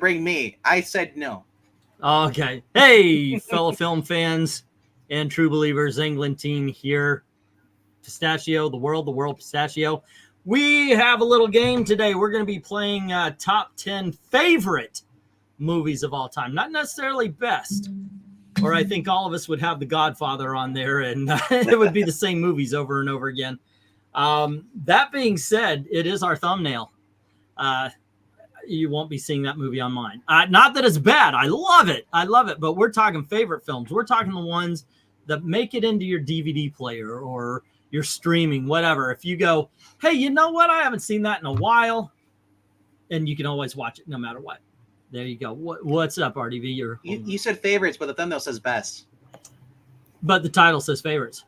bring me. I said no. Okay. Hey, fellow film fans and true believers, England team here. Pistachio, the world pistachio. We have a little game today. We're going to be playing top 10 favorite movies of all time. Not necessarily best. Or I think all of us would have The Godfather on there, and it would be the same movies over and over again. That being said, it is our thumbnail. You won't be seeing that movie on mine. Not that it's bad. I love it. But we're talking favorite films. We're talking the ones that make it into your DVD player or your streaming, whatever. If you go, hey, you know what? I haven't seen that in a while. And you can always watch it no matter what. There you go. What's up, RDV? You said favorites, but the thumbnail says best. But the title says favorites.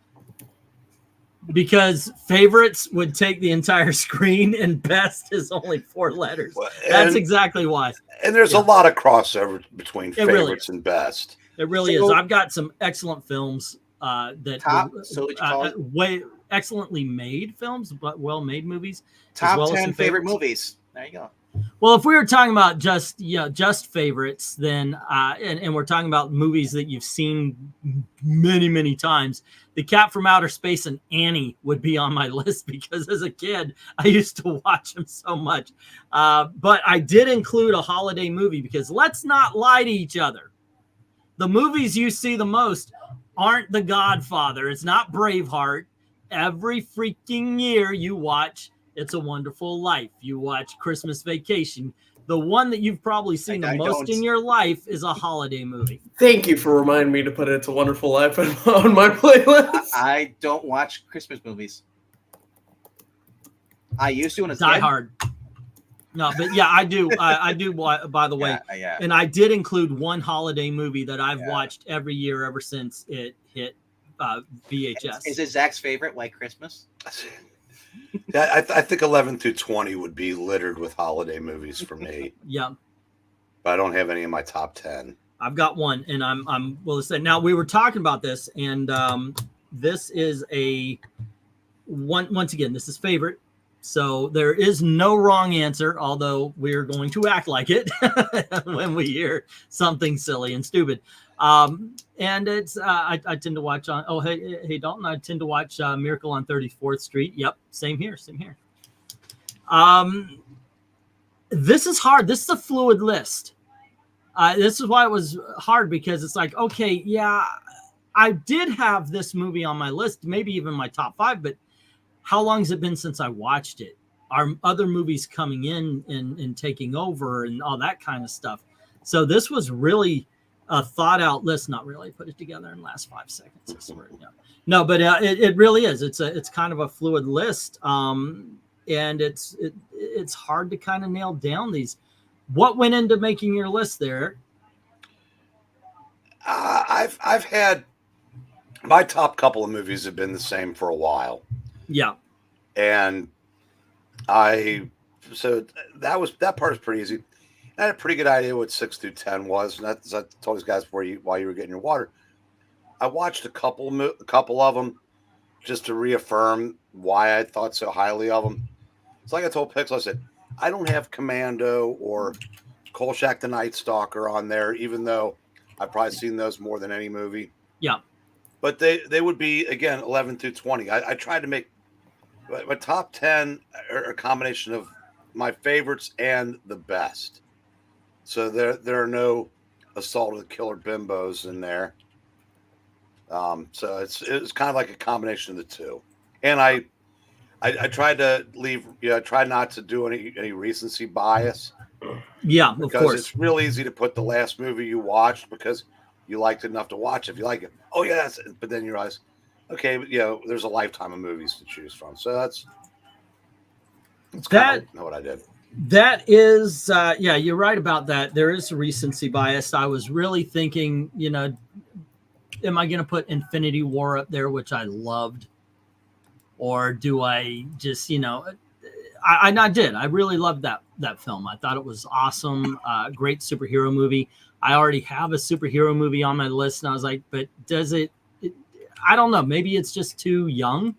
Because favorites would take the entire screen and best is only 4 letters. That's exactly why. And there's a lot of crossover between favorites and best. It really is. I've got some excellent films that excellently made films, but well-made movies. Top 10 favorite movies. There you go. Well, if we were talking about just favorites, then and we're talking about movies that you've seen many, many times, The Cat from Outer Space and Annie would be on my list because as a kid, I used to watch them so much. But I did include a holiday movie because let's not lie to each other. The movies you see the most aren't The Godfather. It's not Braveheart. Every freaking year you watch It's a Wonderful Life. You watch Christmas Vacation. The one that you've probably seen the most in your life is a holiday movie. Thank you for reminding me to put It's a Wonderful Life on my playlist. I don't watch Christmas movies. I used to when I was Die Hard. No, but yeah, I do. I do, by the way. Yeah. And I did include one holiday movie that I've watched every year ever since it hit VHS. Is it Zach's favorite, White Christmas? I think 11 through 20 would be littered with holiday movies for me. Yeah. But I don't have any in my top 10. I've got one, and I'm well said. Now we were talking about this, and this is once again, this is favorite. So there is no wrong answer, although we're going to act like it when we hear something silly and stupid. And it's I tend to watch on. Oh, hey Dalton, I tend to watch Miracle on 34th Street. Yep, same here. This is hard. This is a fluid list. This is why it was hard, because it's like, okay, yeah, I did have this movie on my list, maybe even my top 5, but how long has it been since I watched it? Are other movies coming in and taking over and all that kind of stuff? So this was really a thought out list. Not really, put it together in the last 5 seconds. I swear. No, but it really is. It's kind of a fluid list, and it's hard to kind of nail down these. What went into making your list there? I've had my top couple of movies have been the same for a while. Yeah. And so that part is pretty easy. I had a pretty good idea what 6 through 10 was. And I told these guys while you were getting your water. I watched a couple of them just to reaffirm why I thought so highly of them. It's like I told Pixel, I said, I don't have Commando or Kolchak the Night Stalker on there, even though I've probably seen those more than any movie. Yeah. But they would be, again, 11 through 20. I tried to make my top 10 are a combination of my favorites and the best. So there are no Assault of the Killer Bimbos in there. So it's kind of like a combination of the two. And I tried to try not to do any recency bias. Yeah, of course. It's real easy to put the last movie you watched because you liked it enough to watch. If you like it, oh yeah, that's it. But then you realize, okay, there's a lifetime of movies to choose from. So that's kind of what I did. That is, yeah, you're right about that. There is a recency bias. I was really thinking, am I going to put Infinity War up there, which I loved? Or do I just, I did. I really loved that film. I thought it was awesome. Great superhero movie. I already have a superhero movie on my list. And I was like, but does it I don't know. Maybe it's just too young,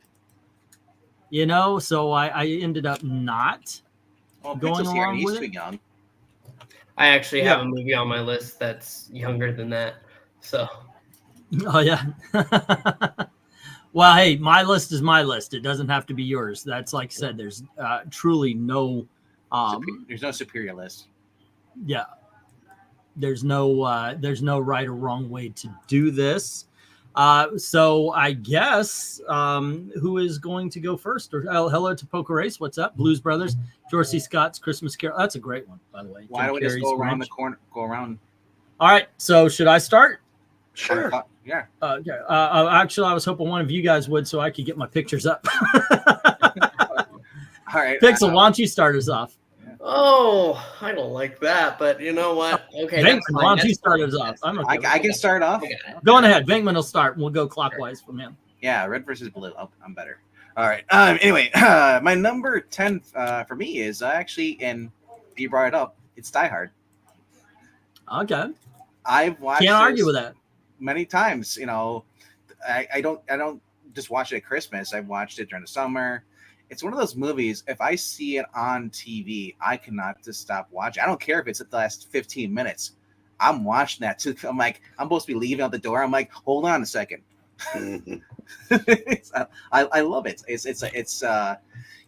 so I ended up not going along with it. Too young. I actually have Yeah. a movie on my list that's younger than that. So Oh yeah. Well, hey, my list is my list. It doesn't have to be yours. That's like I said. There's truly no. There's no superior list. Yeah. There's no right or wrong way to do this. So I guess who is going to go first? Or hello to Poker Race. What's up? Blues Brothers, George C. Scott's Christmas Carol. That's a great one, by the way. Why Jim don't we just Carrey's go around Grinch. the corner? Go around. All right. So should I start? Sure. Yeah. Okay. Actually, I was hoping one of you guys would, so I could get my pictures up. All right. Pixel, why don't you start us off? oh, I don't like that, but you know what? Okay, Venkman, that's why fine. don't you That's start fine. us off? I'm okay. I can start off. Okay. Go on ahead. Venkman will start, and we'll go clockwise from him. Yeah, red versus blue. Oh, I'm better. All right. Anyway, my number 10 for me is actually, and you brought it up, it's Die Hard. Okay. I've watched Can't argue this with that. many times. You know, I don't just watch it at Christmas. I've watched it during the summer. It's one of those movies. If I see it on TV, I cannot just stop watching. I don't care if it's at the last 15 minutes. I'm watching that too. I'm like, I'm supposed to be leaving out the door. I'm like, hold on a second. I love it. It's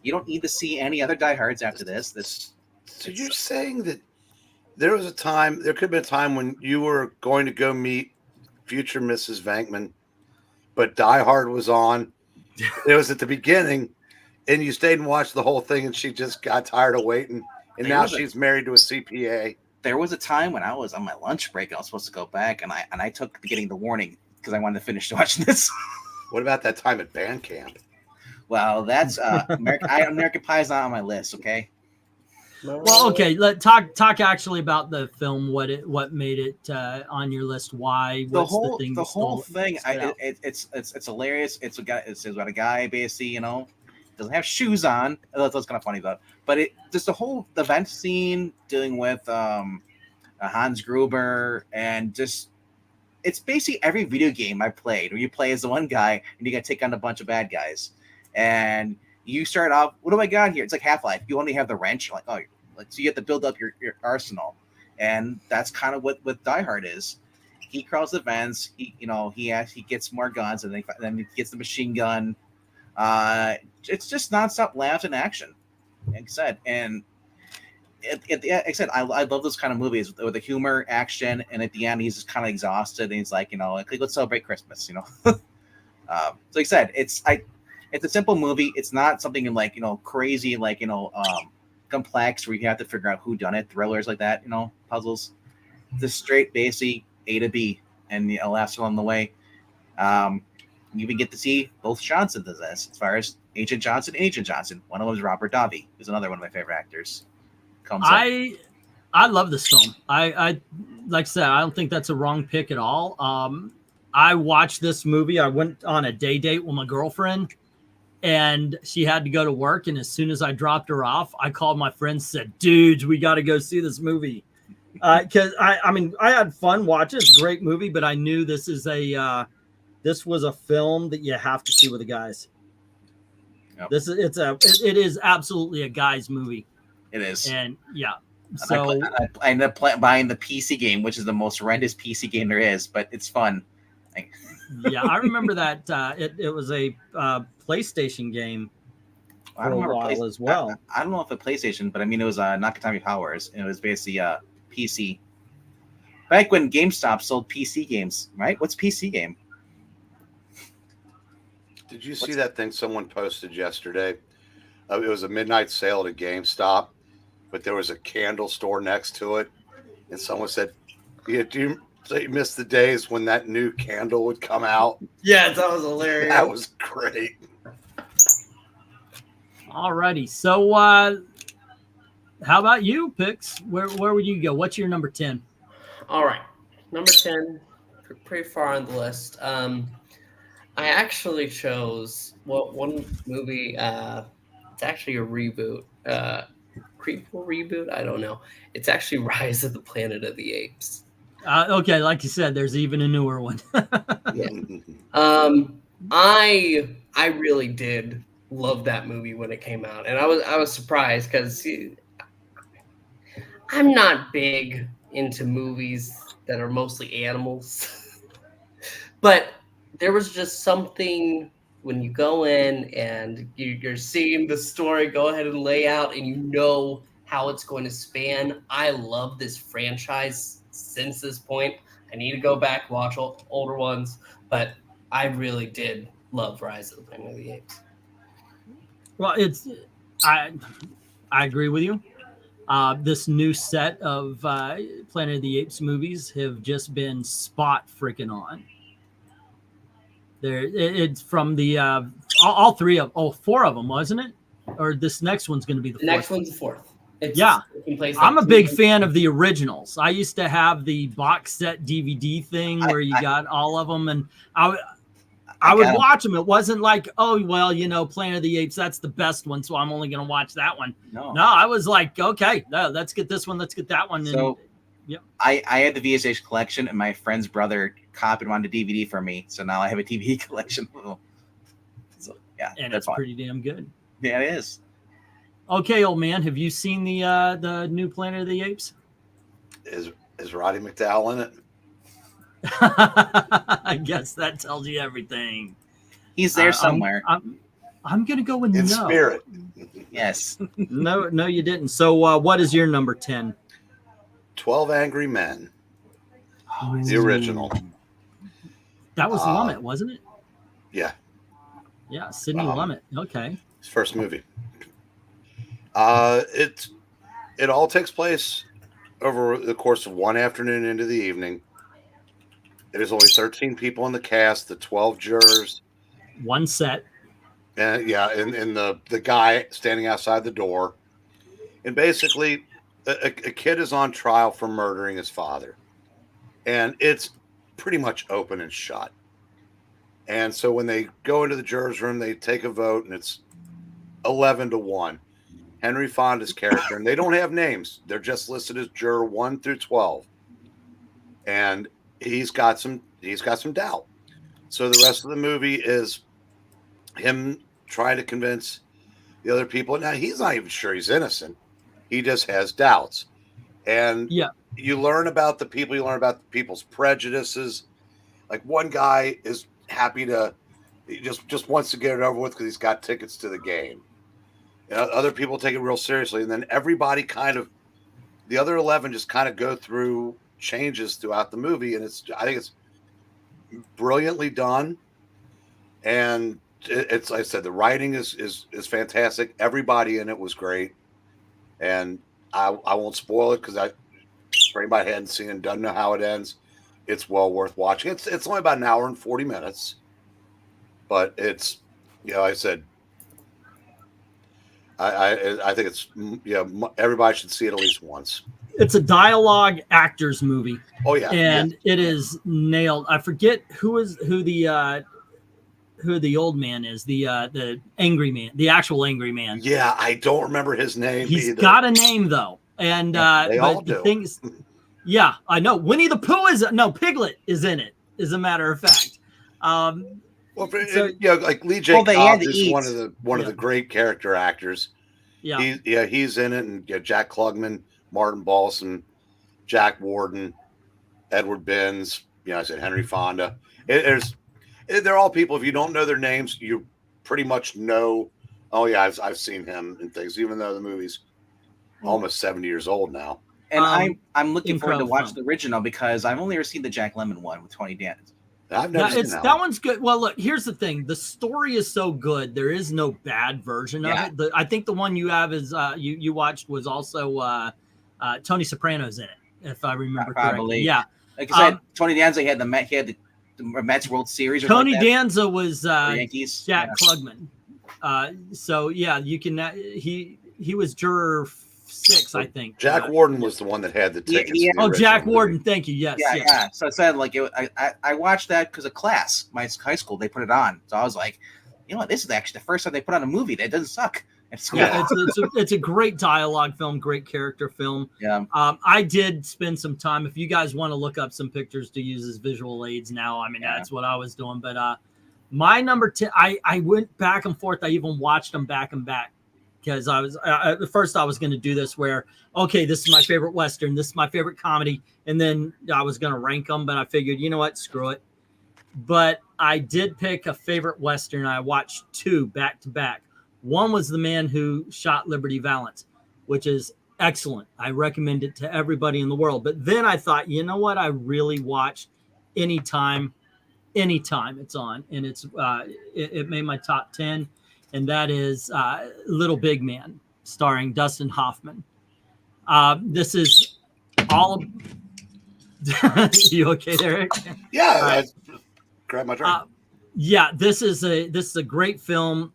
you don't need to see any other Die Hards after this. So you're saying that there was a time, there could have been a time when you were going to go meet future Mrs. Venkman, but Die Hard was on. It was at the beginning, and you stayed and watched the whole thing, and she just got tired of waiting, and now she's married to a CPA. There was a time when I was on my lunch break. I was supposed to go back, and I took getting the warning because I wanted to finish watching this. What about that time at band camp? Well, that's American Pie is not on my list. Okay. Well, okay. Let talk actually about the film. What made it on your list? Why? The What's whole thing? the whole thing. stood out? It's hilarious. It's about a guy basically, you know, doesn't have shoes on. That's kind of funny though. But it just the whole event scene dealing with Hans Gruber and just it's basically every video game I played where you play as the one guy and you got to take on a bunch of bad guys. And you start off, what do I got here? It's like Half-Life. You only have the wrench. Like, oh, so you have to build up your arsenal. And that's kind of what Die Hard is. He crawls the vents. He gets more guns, and then he gets the machine gun. It's just nonstop laughs and action. Like I said, and like I said, I love those kind of movies with the humor, action, and at the end he's just kind of exhausted, and he's like, like, let's celebrate Christmas, so like I said, it's a simple movie. It's not something like crazy, like complex where you have to figure out who done it, thrillers like that, puzzles. Just straight basic A to B, and laughs along the way. You even get to see both Johnsons in this, as far as Agent Johnson and Agent Johnson. One of them is Robert Davi, who's another one of my favorite actors. I love this film. I like I said, I don't think that's a wrong pick at all. I watched this movie. I went on a day date with my girlfriend, and she had to go to work. And as soon as I dropped her off, I called my friends, said, "Dudes, we got to go see this movie." Because I had fun watching. It's a great movie, but I knew this was a film that you have to see with the guys. Yep. It is absolutely a guys movie. It is. And yeah. So I ended up buying the PC game, which is the most horrendous PC game there is, but it's fun. yeah, I remember that it was a PlayStation game for a while as well. I don't know if a PlayStation, but I mean it was Nakatomi Powers, and it was basically a PC. Back when GameStop sold PC games, right? What's PC game? Did you see that thing someone posted yesterday? It was a midnight sale at a GameStop, but there was a candle store next to it, and someone said, "Yeah, do you miss the days when that new candle would come out?" Yeah, that was hilarious. That was great. Alrighty, so how about you, Pix? Where would you go? What's your number 10? All right, number 10, pretty far on the list. I actually chose one movie. It's actually a reboot, prequel reboot. I don't know. It's actually Rise of the Planet of the Apes. Okay, like you said, there's even a newer one. Yeah. I really did love that movie when it came out, and I was surprised because I'm not big into movies that are mostly animals, but there was just something when you go in and you're seeing the story go ahead and lay out, and you know how it's going to span. I love this franchise since this point. I need to go back watch older ones, but I really did love Rise of the Planet of the Apes. Well, I agree with you. This new set of Planet of the Apes movies have just been spot freaking on. It's from the all four of them, wasn't it? Or this next one's going to be the fourth. Next one's the fourth. I'm a big fan of the originals. I used to have the box set DVD thing where you got all of them, and I would watch them. It wasn't like, oh, well, Planet of the Apes, that's the best one, so I'm only going to watch that one. No, I was like, okay, no, let's get this one, let's get that one. So, I had the VHS collection, and my friend's brother copied one to DVD for me, so now I have a DVD collection. So, yeah, and it's pretty damn good. Yeah, it is. Okay, old man, have you seen the new Planet of the Apes? Is Roddy McDowell in it? I guess that tells you everything. He's there somewhere. I'm gonna go with in no. Spirit. Yes. No, you didn't. So, what is your number 10? 12 Angry Men. Oh, the original. That was Lumet, wasn't it? Yeah. Yeah, Sidney Lumet. Okay. His first movie. It all takes place over the course of one afternoon into the evening. It is only 13 people in the cast, the 12 jurors. One set. And and the guy standing outside the door. And basically, a kid is on trial for murdering his father. And it's pretty much open and shut. And so when they go into the jurors' room, they take a vote, and it's 11-1. Henry Fonda's character, and they don't have names. They're just listed as juror 1 through 12. And he's got some doubt. So the rest of the movie is him trying to convince the other people. Now, he's not even sure he's innocent. He just has doubts. And you learn about the people, you learn about the people's prejudices. Like, one guy is happy he just wants to get it over with because he's got tickets to the game. You know, other people take it real seriously. And then everybody the other 11 just kind of go through changes throughout the movie. And I think it's brilliantly done. And it's, like I said, the writing is fantastic. Everybody in it was great. And I won't spoil it because for anybody who hadn't seen it and doesn't know how it ends, it's well worth watching. It's only about an hour and 40 minutes, but it's, like I said, I think it's, everybody should see it at least once. It's a dialogue actors movie. Oh yeah, and it is nailed. I forget who the old man is, the angry man, the actual angry man. Yeah, I don't remember his name. He's got a name though, and they all the do. things. Yeah, I know. Winnie the Pooh Piglet is in it. As a matter of fact. Like Lee J. Cobb is one of the great character actors. Yeah, he's in it, and Jack Klugman, Martin Balsam, Jack Warden, Edward Binns. I said Henry Fonda. They're all people. If you don't know their names, you pretty much know. Oh yeah, I've seen him in things, even though the movie's almost 70 years old now. And I'm looking forward to watch the original because I've only ever seen the Jack Lemmon one with Tony Danza. I've never seen that one's good. Well, look, here's the thing: the story is so good, there is no bad version of it. I think the one you have is you watched was also Tony Soprano's in it, if I remember correctly. Yeah, like I said, Tony Danza had the Mets World Series. Or Tony like Danza was Yankees. Jack Klugman. So yeah, you can. He was juror 6, I think. Jack Warden was the one that had the tickets. Jack Warden. Thank you. Yes. Yeah. So I said, I watched that because of class. My high school, they put it on. So I was like, this is actually the first time they put on a movie that doesn't suck. It's a great dialogue film, great character film. Yeah. I did spend some time. If you guys want to look up some pictures to use as visual aids now, that's what I was doing. But my number 10, I went back and forth. I even watched them back and back. because at first I was going to do this where, okay, this is my favorite Western, this is my favorite comedy, and then I was going to rank them, but I figured, you know what, screw it. But I did pick a favorite Western. I watched 2 back to back. One was The Man Who Shot Liberty Valance, which is excellent. I recommend it to everybody in the world. But then I thought, you know what, I really watch anytime it's on, and it made my top 10, and that is Little Big Man, starring Dustin Hoffman. This is all of... You okay there, Eric? Yeah, grab my drink. Yeah, this is a great film.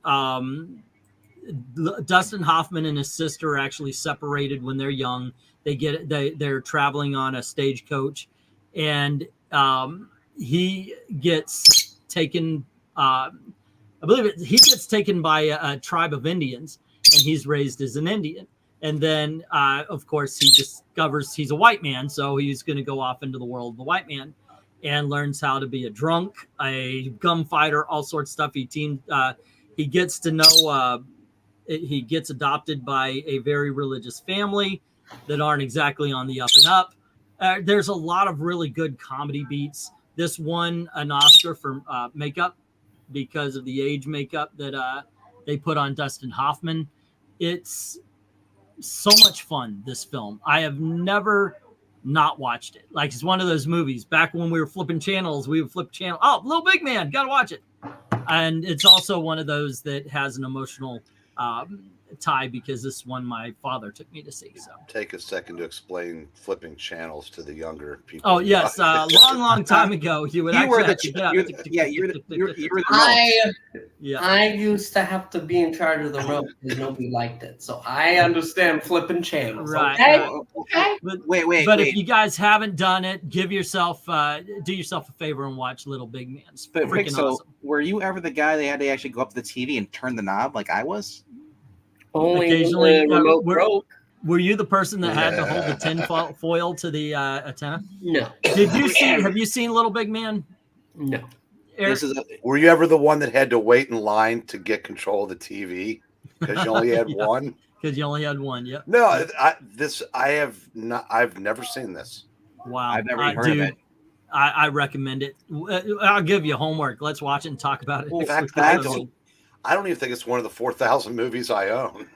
Dustin Hoffman and his sister are actually separated when they're young. They're traveling on a stagecoach, and he gets taken. I believe he gets taken by a tribe of Indians, and he's raised as an Indian. And then, of course, he discovers he's a white man, so he's going to go off into the world of the white man, and learns how to be a drunk, a gunfighter, all sorts of stuff. He gets to know. He gets adopted by a very religious family that aren't exactly on the up and up. There's a lot of really good comedy beats. This won an Oscar for makeup because of the age makeup that they put on Dustin Hoffman. It's so much fun, this film. I have never not watched it. Like, it's one of those movies. Back when we were flipping channels, we would flip channel. Oh, Little Big Man, gotta watch it. And it's also one of those that has an emotional tie, because this one my father took me to see. So Take a second to explain flipping channels to the younger people. oh yes, long time ago you were I used to have to be in charge of the rope because nobody liked it, so I understand flipping channels. Right. Okay. But if you guys haven't done it, do yourself a favor and watch Little Big Man. It's freaking awesome. Were you ever the guy they had to actually go up to the TV and turn the knob like I was? Only Occasionally, when the remote broke. Were you the person that had to hold the tin foil to the antenna? No. Have you seen Little Big Man? No. Eric? Were you ever the one that had to wait in line to get control of the TV because you only had one? Because you only had one. Yep. No, I've never seen this. Wow. I've never heard of it. I recommend it. I'll give you homework. Let's watch it and talk about it. In fact, I don't even think it's one of the 4,000 movies I own.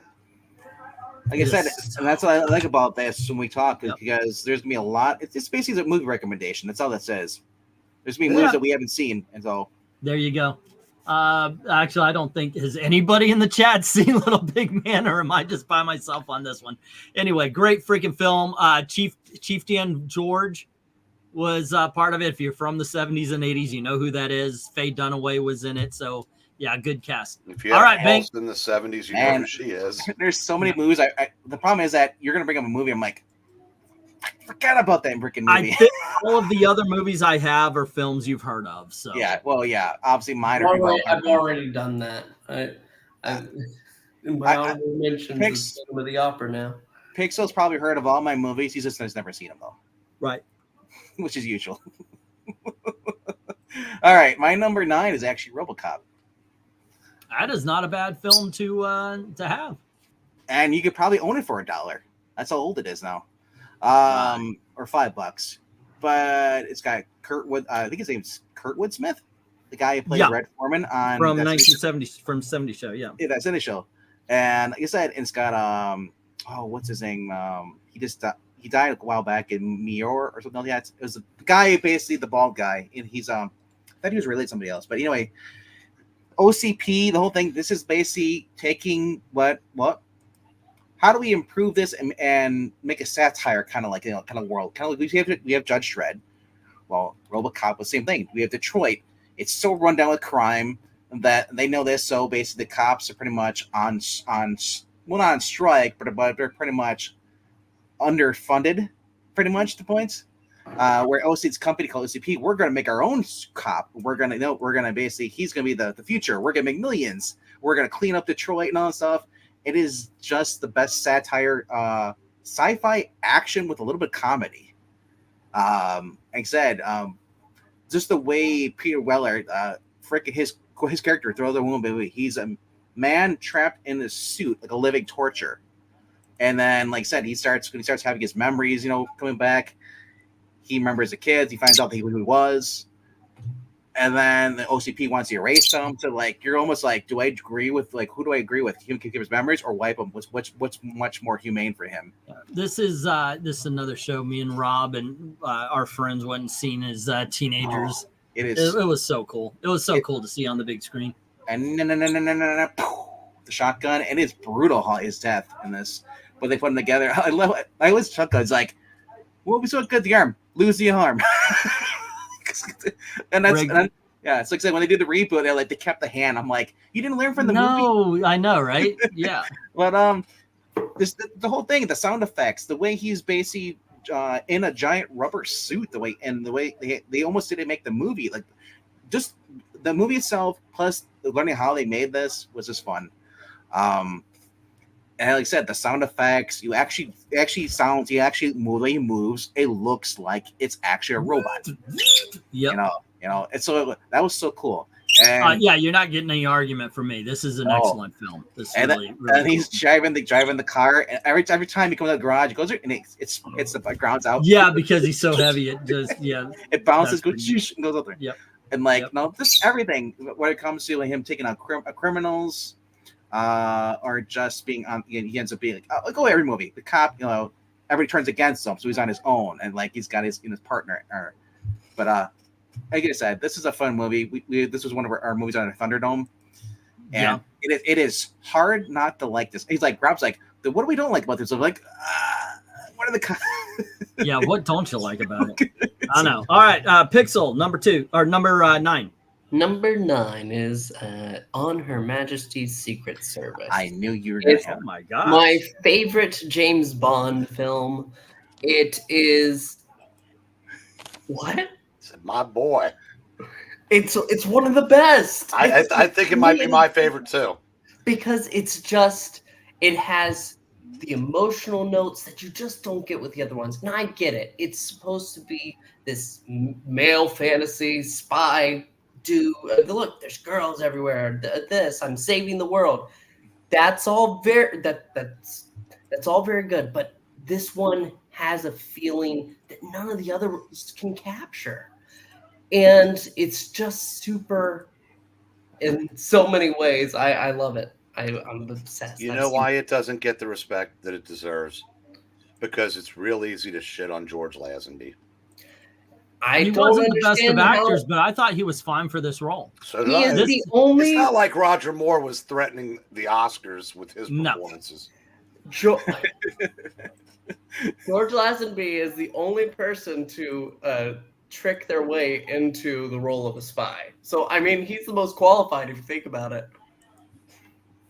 Like I said, and that's what I like about this when we talk, because there's gonna be a lot. It's basically a movie recommendation. That's all that says. There's gonna be movies that we haven't seen, and so there you go. Actually, I don't think has anybody in the chat seen Little Big Man, or am I just by myself on this one? Anyway, great freaking film. Chief Dan George was part of it. If you're from the 70s and 80s, you know who that is. Faye Dunaway was in it, so. Yeah, good cast. If you have Pulse in the 70s, you know who she is. There's so many movies. The problem is that you're going to bring up a movie. I'm like, I forgot about that freaking movie. I think all of the other movies I have are films you've heard of. So yeah, well, yeah, obviously mine are. I've already done that. My honorable mentions is Phantom of the Opera now. Pixel's probably heard of all my movies. He's just has never seen them though. Right. Which is usual. All right, my number 9 is actually RoboCop. That is not a bad film to have, and you could probably own it for $1. That's how old it is now, or $5. But it's got Kurtwood. I think his name's Kurtwood Smith, the guy who played Red Foreman on from 1970 from 70 Show. Yeah, that's in the show. And like I said, it's got what's his name? He died a while back in Meteor or something like that. It was the guy, basically the bald guy, and he's I thought he was related to somebody else, but anyway. OCP, the whole thing. This is basically taking what? How do we improve this and make a satire kind of like kind of world? Kind of like we have Judge Dredd. Well, RoboCop was the same thing. We have Detroit. It's so run down with crime that they know this. So basically, the cops are pretty much on not on strike, but they're pretty much underfunded. Pretty much the points. Where OC's company called OCP, we're going to make our own cop. We're going to basically, he's going to be the future. We're going to make millions. We're going to clean up Detroit and all that stuff. It is just the best satire, sci-fi action with a little bit of comedy. Like I said, just the way Peter Weller, freaking his character, Throw the Woman Baby, he's man trapped in this suit, like a living torture. And then, like I said, when he starts having his memories, coming back. He remembers the kids. He finds out who he was. And then the OCP wants to erase him. So, like, you're almost like, do I agree with, like, who do I agree with? He can keep his memories or wipe them? What's much more humane for him? This is another show me and Rob and our friends went and seen as teenagers. It is. It was so cool. It was so cool to see on the big screen. And the shotgun. And it's brutal how his death in this. But they put them together. I love it. I always shotgun's like, what would be so good? The arm. Lose the arm. and it's like I said, when they did the reboot, they kept the hand. I'm like, you didn't learn from the movie? No, I know, right? Yeah. But the whole thing, the sound effects, the way he's basically in a giant rubber suit, the way they almost didn't make the movie, like just the movie itself plus learning how they made this was just fun. And like I said, the sound effects, the way he moves, it looks like it's actually a robot. Yep. And so that was so cool. And you're not getting any argument from me. This is an excellent film. This really and he's driving the car, and every time he comes out of the garage, it goes and it's the ground's out. Yeah, because he's so heavy, it just it bounces, goes out there. Yep. And just everything when it comes to him taking out criminals. Or just being on, he ends up being like every movie, the cop, everybody turns against him, so he's on his own, and like he's got his partner. But like I said, this is a fun movie. This was one of our movies on a Thunderdome, and it is hard not to like this. He's like, Rob's like, what do we don't like about this? I'm like, what are the yeah, what don't you like about it? I know. All right, Pixel number 9. Number 9 is On Her Majesty's Secret Service. I knew you were going to. Oh my god! My favorite James Bond film. It is what? It's my boy. It's one of the best. I think it might be my favorite too. Because it has the emotional notes that you just don't get with the other ones. And I get it. It's supposed to be this male fantasy spy. Look, there's girls everywhere. I'm saving the world. That's all that's all very good. But this one has a feeling that none of the others can capture, and it's just super in so many ways. I love it. I'm obsessed. You know why it doesn't get the respect that it deserves? Because it's real easy to shit on George Lazenby. He wasn't the best of actors, but I thought he was fine for this role. So it's not like Roger Moore was threatening the Oscars with his performances. George Lazenby is the only person to trick their way into the role of a spy. So, I mean, he's the most qualified if you think about it.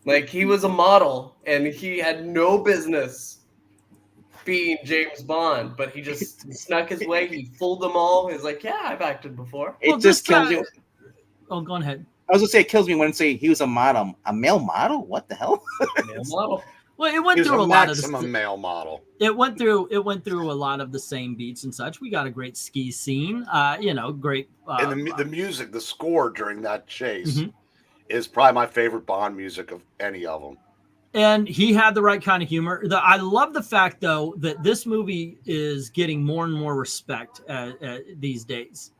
Like, he was a model, and he had no business being James Bond, but he just snuck his way. He fooled them all. He's like, yeah, I've acted before. It just kills me. Oh, go ahead. I was gonna say it kills me when I say he was a model, a male model. What the hell? Male model. Well, it went through a lot of the male model. It went through a lot of the same beats and such. We got a great ski scene. Great. And the music, the score during that chase is probably my favorite Bond music of any of them. And he had the right kind of humor. I love the fact, though, that this movie is getting more and more respect these days.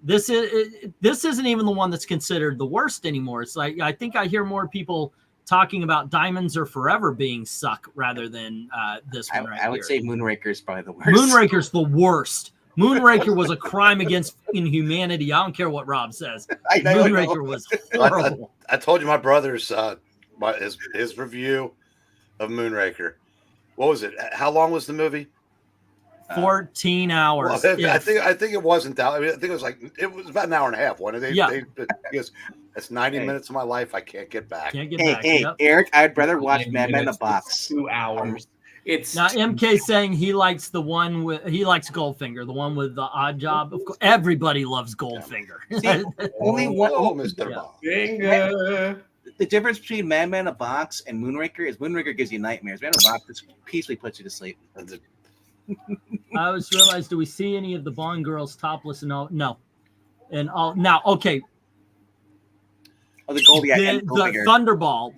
This isn't even the one that's considered the worst anymore. It's like I think I hear more people talking about Diamonds Are Forever being suck rather than this one right here. I would say Moonraker is probably the worst. Moonraker's the worst. Moonraker was a crime against humanity. I don't care what Rob says. Moonraker was horrible. I told you my brother's his review of Moonraker. What was it? How long was the movie? 14 hours. Well, I think it wasn't that. I mean, I think it was about an hour and a half. One of because that's 90 minutes of my life I can't get back. Hey, Eric, I'd rather watch Mad Men in the Box. 2 hours. It's now MK saying he likes Goldfinger, the one with the Odd Job. Of course, everybody loves Goldfinger. See, only one. Mr. Bob. The difference between Mad Men in a Box and Moonraker is Moonraker gives you nightmares. Man in a Box just peacefully puts you to sleep. I just realized, do we see any of the Bond girls topless and all? No. And all now, okay. Oh, the Goldie the Thunderball.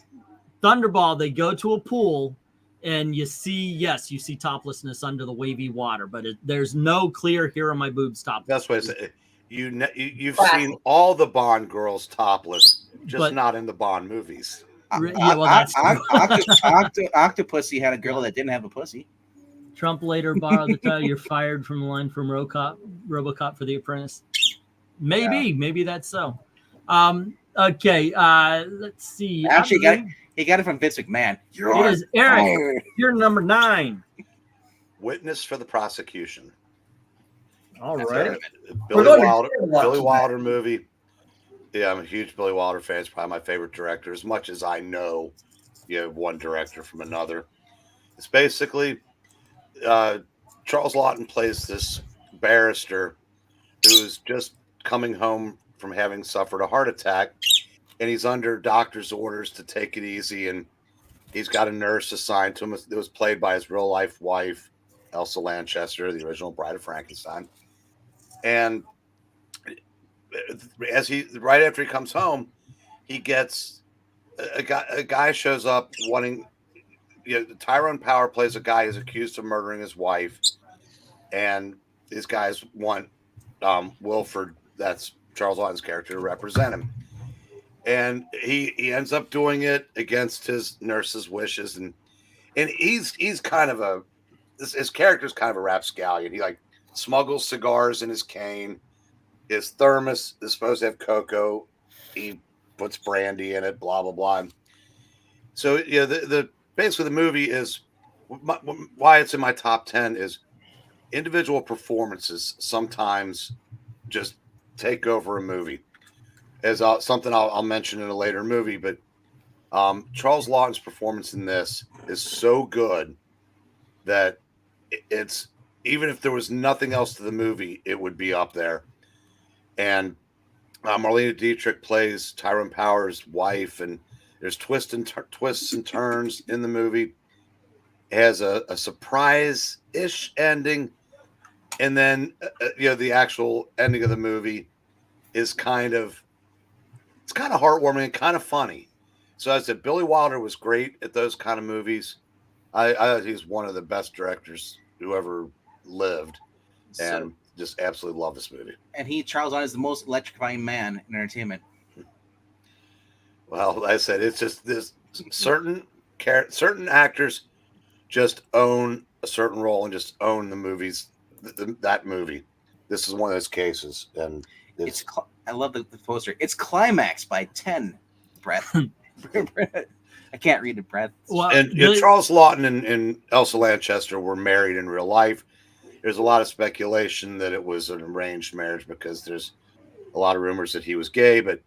Thunderball, they go to a pool, and you see toplessness under the wavy water, but there's no clear here are my boobs topless. That's what I say. You've seen all the Bond girls topless, just not in the Bond movies. Yeah, well, that's true. Octopussy had a girl that didn't have a pussy. Trump later borrowed the title. You're fired from the line from RoboCop for The Apprentice. Maybe that's so. Okay, let's see. Actually, he got it from Vince McMahon. It is Eric. You're number 9. Witness for the prosecution. All right. Billy Wilder movie. Yeah, I'm a huge Billy Wilder fan. It's probably my favorite director. As much as I know, you have one director from another. It's basically Charles Lawton plays this barrister who's just coming home from having suffered a heart attack, and he's under doctor's orders to take it easy, and he's got a nurse assigned to him. It was played by his real life wife, Elsa Lanchester, the original Bride of Frankenstein. And right after he comes home, he gets a guy shows up wanting, Tyrone Power plays a guy who's accused of murdering his wife, and these guys want Wilford, that's Charles Lawton's character, to represent him. And he ends up doing it against his nurse's wishes, and he's kind of his character's kind of a rapscallion. He like smuggles cigars in his cane. His thermos is supposed to have cocoa. He puts brandy in it, blah blah blah. So basically the movie is why it's in my top 10 is individual performances sometimes just take over a movie. As something I'll mention in a later movie, but Charles Lawton's performance in this is so good that it's, even if there was nothing else to the movie, it would be up there. And Marlene Dietrich plays Tyrone Power's wife, and there's twists and turns in the movie. It has a surprise-ish ending, and then the actual ending of the movie is kind of heartwarming and kind of funny. So as I said, Billy Wilder was great at those kind of movies. I thought he's one of the best directors who ever lived, and just absolutely love this movie. And Charles Lawton is the most electrifying man in entertainment. Well, like I said, it's just this certain actors just own a certain role and just own the movies. That movie. This is one of those cases, and I love the poster. It's climaxed by 10. Brett. I can't read it, Brett. Well, and Charles Lawton and Elsa Lanchester were married in real life. There's a lot of speculation that it was an arranged marriage because there's a lot of rumors that he was gay, but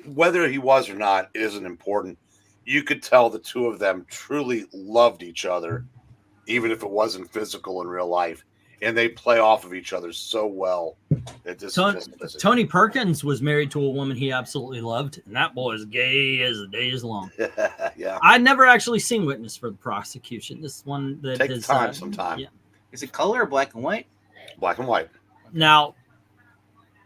whether he was or not isn't important. You could tell the two of them truly loved each other, even if it wasn't physical in real life. And they play off of each other so well. Tony Perkins was married to a woman he absolutely loved, and that boy is gay as the day is long. Yeah, I'd never actually seen Witness for the Prosecution. This one that take time, sometime. Yeah. Is it color or black and white? Black and white. Now,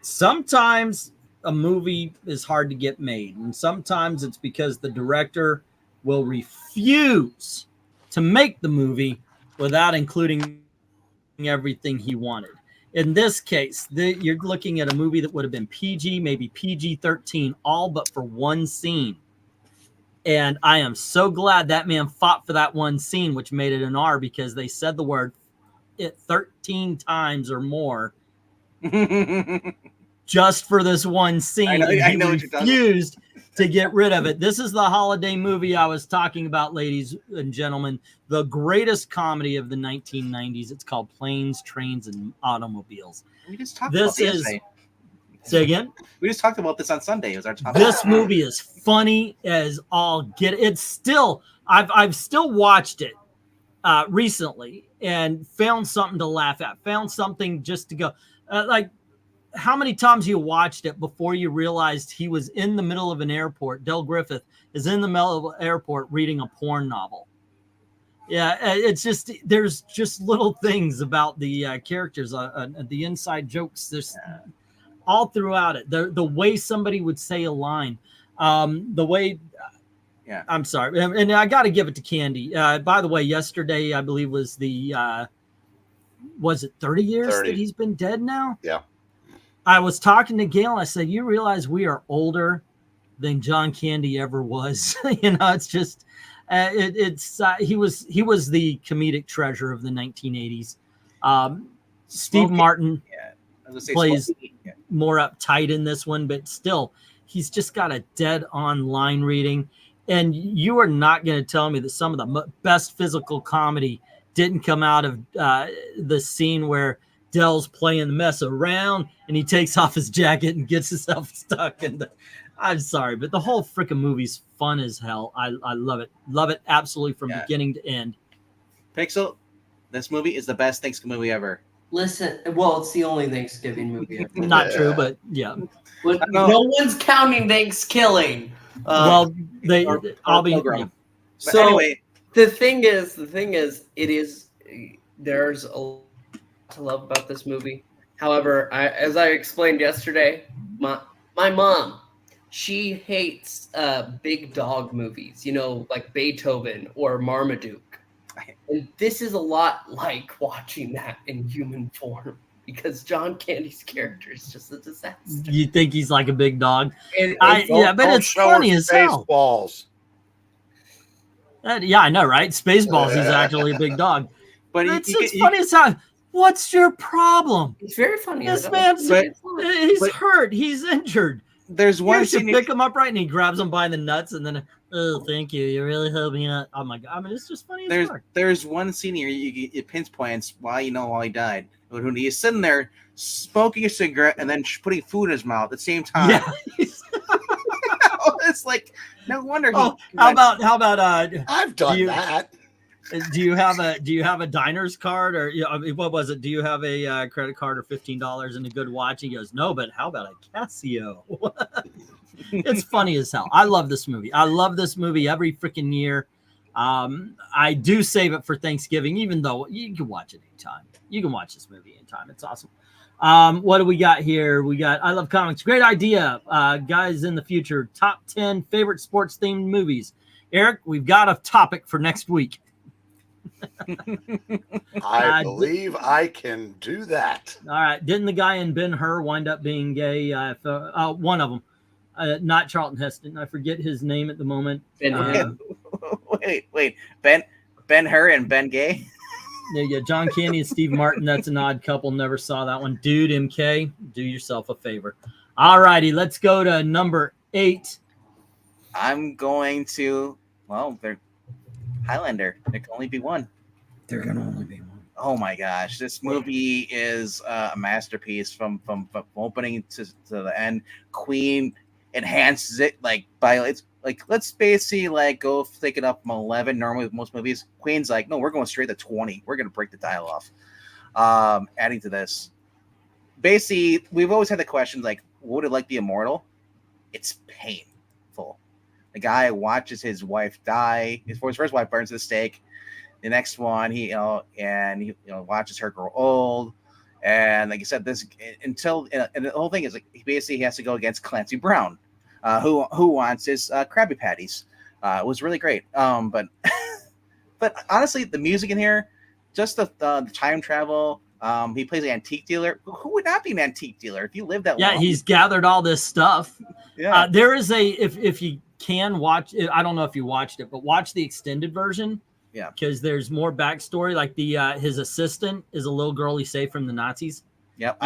sometimes a movie is hard to get made, and sometimes it's because the director will refuse to make the movie without including everything he wanted. In this case, you're looking at a movie that would have been PG, maybe PG-13, all but for one scene. And I am so glad that man fought for that one scene, which made it an R, because they said the word 13 times or more just for this one scene. I know he refused to get rid of it. This is the holiday movie I was talking about, ladies and gentlemen. The greatest comedy of the 1990s. It's called Planes, Trains, and Automobiles. We just talked about this yesterday. Say again? We just talked about this on Sunday. It was our top. This movie is funny as all get. It's still, I've still watched it recently and found something to laugh at. Found something just to go. Like, how many times you watched it before you realized he was in the middle of an airport? Del Griffith is in the middle of an airport reading a porn novel. Yeah, it's just, there's just little things about the characters, the inside jokes. There's all throughout it. The way somebody would say a line, the way Yeah. I'm sorry, and I got to give it to Candy. By the way, yesterday I believe was the was it 30 years 30. that he's been dead now? Yeah. I was talking to Gail. I said, "You realize we are older than John Candy ever was." You know, it's just he was the comedic treasure of the 1980s. Steve Smokey. Martin Yeah. I was gonna say plays Smokey. Yeah. more uptight in this one, but still, he's just got a dead-on line reading. And you are not going to tell me that some of the best physical comedy didn't come out of the scene where Dell's playing the mess around and he takes off his jacket and gets himself stuck in the. I'm sorry, but the whole freaking movie's fun as hell. I love it. Love it absolutely from beginning to end. Pixel, this movie is the best Thanksgiving movie ever. Listen, well, it's the only Thanksgiving movie ever. Not true, but yeah. But no one's counting Thanksgiving. Well, I'll be. Pilgrim. Yeah. But So anyway, the thing is, there's a lot to love about this movie. However, as I explained yesterday, my mom, she hates big dog movies, you know, like Beethoven or Marmaduke. And this is a lot like watching that in human form because John Candy's character is just a disaster. You think he's like a big dog? And but it's funny as hell. Balls. Yeah, I know, right? Spaceballs, he's actually a big dog. but It's funny as hell. What's your problem? it's very funny. This man's he's hurt. He's injured. there's one You should scene. pick him up right, and he grabs him by the nuts, and then, oh, thank you. You really helped me out. Oh my god! I mean, it's just funny as fuck. There's one scene here it pinpoints why he died. When he's sitting there smoking a cigarette and then putting food in his mouth at the same time. Yeah. It's like no wonder. How about I've done that. Do you have a diner's card or what was it? Do you have a credit card or $15 and a good watch? He goes, no, but how about a Casio? It's funny as hell. I love this movie. I love this movie every freaking year. I do save it for Thanksgiving, even though you can watch it anytime. You can watch this movie anytime. It's awesome. What do we got here? We got I Love Comics. Great idea. Guys in the future, top 10 favorite sports themed movies. Eric, we've got a topic for next week. I believe I can do that. All right. Didn't the guy in Ben-Hur wind up being gay? One of them. Not Charlton Heston. I forget his name at the moment. Wait. Ben-Hur and Ben Gay? Yeah, John Candy and Steve Martin. That's an odd couple. Never saw that one. Dude, MK, do yourself a favor. All righty. Let's go to number 8. I'm going to, they're Highlander. There can only be one. There can only be one. Oh my gosh, this movie is a masterpiece from opening to the end. Queen enhances it it's like let's basically go take it up from 11. Normally with most movies, Queen's like, no, we're going straight to 20. We're gonna break the dial off. Adding to this, basically, we've always had the questions like, would it be immortal? It's painful. The guy watches his wife die. His first wife burns at the stake. The next one, he watches her grow old. And like I said, and the whole thing is he basically has to go against Clancy Brown, who wants his Krabby Patties. It was really great. But honestly, the music in here, just the time travel. He plays an antique dealer. Who would not be an antique dealer if you live that long? Yeah, he's gathered all this stuff. Yeah. There is if you can watch it, I don't know if you watched it, but watch the extended version. Yeah, because there's more backstory. Like his assistant is a little girl he saved from the Nazis. Yep.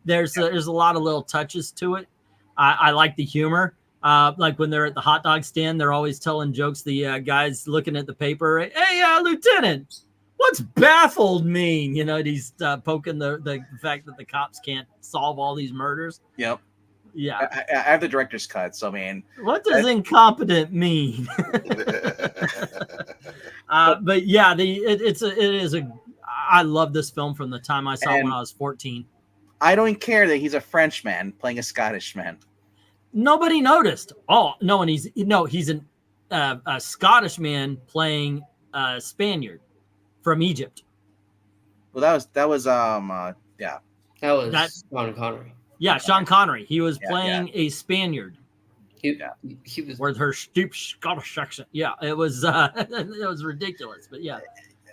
There's a lot of little touches to it. I like the humor. Like when they're at the hot dog stand, they're always telling jokes. The guy's looking at the paper. Hey, Lieutenant, what's baffled mean? He's poking the fact that the cops can't solve all these murders. Yep. Yeah. I have the director's cut, so I mean, what does incompetent mean? But yeah, I love this film from the time I saw it when I was 14. I don't care that he's a Frenchman playing a Scottish man. Nobody noticed. Oh no, and he's a Scottish man playing a Spaniard from Egypt. Well, that was That was Sean Connery. Yeah, Sean Connery. He was playing a Spaniard. He was. with her stupid Scottish accent. Yeah, it was it was ridiculous. But yeah,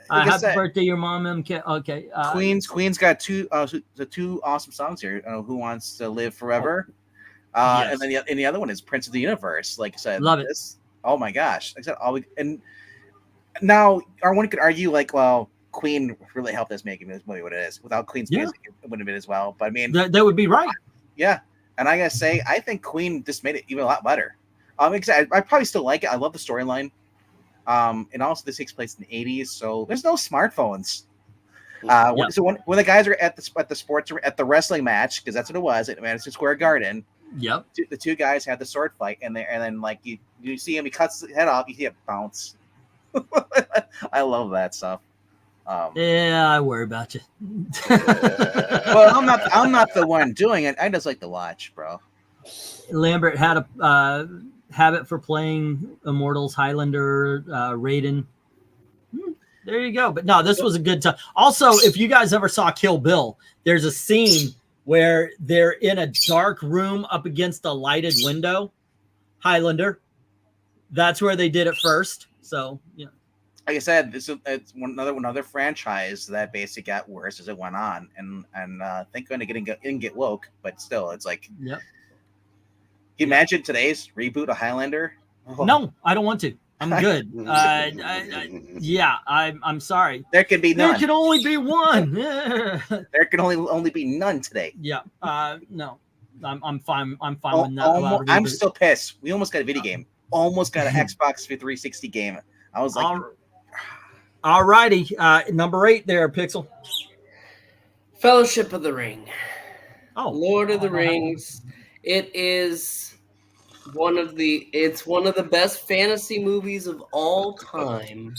Like I happy said, birthday, your mom, MK. Okay, Queen's got two the two awesome songs here. Who Wants to Live Forever, Yes. and then the other one is Prince of the Universe. Like I said, Love it. Oh my gosh! Like I said, and now one could argue like, well, Queen really helped us make this movie what it is. Without Queen's music, it wouldn't have been as well. But I mean, that would be right. yeah. And I gotta say, I think Queen just made it even a lot better. I probably still like it. I love the storyline. And also this takes place in the 80s, so there's no smartphones. So when the guys are at the wrestling match, because that's what it was at Madison Square Garden. Yep. The two guys had the sword fight, and then like you see him, he cuts his head off, you see it bounce. I love that stuff. Yeah, I worry about you. Well, I'm not the one doing it. I just like to watch, bro. Lambert had a habit for playing Immortals, Highlander, Raiden. There you go. But no, this was a good time. Also, if you guys ever saw Kill Bill, there's a scene where they're in a dark room up against a lighted window. Highlander. That's where they did it first. So, yeah. Like I said, it's another franchise that basically got worse as it went on, and thank goodness it didn't get woke, but still, it's like, yep. Can you imagine today's reboot of Highlander? Oh. No, I don't want to. I'm good. Yeah, I'm sorry. There can be none. There can only be one. There can only be none today. Yeah. No, I'm fine. I'm fine with that. I'm still pissed. We almost got a video game. Almost got an Xbox 360 game. I was like, all righty. Number 8 there, Pixel. Fellowship of the Ring. Oh, Lord of the Rings. It is one of the best fantasy movies of all time.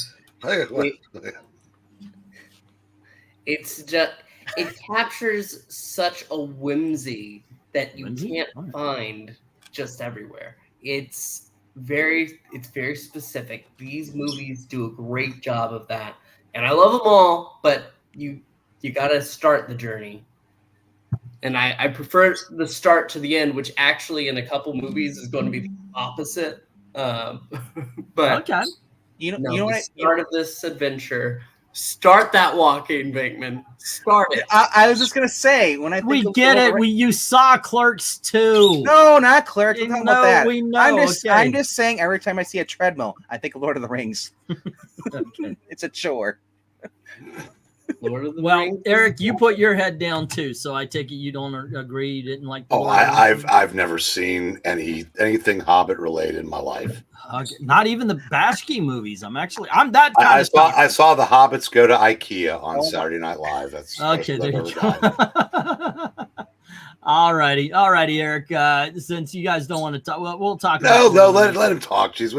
It's just, it captures such a whimsy that you can't find just everywhere. It's very specific. These movies do a great job of that, and I love them all. But you got to start the journey. And I prefer the start to the end, which actually in a couple movies is going to be the opposite. But okay, you know what? Start of this adventure. Start that walking, Venkman. Start it. I was just gonna say when we get it. You saw Clerks 2. No, not Clerks. I'm talking about that. We know. I'm just saying. Every time I see a treadmill, I think of Lord of the Rings. Okay. It's a chore. Lord of the well, Rings. Eric, you put your head down too, so I take it you don't agree. You didn't like. I've never seen anything Hobbit related in my life. Not even the Bashki movies. I'm that kind I of stuff. I saw the Hobbits go to IKEA on Saturday Night Live. That's okay. There you go. All righty, Eric. Since you guys don't want to talk, well, we'll talk. No, let him talk. Jeez,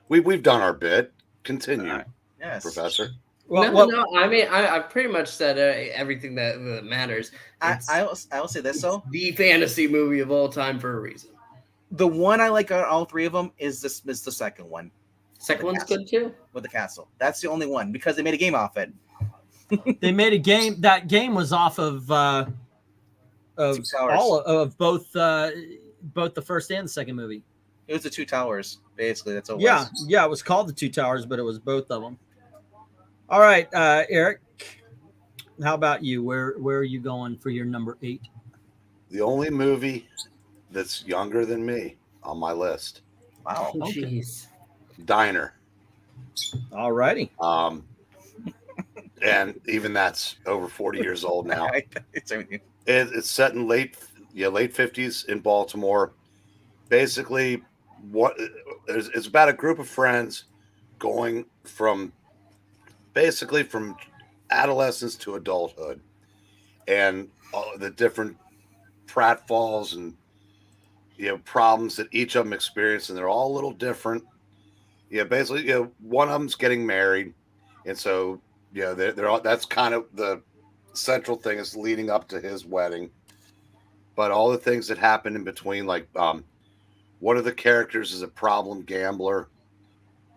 we've done our bit. Continue, yes, Professor. No. I mean, I've pretty much said everything that matters. I will say this though: the fantasy movie of all time for a reason. The one I like out of all three of them is the second one. Second one's good too. With the castle, that's the only one because they made a game off it. They made a game. That game was off of both the first and the second movie. It was the Two Towers, basically. That's all. Yeah, it was called the Two Towers, but it was both of them. All right, Eric. How about you? Where are you going for your number 8? The only movie that's younger than me on my list. Wow. Jeez. Diner. All righty. And even that's over 40 years old now. It's set in late 50s in Baltimore. Basically, it's about a group of friends going from adolescence to adulthood, and the different pratfalls and problems that each of them experience, and they're all a little different. Basically, one of them's getting married, and so they're all, that's kind of the central thing is leading up to his wedding. But all the things that happen in between, like one of the characters is a problem gambler.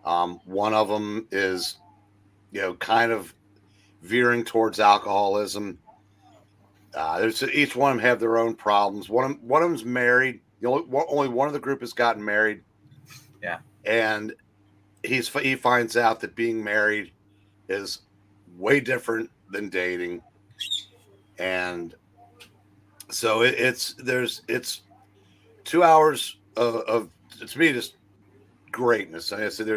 One of them is kind of veering towards alcoholism. There's each one of them have their own problems. One of them's married. only one of the group has gotten married. Yeah. And he finds out that being married is way different than dating. And so it's 2 hours of to me just greatness. I said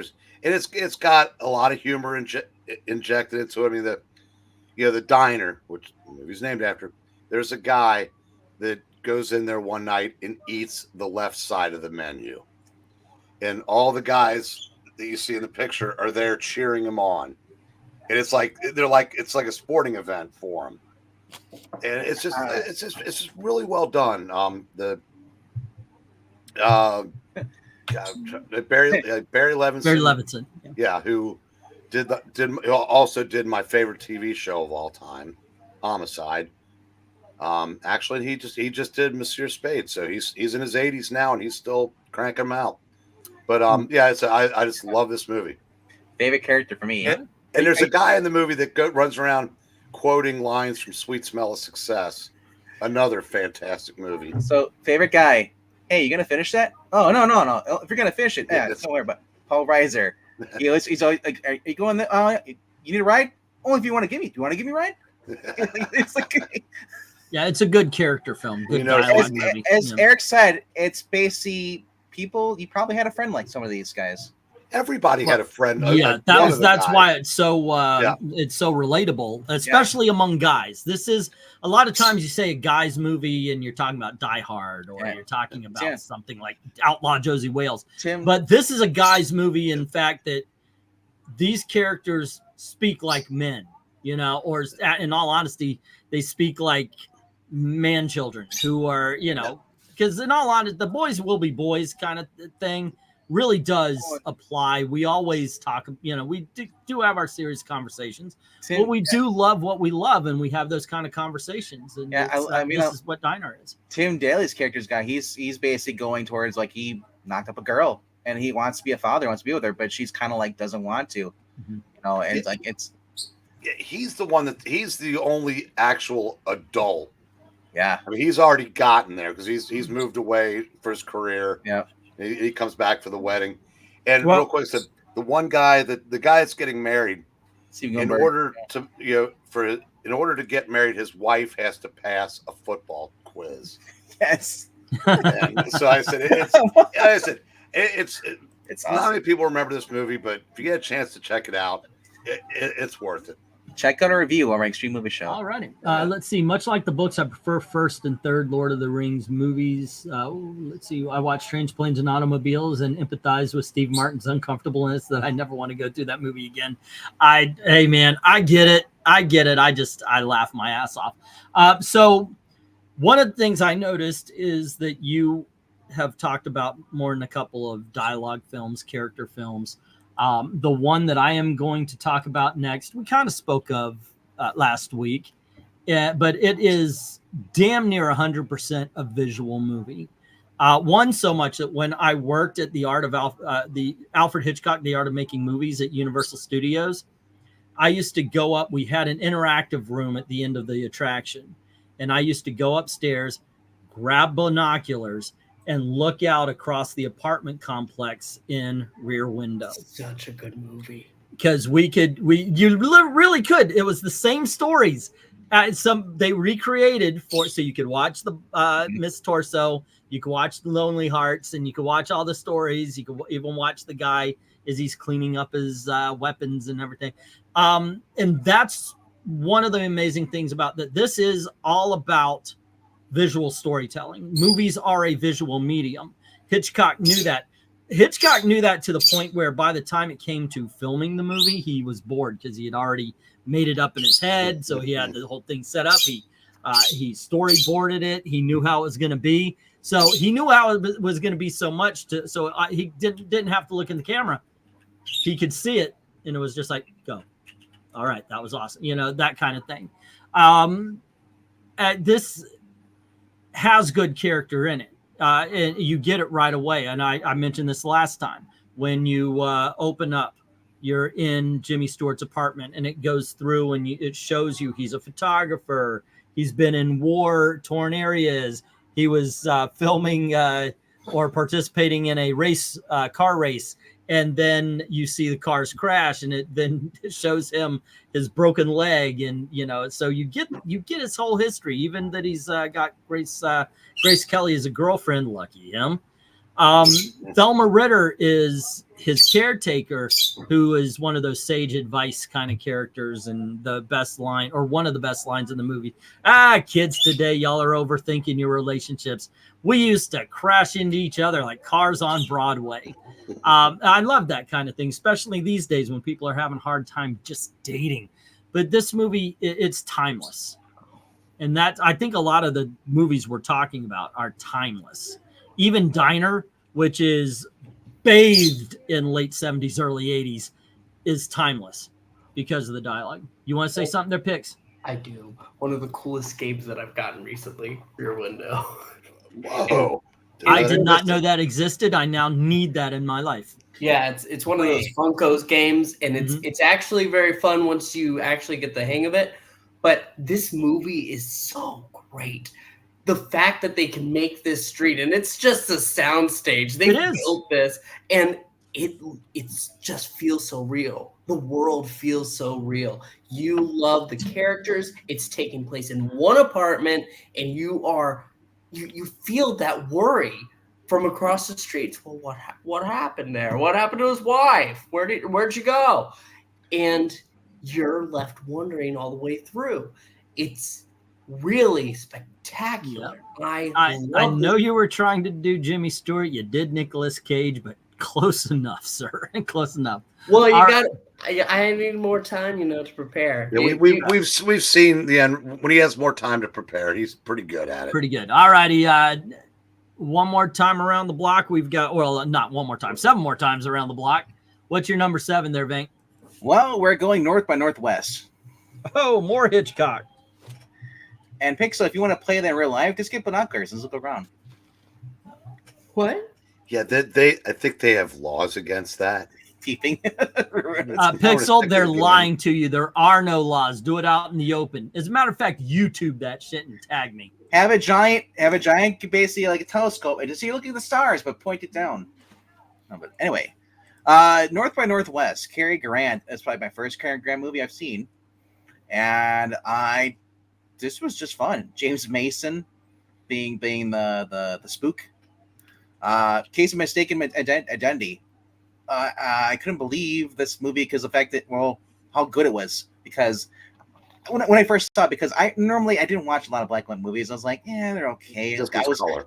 it's got a lot of humor injected into it. I mean, the diner, which the movie's named after, there's a guy that goes in there one night and eats the left side of the menu, and all the guys that you see in the picture are there cheering him on, and it's like it's like a sporting event for him, and it's just really well done. Barry Levinson, yeah, who also did my favorite TV show of all time, Homicide. Actually, he just did Monsieur Spade, so he's in his 80s now, and he's still cranking them out. But yeah, I just love this movie. Favorite character for me. And there's a guy in the movie that runs around quoting lines from Sweet Smell of Success. Another fantastic movie. So favorite guy. Hey, you gonna finish that? Oh no. If you're gonna finish it, yeah, don't worry about it. Paul Reiser. He's always like, are you going there? You need a ride? Only if you want to give me. Do you want to give me a ride? It's like, yeah, it's a good character film. Good dialogue movie. As Eric said, it's basically people. You probably had a friend like some of these guys. Everybody had a friend. Yeah, that's why it's so it's so relatable, especially among guys. This is a lot of times you say a guy's movie and you're talking about Die Hard or you're talking about something like Outlaw Josie Wales. But this is a guy's movie, in fact, that these characters speak like men, or in all honesty, they speak like man children who are, because in all honesty, the boys will be boys kind of thing. Really does apply. We always talk, we do have our serious conversations, but we do love what we love, and we have those kind of conversations. And I mean, this is what Diner is. Tim Daly's character's guy. He's basically going towards like he knocked up a girl, and he wants to be a father, wants to be with her, but she's kind of like doesn't want to, and it's like it's. Yeah, he's the only actual adult. Yeah, I mean, he's already gotten there because he's moved away for his career. Yeah. He comes back for the wedding, and real quick, so the one guy the guy that's getting married, in order to get married, his wife has to pass a football quiz. Yes. And so I said, it's awesome. Not many people remember this movie, but if you get a chance to check it out, it's worth it. Check out a review on our Extreme Movie Show. All righty. Let's see. Much like the books, I prefer first and third Lord of the Rings movies. Let's see. I watched Strange Planes and Automobiles and empathized with Steve Martin's uncomfortableness that I never want to go through that movie again. Hey, man, I get it. I laugh my ass off. So one of the things I noticed is that you have talked about more than a couple of dialogue films, character films. The one that I am going to talk about next, we kind of spoke of last week, but it is damn near 100% a visual movie. One so much that when I worked at the Alfred Hitchcock, The Art of Making Movies at Universal Studios, I used to go up. We had an interactive room at the end of the attraction, and I used to go upstairs, grab binoculars, and look out across the apartment complex in Rear Window. Such a good movie. Because you really could. It was the same stories. They recreated so you could watch the Miss Torso, you could watch the Lonely Hearts, and you could watch all the stories. You could even watch the guy as he's cleaning up his weapons and everything. And that's one of the amazing things about that. This is all about visual storytelling. Movies are a visual medium. Hitchcock knew that. Hitchcock knew that to the point where by the time it came to filming the movie, he was bored because he had already made it up in his head. So he had the whole thing set up. He storyboarded it. He knew how it was going to be. So he knew how it was going to be so much. He didn't have to look in the camera. He could see it, and it was just like, go. All right, that was awesome. That kind of thing. This has good character in it. And you get it right away. And I mentioned this last time. When you open up, you're in Jimmy Stewart's apartment, and it goes through and it shows you he's a photographer. He's been in war-torn areas. he was filming or participating in a race, car race, and then you see the cars crash, and it then shows him his broken leg, and so you get his whole history, even that he's got Grace Kelly as a girlfriend. Lucky him. Thelma Ritter is his caretaker, who is one of those sage advice kind of characters, and the best line, or one of the best lines in the movie. Kids today, y'all are overthinking your relationships. We used to crash into each other like cars on Broadway. I love that kind of thing, especially these days when people are having a hard time just dating. But this movie, it's timeless. And that, I think a lot of the movies we're talking about are timeless. Even Diner, which is bathed in late 70s, early 80s, is timeless because of the dialogue. You want to say something there, Pix? I do. One of the coolest games that I've gotten recently, Rear Window. Whoa. I did not know that existed. I now need that in my life. Yeah, it's one of those Funko's games, and it's actually very fun once you actually get the hang of it. But this movie is so great. The fact that they can make this street, and it's just a sound stage. They built this, and it just feels so real. The world feels so real. You love the characters. It's taking place in one apartment, and you feel that worry from across the streets. Well, what happened there? What happened to his wife? Where'd you go? And you're left wondering all the way through. It's really spectacular. Yep. I know you were trying to do Jimmy Stewart. You did Nicolas Cage, but close enough, sir. Close enough. Well, I need more time, to prepare. Yeah, we've seen the end when he has more time to prepare. He's pretty good at it. Pretty good. All righty. One more time around the block. We've got, well, not one more time, 7 more times around the block. What's your number 7 there, Venk? Well, we're going north by northwest. Oh, more Hitchcock. And Pixel, if you want to play that in real life, just get binoculars and look around. What? Yeah, I think they have laws against that. Peeping. Pixel, they're lying to you. There are no laws. Do it out in the open. As a matter of fact, YouTube that shit and tag me. Have a giant, basically like a telescope, and just you're looking at the stars, but point it down. No, but anyway, North by Northwest. Cary Grant. That's probably my first Cary Grant movie I've seen, and this was just fun. James Mason being the spook. Case of Mistaken Identity. I couldn't believe this movie because of the fact that, how good it was. Because when I first saw it, because I didn't watch a lot of black and white movies. I was like, yeah, they're okay. This guy's color.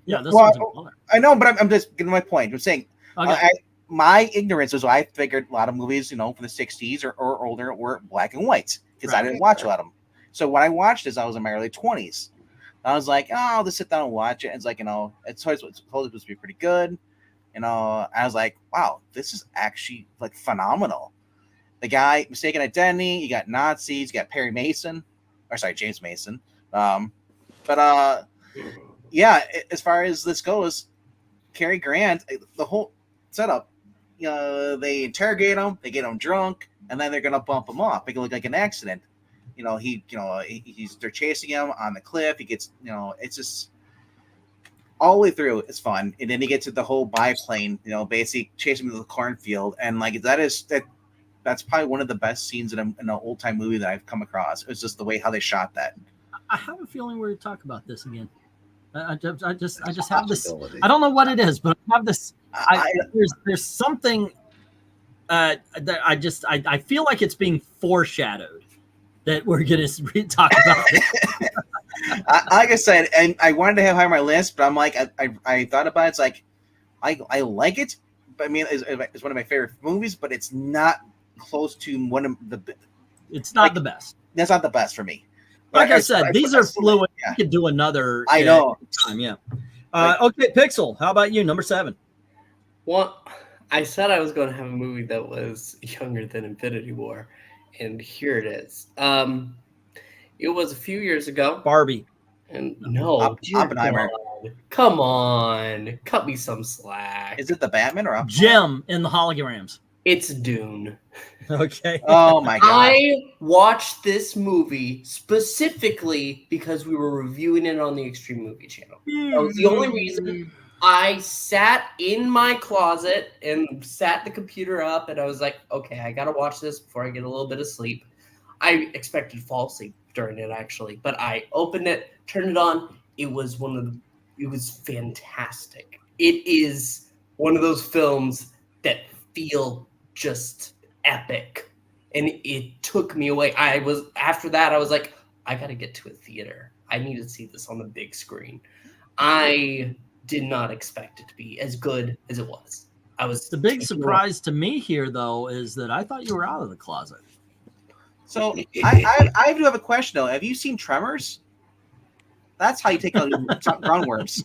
Yeah, this one's in color. I know, but I'm just getting my point. I'm saying, okay. My ignorance is I figured a lot of movies, from the 60s or older were black and white because I didn't watch a lot of them. So when I watched this, I was in my early 20s. I was like, I'll just sit down and watch it. And it's like, it's supposed to be pretty good. I was like, wow, this is actually like phenomenal. The guy, Mistaken Identity, you got Nazis, you got James Mason. Yeah, as far as this goes, Cary Grant, the whole setup, they interrogate him, they get him drunk, and then they're gonna bump him off, make it look like an accident. They're chasing him on the cliff. He gets, it's just all the way through. It's fun, and then he gets to the whole biplane, basically chasing him to the cornfield, and like that's probably one of the best scenes in an old time movie that I've come across. It's just the way how they shot that. I have a feeling we're going to talk about this again. I just have this. I don't know what it is, but I have this. There's something that I feel like it's being foreshadowed that we're going to talk about. Like I said, and I wanted to have higher on my list, but I'm like, I thought about it. It's like, I like it, but I mean, it's one of my favorite movies, but it's not close to one of the. It's not the best. That's not the best for me. Like I said, these are fluid. Yeah. We could do another. I know. Time, yeah. Okay, Pixel. How about you? Number 7. Well, I said I was going to have a movie that was younger than Infinity War, and here it is. It was a few years ago. Barbie. And no, Oppenheimer. Come on, cut me some slack. Is it the Batman or Jim in the holograms? It's Dune. Okay. Oh my god! I watched this movie specifically because we were reviewing it on the Extreme Movie Channel. That was the only reason. I sat in my closet and sat the computer up, and I was like, okay, I gotta watch this before I get a little bit of sleep. I expected to fall asleep during it, actually, but I opened it, turned it on. It was fantastic. It is one of those films that feel just epic, and it took me away. After that, I was like, I gotta get to a theater. I need to see this on the big screen. I did not expect it to be as good as it was. The big surprise to me here, though, is that I thought you were out of the closet. So I do have a question though. Have you seen Tremors? That's how you take out groundworms.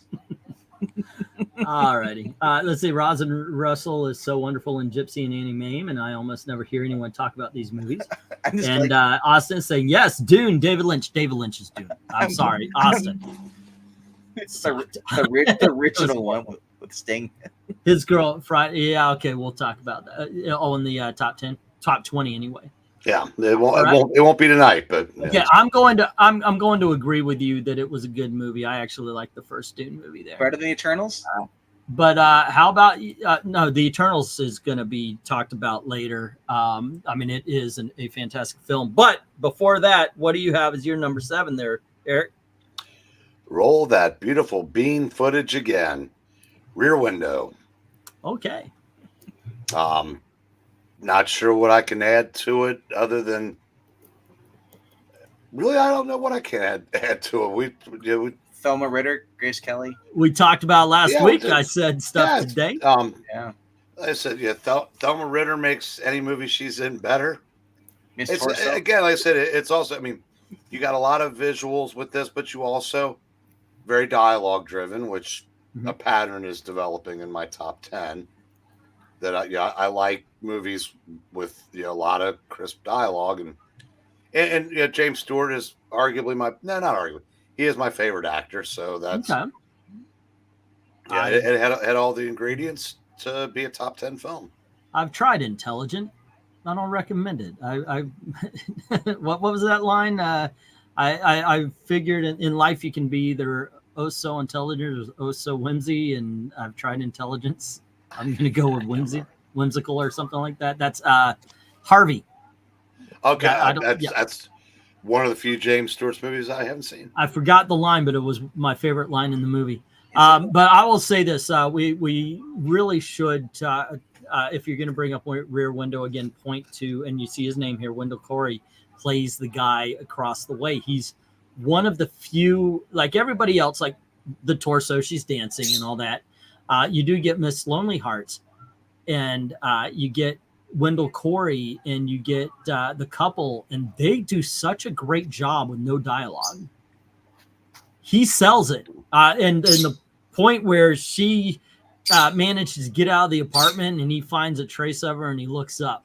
Alrighty. Let's see. Rosin Russell is so wonderful in Gypsy and Annie Mame, and I almost never hear anyone talk about these movies. And Austin is saying, yes, Dune, David Lynch. David Lynch is Dune. I'm sorry, Austin. It's the original one with Sting. His girl, Friday. Yeah, okay, we'll talk about that. In the top 10, top 20 anyway. Yeah, it won't be tonight, but yeah, I'm going to agree with you that it was a good movie. I actually like the first Dune movie there. Better than the Eternals? But how about no? The Eternals is going to be talked about later. I mean, it is a fantastic film. But before that, what do you have as your number 7 there, Eric? Roll that beautiful bean footage again. Rear Window. Okay. Not sure what I can add to it other than really I don't know what I can add to it. We Thelma Ritter, Grace Kelly. We talked about last week. I said stuff today. I said Thelma Ritter makes any movie she's in better. Again, like I said, it's also, I mean, you got a lot of visuals with this, but you also very dialogue driven, which a pattern is developing in my top 10. That I like movies with a lot of crisp dialogue, and James Stewart is arguably he is my favorite actor. So that's it had all the ingredients to be a top 10 film. I've tried Intelligent. I don't recommend it. I what was that line? I figured in life you can be either oh so intelligent or oh so whimsy, and I've tried Intelligence. I'm going to go with whimsical or something like that. That's Harvey. Okay, that's one of the few James Stewart's movies I haven't seen. I forgot the line, but it was my favorite line in the movie. But I will say this: we really should, if you're going to bring up Rear Window again, point to, and you see his name here, Wendell Corey plays the guy across the way. He's one of the few, like everybody else, like the torso, she's dancing and all that. You do get Miss Lonely Hearts, and you get Wendell Corey, and you get the couple, and they do such a great job with no dialogue. He sells it, and the point where she manages to get out of the apartment, and he finds a trace of her, and he looks up,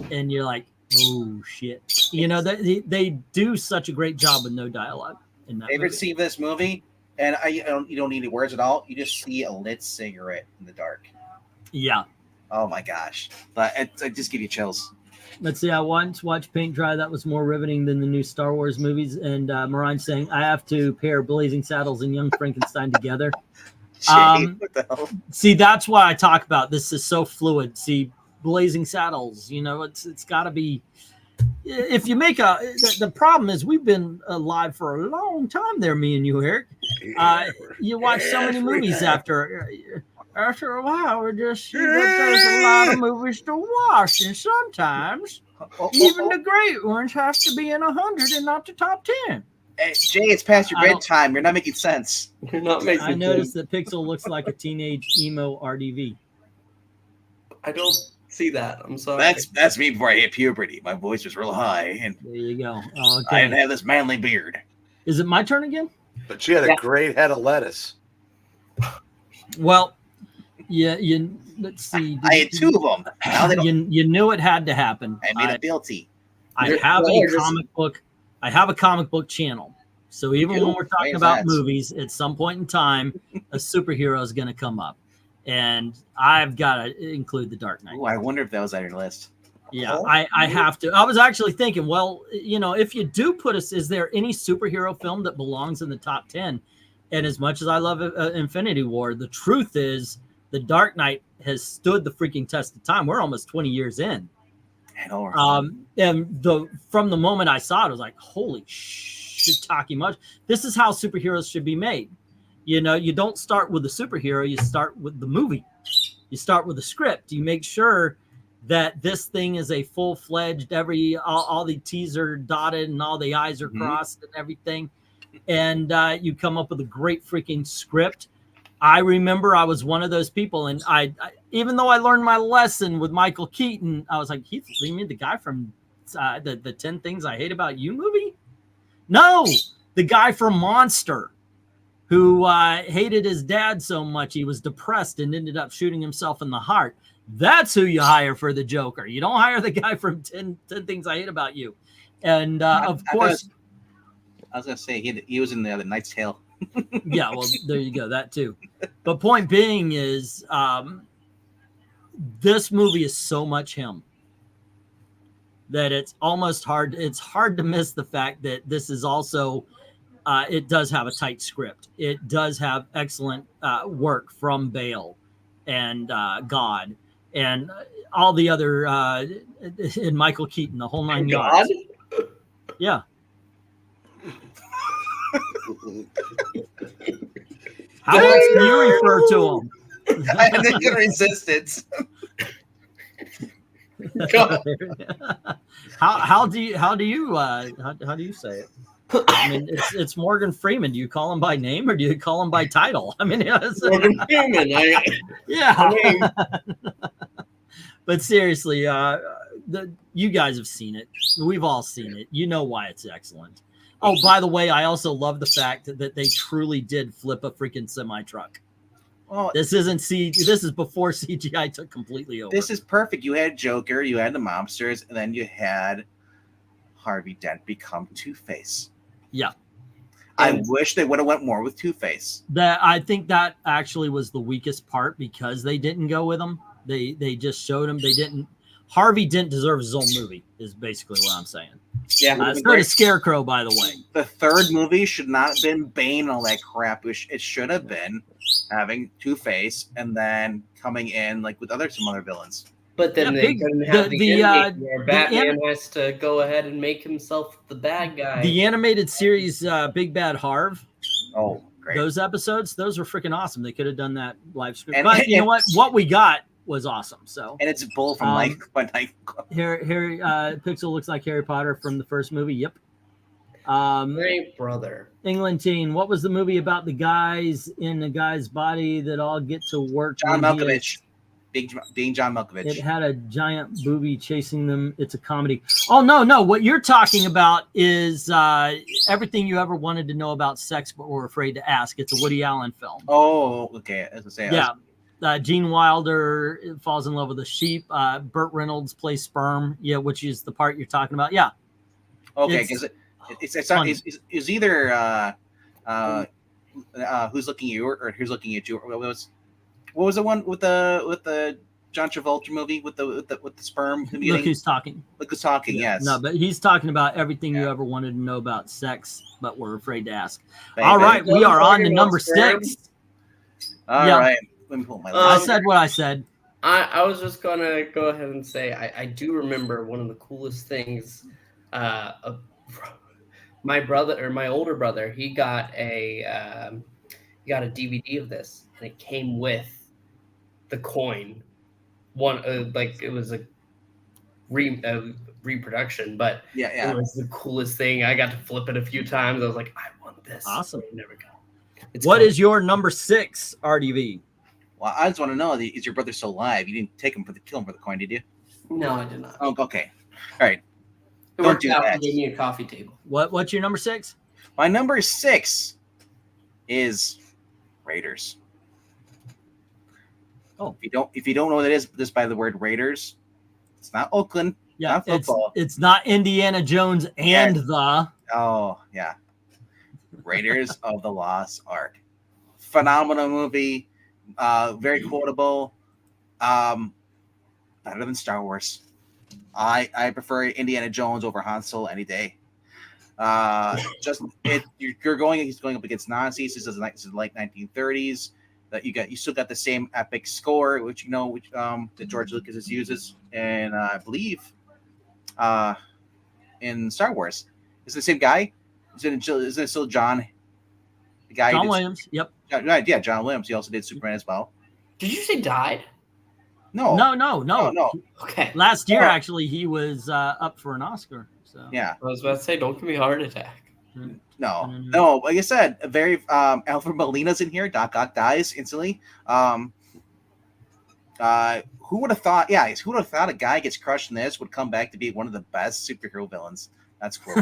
and you're like, oh shit! They do such a great job with no dialogue in that favorite movie. scene of this movie. And you don't need any words at all. You just see a lit cigarette in the dark. Yeah. Oh my gosh! But it just give you chills. Let's see. I once watched paint dry. That was more riveting than the new Star Wars movies. And Marijn saying, I have to pair Blazing Saddles and Young Frankenstein together. What the hell? See, that's why I talk about this is so fluid. See, Blazing Saddles. It's got to be. If you make the problem is we've been alive for a long time there, me and you, Eric. You watch so many movies after a while, we're just there's a lot of movies to watch, and sometimes even the great ones have to be in 100 and not the top 10. Hey, Jay, it's past your bedtime. You're not making sense. You're not making. I noticed that Pixel looks like a teenage emo RDV. I don't see that. I'm sorry. That's me before I hit puberty. My voice was real high, and there you go. Okay. I didn't have this manly beard. Is it my turn again? But she had a great head of lettuce. Well, yeah. Let's see. I had 2 of them. Now they don't. You knew it had to happen. I made a guilty. I have a comic book. I have a comic book channel. So even when we're talking about movies, at some point in time, a superhero is going to come up. and I've got to include The Dark Knight. Ooh, I wonder if that was on your list. Yeah, I have to. I was actually thinking, well, you know, if you do put us, is there any superhero film that belongs in the top 10? And as much as I love Infinity War, the truth is The Dark Knight has stood the freaking test of time. We're almost 20 years in. And from the moment I saw it, I was like, holy shiitake much. This is how superheroes should be made. You know, you don't start with the superhero, you start with the movie. You start with the script. You make sure that this thing is a full-fledged, all the T's are dotted and all the I's are crossed and everything. And you come up with a great freaking script. I remember I was one of those people, and I even though I learned my lesson with Michael Keaton, I was like, Heath, you mean the guy from the 10 Things I Hate About You movie? No, the guy from Monster, who hated his dad so much he was depressed and ended up shooting himself in the heart. That's who you hire for the Joker. You don't hire the guy from 10 Things I Hate About You. And of course, I was going to say he was in the other Knight's Tale. Yeah, well, there you go. That too. But point being is this movie is so much him that it's almost hard. It's hard to miss the fact that this is also it does have a tight script. It does have excellent work from Bale and God and all the other and Michael Keaton, the whole 9 yards. Yeah. How else do you refer to him? I think in Resistance. How do you say it? I mean, it's Morgan Freeman. Do you call him by name or do you call him by title? I mean, Morgan Freeman. Yeah. But seriously, you guys have seen it. We've all seen it. You know why it's excellent. Oh, by the way, I also love the fact that they truly did flip a freaking semi-truck. Well, this is before CGI took completely over. This is perfect. You had Joker, you had the mobsters, and then you had Harvey Dent become Two-Face. Yeah. I wish they would have went more with Two-Face. I think that actually was the weakest part because they didn't go with him. They just showed him they didn't. Harvey didn't deserve his own movie is basically what I'm saying. Yeah. So did Scarecrow, by the way. The third movie should not have been Bane and all that crap. It should have been having Two-Face and then coming in like with some other villains. But then they couldn't have the ending where Batman has to go ahead and make himself the bad guy. The animated series Big Bad Harv. Oh, great. Those episodes, those were freaking awesome. They could have done that live stream. But you know what? What we got was awesome. So and it's Bull from Night here Pixel looks like Harry Potter from the first movie. Yep. Great brother. England Teen. What was the movie about the guys in the guy's body that all get to work? John Malkovich. Being John Malkovich. It had a giant booby chasing them. It's a comedy. Oh no! What you're talking about is Everything You Ever Wanted to Know About Sex But Were Afraid to Ask. It's a Woody Allen film. Oh, okay. As I say, yeah. Gene Wilder falls in love with a sheep. Burt Reynolds plays Sperm. Yeah, which is the part you're talking about. Yeah. Okay, because it's either Who's Looking at You or Who's Looking at You. What was the one with the John Travolta movie with the sperm? Look Who's Talking. Look Who's Talking. Yes. No, but he's talking about Everything You Ever Wanted to Know About Sex But Were Afraid to Ask. All right, we are on to number 6. All right. Let me pull my I said what I said. I was just gonna go ahead and say I do remember one of the coolest things. My older brother, he got a DVD of this, and it came with the coin. It was a reproduction, but it was the coolest thing. I got to flip it a few times. I was like, I want this. Awesome. I never got it. What is your number 6 RDV? Well, I just want to know, is your brother still alive? You didn't kill him for the coin, did you? No, I did not. Oh, okay. All right. Don't do that. Give me a coffee table. What's your number 6? My number 6 is Raiders. Oh, if you don't know what it is, just by the word Raiders, it's not Oakland. Yeah, not football. It's not Indiana Jones and the. Oh yeah, Raiders of the Lost Ark. Phenomenal movie. Very quotable. Better than Star Wars. I prefer Indiana Jones over Han Solo any day. You're going. He's going up against Nazis. This is like 1930s. That you still got the same epic score, which that George Lucas uses, and I believe, in Star Wars, is it the same guy? Isn't it still John? The guy. John Williams. Yep. Right. Yeah, John Williams. He also did Superman as well. Did you say died? No. No. Okay. Last year, actually, he was up for an Oscar. So Yeah. I was about to say, don't give me a heart attack. No. Like I said, a very Alfred Molina's in here. Doc Ock dies instantly. Who would have thought? Yeah, who would have thought a guy gets crushed in this would come back to be one of the best superhero villains? That's cool.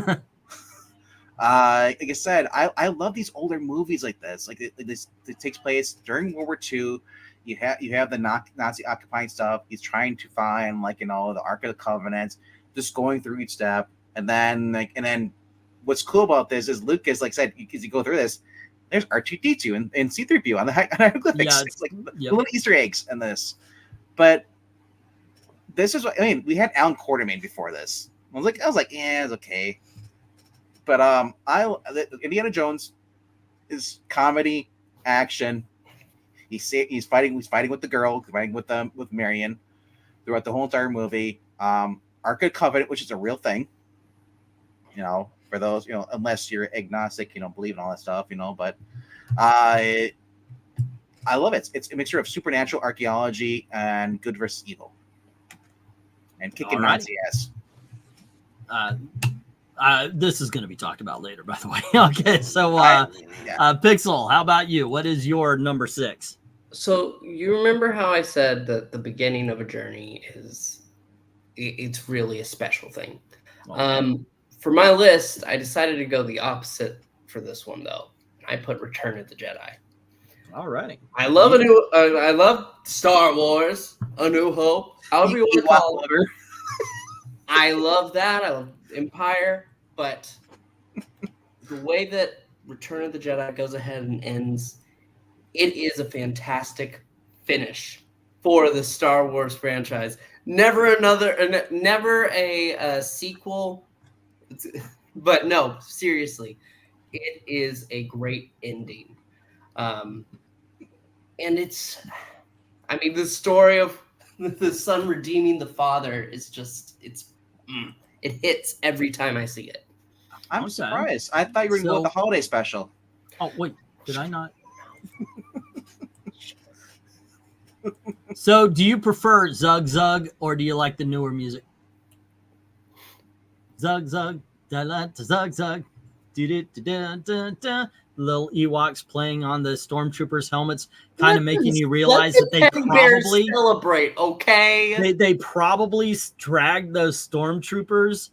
Like I said, I love these older movies like this. Like this, it takes place during World War II. You have the Nazi occupying stuff. He's trying to find the Ark of the Covenant, just going through each step, and then what's cool about this is Lucas, like I said, as you go through this, there's R2D2 and C-3PO on the hieroglyphics. Yeah, it's like little Easter eggs in this. But this is what I mean. We had Alan Quartermain before this. I was like, yeah, it's okay. But Indiana Jones is comedy, action. He's fighting with the girl, fighting with Marion throughout the whole entire movie. Ark of the Covenant, which is a real thing. For those, unless you're agnostic, you don't believe in all that stuff, but I love it. It's a mixture of supernatural archaeology and good versus evil. And kicking Nazi ass. This is going to be talked about later, by the way. Okay, so Pixel, how about you? What is your number 6? So you remember how I said that the beginning of a journey it's really a special thing. Okay. For my list, I decided to go the opposite for this one, though. I put Return of the Jedi. All right. I love Star Wars, A New Hope, however you want to call it. I love that. I love Empire, but the way that Return of the Jedi goes ahead and ends, it is a fantastic finish for the Star Wars franchise. Never a sequel. But no, seriously, it is a great ending. And the story of the son redeeming the father is just, it hits every time I see it. I'm surprised. I thought you were going to go with the holiday special. Oh, wait, did I not? So do you prefer Zug Zug or do you like the newer music? Zug Zug, da la da Zug Zug, do da da da. Little Ewoks playing on the stormtroopers' helmets, kind of making you realize that they probably celebrate. Okay, they probably dragged those stormtroopers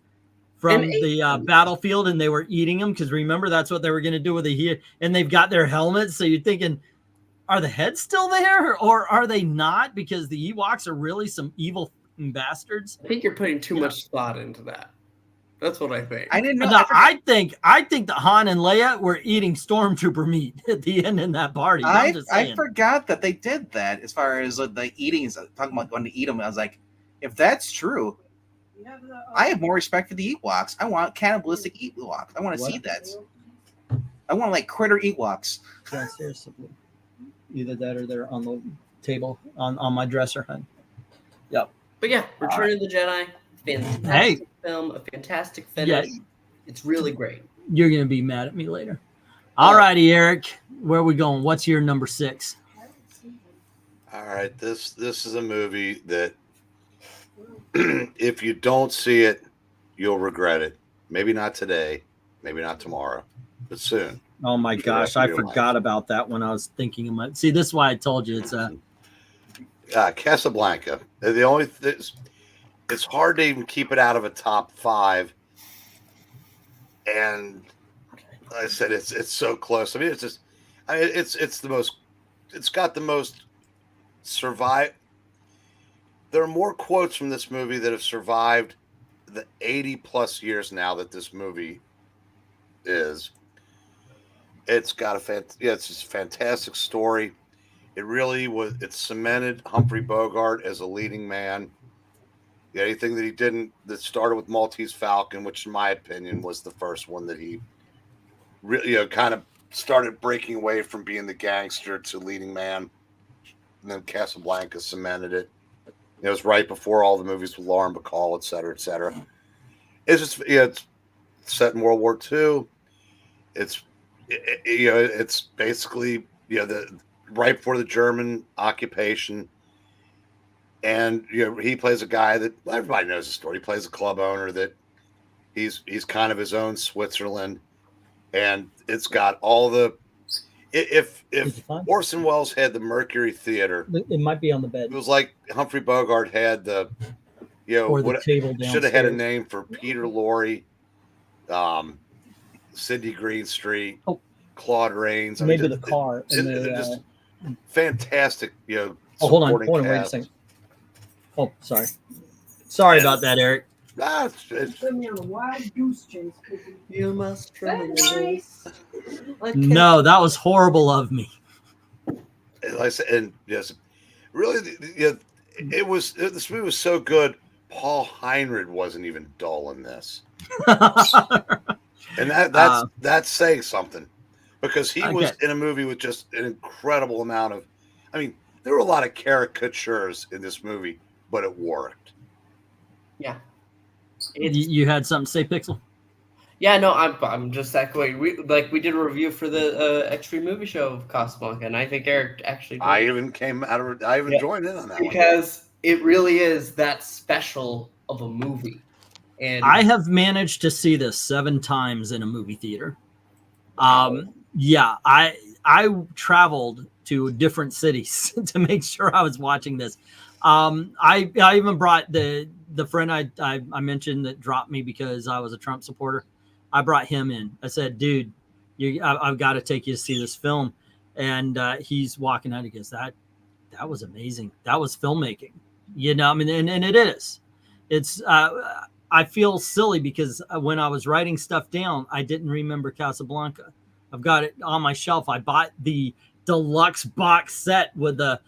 from the battlefield, and they were eating them because remember that's what they were going to do with the here, and they've got their helmets. So you're thinking, are the heads still there, or are they not? Because the Ewoks are really some evil bastards. I think you're putting too much thought into that. That's what I think. I didn't know. No, I think that Han and Leia were eating stormtrooper meat at the end in that party. I forgot that they did that. As far as the eating, talking about going to eat them, I was like, if that's true, I have more respect for the Ewoks. I want cannibalistic Ewoks. I want to see that. I want critter Ewoks. Yeah, seriously. Either that or they're on the table on my dresser, hun. Yep. But yeah, Return of the Jedi. Fantastic film, a fantastic finish. Yeah. It's really great. You're going to be mad at me later. All righty, Eric. Where are we going? What's your number 6? All right. This is a movie that if you don't see it, you'll regret it. Maybe not today, maybe not tomorrow, but soon. Oh, my gosh. I forgot about that when I was thinking of my... See, this is why I told you it's a... Casablanca. The only thing... It's hard to even keep it out of a top 5. And like I said, it's so close. I mean, it's got the most survive. There are more quotes from this movie that have survived the 80 plus years now that this movie is. It's got it's just a fantastic story. It really was. It cemented Humphrey Bogart as a leading man. Anything that he didn't, that started with Maltese Falcon, which in my opinion was the first one that he really, kind of started breaking away from being the gangster to leading man. And then Casablanca cemented it. It was right before all the movies with Lauren Bacall, et cetera, et cetera. It's just, it's set in World War II. It's, it's basically, the right before the German occupation. And he plays a guy that everybody knows the story. He plays a club owner that he's kind of his own Switzerland, and it's got all the. If Orson Welles had the Mercury Theater, it might be on the bed. It was like Humphrey Bogart had the, or the table downstairs. Should have had a name for Peter Lorre, Sidney Greenstreet, Claude Rains. Maybe the car. Just fantastic, hold on, wait a second. Oh, sorry about that, Eric. Put me on a wild goose chase. You must try. No, that was horrible of me. Like I said, and yes, really, it was. This movie was so good. Paul Heinrich wasn't even dull in this, and that's saying something, because he was in a movie with just an incredible amount of. I mean, there were a lot of caricatures in this movie, but it worked. Yeah. You had something to say, Pixel? Yeah, no, I'm just echoing. We did a review for the Extreme Movie Show of Casablanca, and I think Eric actually. I even joined in on that because it really is that special of a movie. And I have managed to see this 7 times in a movie theater. Yeah, I traveled to different cities to make sure I was watching this. I even brought the friend I mentioned that dropped me because I was a Trump supporter. I brought him in. I said, dude, I've got to take you to see this film. And he's walking out. He goes, that was amazing. That was filmmaking. I mean, and it is. It's I feel silly because when I was writing stuff down, I didn't remember Casablanca. I've got it on my shelf. I bought the deluxe box set with the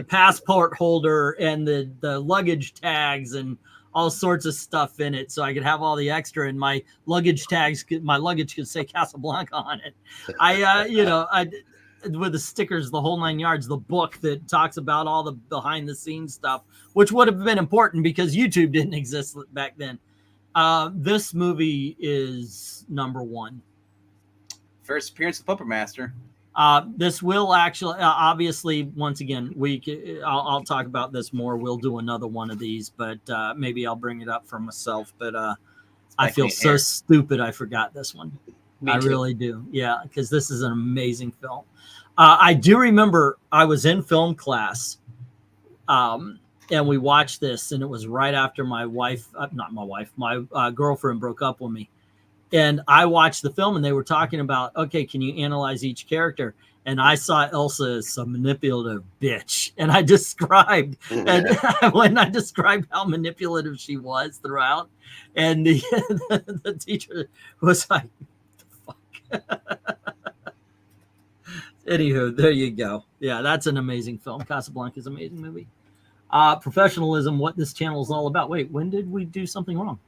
passport holder and the luggage tags and all sorts of stuff in it, so I could have all the extra, and my luggage could say Casablanca on it. I with the stickers, the whole 9 yards, the book that talks about all the behind the scenes stuff, which would have been important because YouTube didn't exist back then. This movie is number 1. First appearance of Puppet Master. This will actually, obviously, once again, I'll talk about this more. We'll do another one of these, but maybe I'll bring it up for myself. But I feel so stupid I forgot this one. I really do. Yeah, because this is an amazing film. I do remember I was in film class, and we watched this, and it was right after my girlfriend broke up with me. And I watched the film, and they were talking about, okay, can you analyze each character? And I saw Elsa as a manipulative bitch. And I described, and when I described how manipulative she was throughout, and the teacher was like, fuck. Anywho, there you go. Yeah, that's an amazing film. Casablanca is an amazing movie. Professionalism, what this channel is all about. Wait, when did we do something wrong?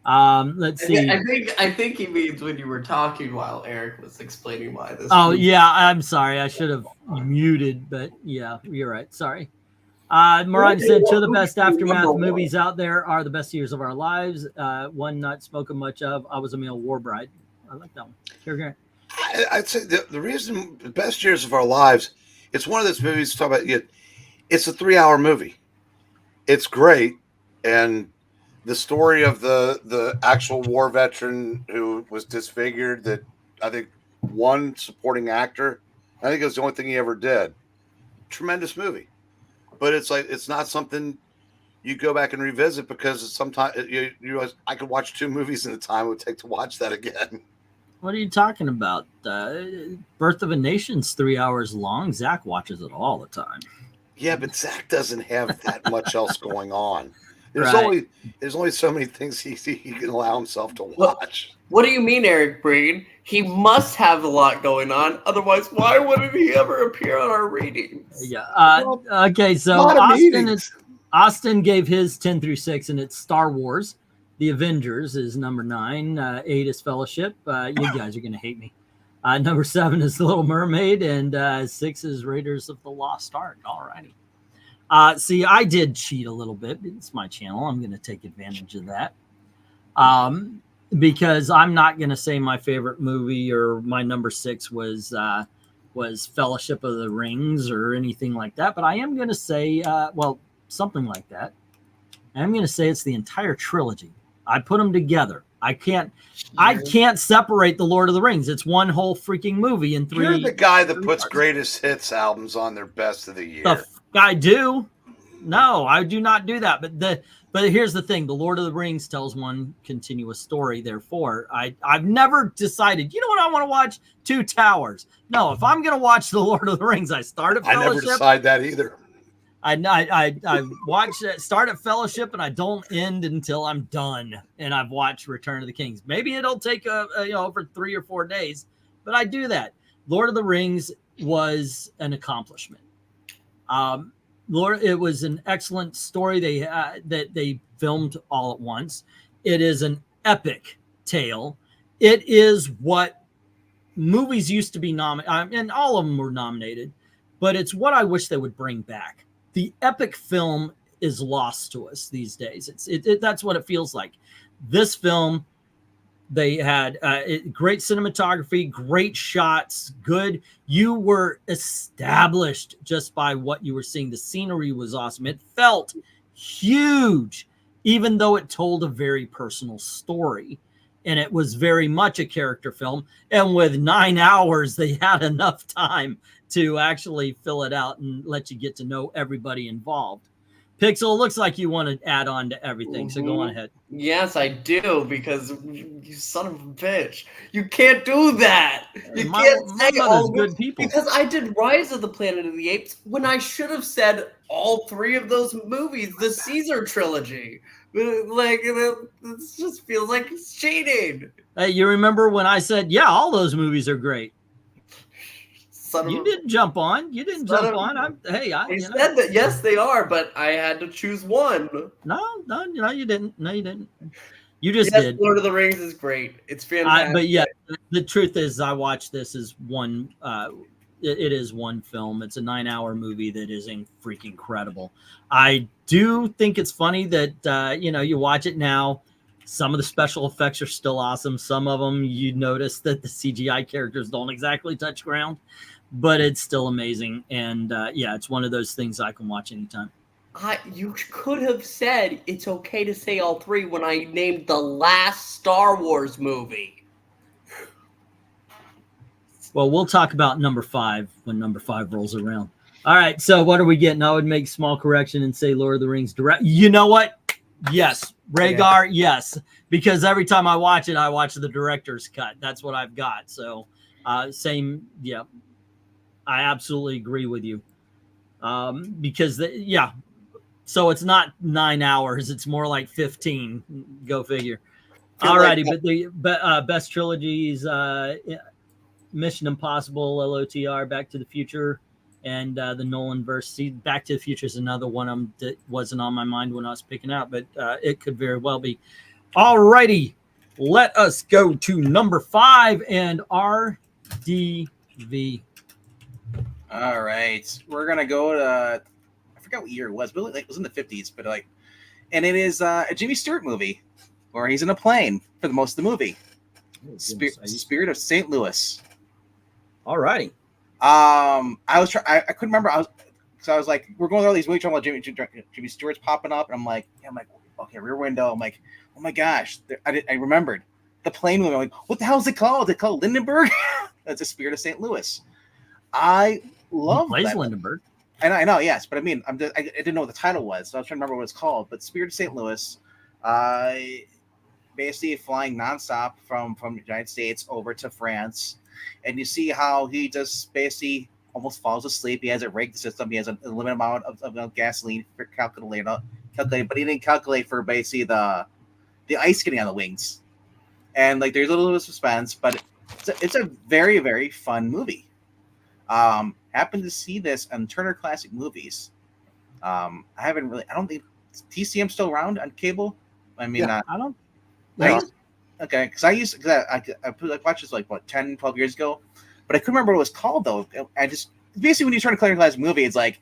Let's see. I think he means when you were talking while Eric was explaining why this. Oh yeah, I'm sorry. I should have muted, but yeah, you're right. Sorry. Maranya said, "Two of the best aftermath movies out there are the best years of our lives. One not spoken much of. I Was a Male War Bride. I like that one. Here, I'd say the reason the best years of our lives. It's one of those movies. Talk about it. It's a 3-hour movie. It's great, and the story of the actual war veteran who was disfigured, that I think one supporting actor, I think it was the only thing he ever did. Tremendous movie. But it's like, it's not something you go back and revisit, because sometimes you realize I could watch 2 movies in the time it would take to watch that again. What are you talking about? Birth of a Nation's 3 hours long. Zach watches it all the time. Yeah, but Zach doesn't have that much else going on. There's only so many things he can allow himself to watch. What do you mean, Eric Breen? He must have a lot going on. Otherwise, why wouldn't he ever appear on our readings? Yeah. Okay, so Austin gave his 10 through 6, and it's Star Wars. The Avengers is number 9. 8 is Fellowship. You guys are going to hate me. Number 7 is The Little Mermaid, and 6 is Raiders of the Lost Ark. All righty. See, I did cheat a little bit. It's my channel. I'm going to take advantage of that. Because I'm not going to say my favorite movie or my number 6 was Fellowship of the Rings or anything like that. But I am going to say, something like that. I'm going to say it's the entire trilogy. I put them together. I can't separate the Lord of the Rings. It's one whole freaking movie in 3. You're the guy that puts parts. Greatest hits albums on their best of the year. I do. No, I do not do that. But here's the thing. The Lord of the Rings tells one continuous story. Therefore, I've never decided, you know what I want to watch? 2 Towers. No, if I'm going to watch the Lord of the Rings, I start at Fellowship. I never decide that either. I watch start at Fellowship and I don't end until I'm done and I've watched Return of the Kings. Maybe it'll take over 3 or 4 days, but I do that. Lord of the Rings was an accomplishment. It was an excellent story that they filmed all at once. It is an epic tale. It is what movies used to be nominated, and all of them were nominated, but it's what I wish they would bring back. The epic film is lost to us these days. That's what it feels like. This film, they had great cinematography, great shots, good. You were established just by what you were seeing. The scenery was awesome. It felt huge, even though it told a very personal story. And it was very much a character film. And with 9 hours, they had enough time to actually fill it out and let you get to know everybody involved. Pixel, looks like you want to add on to everything, so go on ahead. Yes, I do, because you son of a bitch. You can't do that. You can't say all good people. Because I did Rise of the Planet of the Apes when I should have said all 3 of those movies, the Caesar trilogy. Like, it just feels like it's cheating. Hey, you remember when I said, yeah, all those movies are great? You didn't jump on. You didn't jump on. I said that, yes, they are, but I had to choose one. No, you didn't. No, you didn't. You just did. Lord of the Rings is great. It's fantastic. But yeah, the truth is, I watched this as one. It is one film. It's a 9-hour movie that is freaking incredible. I do think it's funny that you watch it now. Some of the special effects are still awesome. Some of them you notice that the CGI characters don't exactly touch ground, but it's still amazing. And it's one of those things I can watch anytime. You could have said it's okay to say all 3 when I named the last Star Wars movie. Well, we'll talk about number 5 when number 5 rolls around. All right, so what are we getting? I would make small correction and say Lord of the Rings direct. You know what? Yes. Rhaegar, yes. Because every time I watch it, I watch the director's cut. That's what I've got. So same, yeah. I absolutely agree with you. Because, so it's not 9 hours. It's more like 15. Go figure. All righty, but the best trilogies, Mission Impossible, LOTR, Back to the Future, and the Nolan verse. See, Back to the Future is another one that wasn't on my mind when I was picking out, but it could very well be. All righty, let us go to number 5 and RDV. All right, we're gonna go to I forgot what year it was, but it was in the 50s. But and it is a Jimmy Stewart movie where he's in a plane for the most of the movie. Spirit of St. Louis. All righty. I couldn't remember. I was like, we're going through all these movies talking about Jimmy Stewart's popping up, and I'm like, okay, Rear Window. I'm like, oh my gosh, I remembered the plane movie. I'm like, what the hell is it called? Is it called Lindenberg? That's a Spirit of St. Louis. I love that. Lindenberg. I know, yes, but I mean, I didn't know what the title was, so I was trying to remember what it's called. But Spirit of St. Louis, basically flying nonstop from the United States over to France, and you see how he just basically almost falls asleep. He has a rigged system. He has a limited amount of gasoline calculated calculate, but he didn't calculate for basically the ice getting on the wings, and like there's a little bit of suspense, but it's a very, very fun movie. Happened to see this on Turner Classic Movies. I don't think TCM still around on cable. I mean, Yeah. I don't. Okay, because I watched this like 10, 12 years ago, but I couldn't remember what it was called though. I just basically when you turn a Turner Classic movie, it's like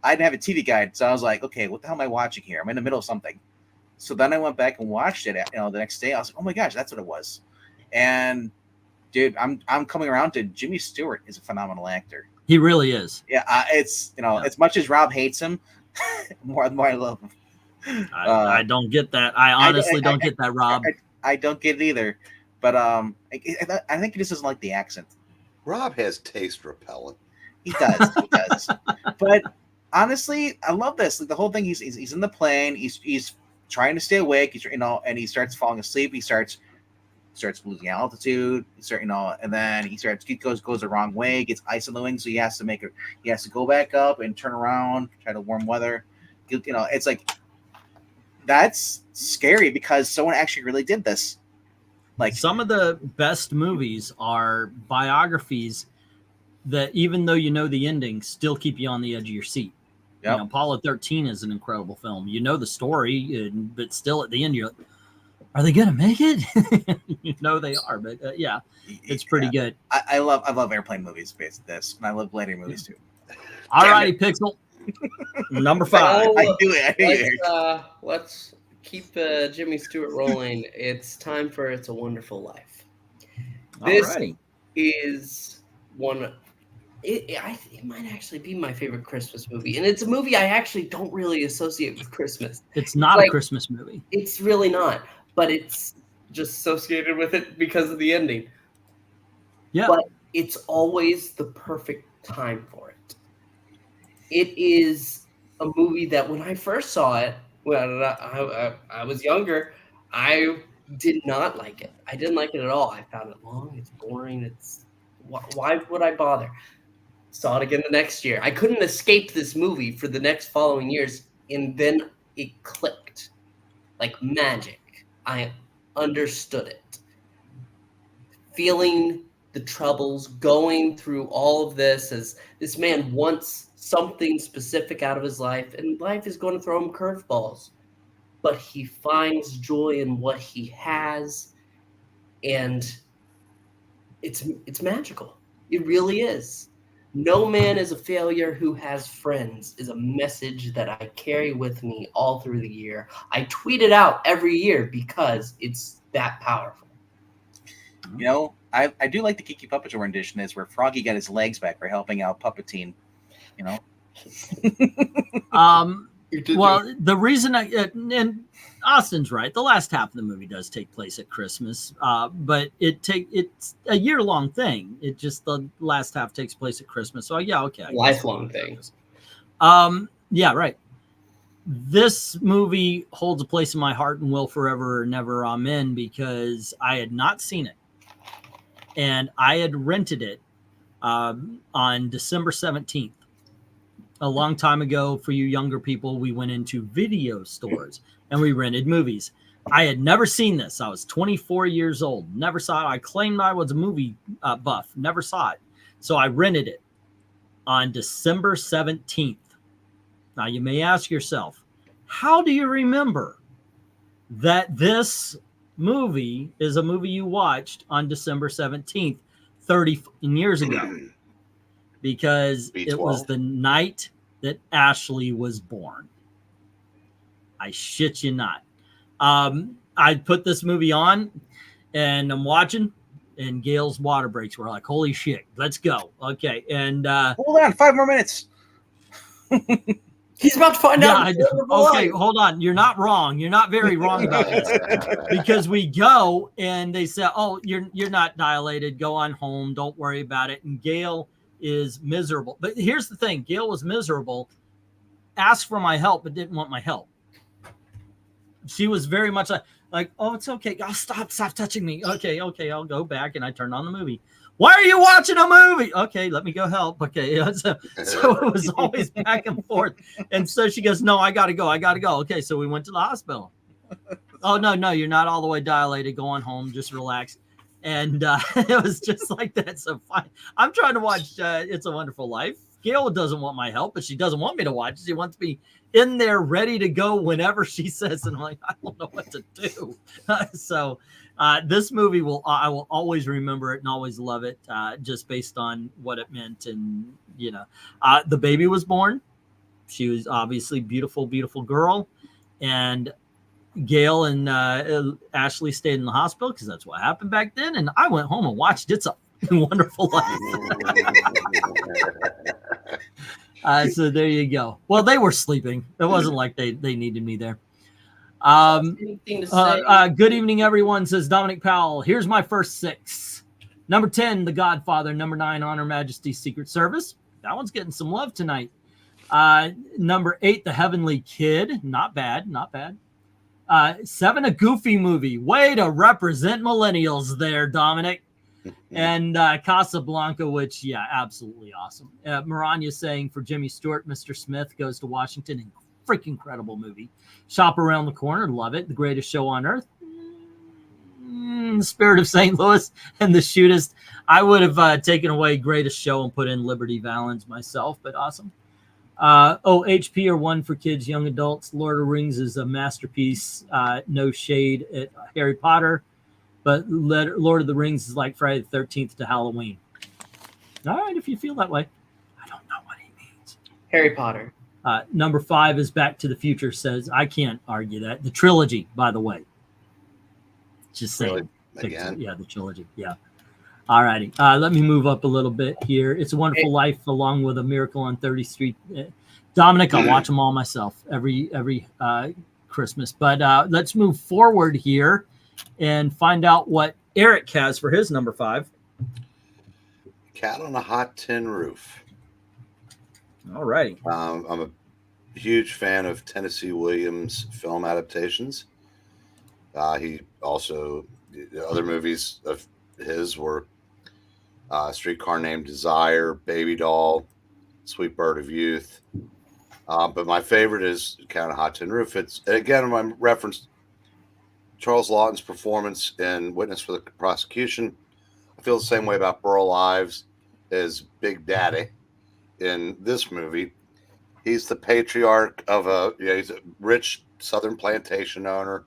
I didn't have a TV guide, so I was like, okay, what the hell am I watching here? I'm in the middle of something. So then I went back and watched it. The next day, I was like, oh my gosh, that's what it was. And dude, I'm coming around to Jimmy Stewart is a phenomenal actor. He really is. Yeah, it's as much as Rob hates him, more I love him. I don't get that. I honestly don't get that, Rob. I don't get it either. But I think he just doesn't like the accent. Rob has taste repellent. He does. He does. But honestly, I love this. Like the whole thing. He's in the plane. He's trying to stay awake. And he starts falling asleep. He starts losing altitude. And then he goes the wrong way. Gets ice in the wings, so he has to go back up and turn around, try to warm weather. It's like that's scary because someone actually really did this. Like some of the best movies are biographies that, even though you know the ending, still keep you on the edge of your seat. Yep. Apollo 13 is an incredible film. You know the story, but still at the end, you're like, are they gonna make it? They are, but yeah, it's pretty good. I love airplane movies based on this, and I love gladiator movies too. All righty, Pixel. Number 5. I do it. Let's keep Jimmy Stewart rolling. It's time for It's a Wonderful Life. This Alrighty. is one. It might actually be my favorite Christmas movie, and it's a movie I actually don't really associate with Christmas. It's not a Christmas movie. It's really not, but it's just associated with it because of the ending. Yeah, but it's always the perfect time for it. It is a movie that when I first saw it, when I was younger, I did not like it. I didn't like it at all. I found it long. It's boring. Why would I bother? Saw it again the next year. I couldn't escape this movie for the next following years, and then it clicked like magic. I understood it. Feeling the troubles, going through all of this as this man wants something specific out of his life, and life is going to throw him curveballs. But he finds joy in what he has, and it's magical. It really is. No man is a failure who has friends is a message that I carry with me all through the year. I tweet it out every year because it's that powerful. I do like the Kiki Puppet Show rendition is where Froggy got his legs back for helping out Puppeteen. Well, the reason and Austin's right. The last half of the movie does take place at Christmas, but it's a year-long thing. It just the last half takes place at Christmas. So yeah, okay, Lifelong thing. Yeah, right. This movie holds a place in my heart and will forever and never, amen, because I had not seen it, and I had rented it on December 17th. A long time ago, for you younger people, we went into video stores and we rented movies. I had never seen this. I was 24 years old. Never saw it. I claimed I was a movie buff. Never saw it. So I rented it on December 17th. Now, you may ask yourself, how do you remember that this movie is a movie you watched on December 17th, 30 years ago? Because B12. it was the night that Ashley was born. I shit you not. I put this movie on and I'm watching, and Gail's water breaks. We're like, holy shit, let's go. Okay. And hold on, 5 more minutes. He's about to find out. Okay, hold on. You're not wrong. You're not very wrong about this. Because we go and they say, oh, you're not dilated. Go on home. Don't worry about it. And Gail is miserable. But here's the thing. Gail was miserable, asked for my help, but didn't want my help. She was very much like, oh, it's okay. Oh, stop touching me. Okay, I'll go back. And I turned on the movie. Why are you watching a movie? Okay, let me go help. Okay, so it was always back and forth. And so she goes, no, I got to go. Okay, so we went to the hospital. Oh, no, you're not all the way dilated. Go on home. Just relax. And it was just like that. So fine. I'm trying to watch It's a Wonderful Life. Gail doesn't want my help, but she doesn't want me to watch it. She wants me in there ready to go whenever she says. And I'm like, I don't know what to do. So this movie I will always remember it and always love it, just based on what it meant. And, the baby was born. She was obviously beautiful, beautiful girl. And Gail and Ashley stayed in the hospital because that's what happened back then. And I went home and watched It's a Wonderful Life. So there you go. Well, they were sleeping. It wasn't like they needed me there. Anything to say? Good evening, everyone, says Dominic Powell. Here's my first 6. Number 10, The Godfather. Number 9, On Her Majesty's Secret Service. That one's getting some love tonight. Number 8, The Heavenly Kid. Not bad. 7, A Goofy Movie. Way to represent millennials there, Dominic. And Casablanca, which, yeah, absolutely awesome. Maranya saying for Jimmy Stewart, Mr. Smith Goes to Washington. Freaking incredible movie. Shop Around the Corner. Love it. The Greatest Show on Earth. Spirit of St. Louis and The Shootist. I would have taken away Greatest Show and put in Liberty Valance myself, but awesome. HP are one for kids, young adults. Lord of the Rings is a masterpiece. No shade at Harry Potter, but Lord of the Rings is like Friday the 13th to Halloween. All right, if you feel that way. I don't know what he means. Harry Potter. Number 5 is Back to the Future, says. I can't argue that. The trilogy, by the way. Just saying. Really? Again? Yeah, the trilogy. Yeah. All righty. Let me move up a little bit here. It's a Wonderful Life, along with A Miracle on 30th Street. Dominic, I'll watch them all myself every Christmas. But let's move forward here and find out what Eric has for his number 5. Cat on a Hot Tin Roof. All righty. I'm a huge fan of Tennessee Williams film adaptations. He also, other movies of his were Streetcar Named Desire, Baby Doll, Sweet Bird of Youth. But my favorite is Cat on a Hot Tin Roof. It's, again, I referenced Charles Lawton's performance in Witness for the Prosecution. I feel the same way about Burl Ives as Big Daddy in this movie. He's the patriarch of he's a rich Southern plantation owner.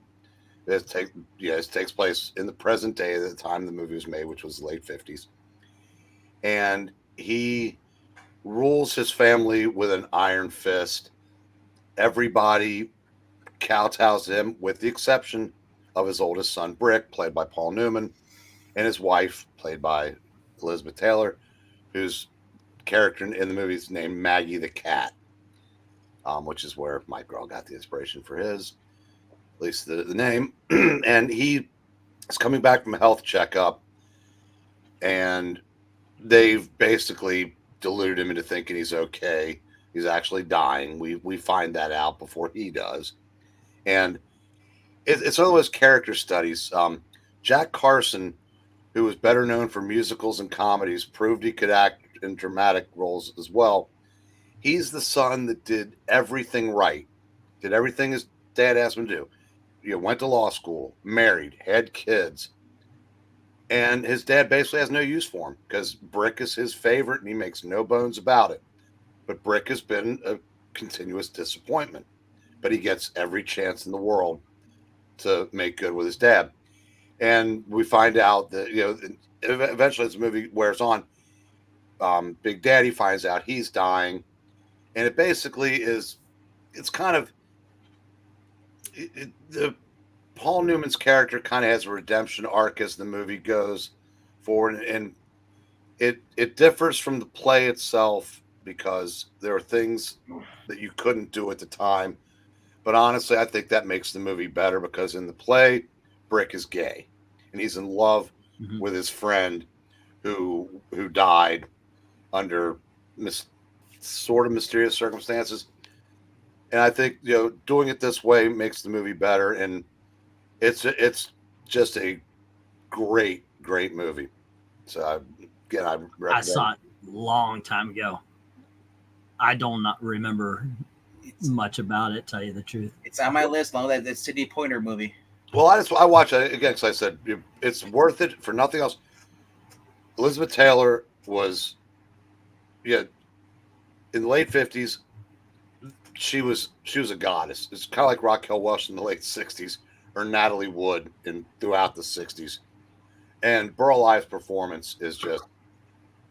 It takes place in the present day at the time the movie was made, which was the late 50s. And he rules his family with an iron fist. Everybody kowtows to him, with the exception of his oldest son, Brick, played by Paul Newman, and his wife, played by Elizabeth Taylor, whose character in the movie is named Maggie the Cat, which is where Mike Grell got the inspiration for his, at least the name. And he is coming back from a health checkup, and they've basically deluded him into thinking he's okay. He's actually dying. We find that out before he does. And it's one of those character studies. Jack Carson, who was better known for musicals and comedies, proved he could act in dramatic roles as well. He's the son that did everything right, did everything his dad asked him to do. Went to law school, married, had kids, and his dad basically has no use for him because Brick is his favorite and he makes no bones about it. But Brick has been a continuous disappointment, but he gets every chance in the world to make good with his dad. And we find out that, eventually as the movie wears on, Big Daddy finds out he's dying. And it basically is, it's kind of, Paul Newman's character kind of has a redemption arc as the movie goes forward. And it differs from the play itself because there are things that you couldn't do at the time. But honestly, I think that makes the movie better because in the play, Brick is gay. And he's in love with his friend who died under sort of mysterious circumstances. And I think, doing it this way makes the movie better. And it's just a great, great movie. So again, I I recommend. saw it a long time ago. I don't not remember much about it, tell you the truth. It's on my list, along with that Sidney Poitier movie. Well, I watched it again because I said it's worth it for nothing else. Elizabeth Taylor was, in the late 50s. She was a goddess. It's kind of like Raquel Welch in the late 60s, or Natalie Wood throughout the 60s. And Burl Ives' performance is just,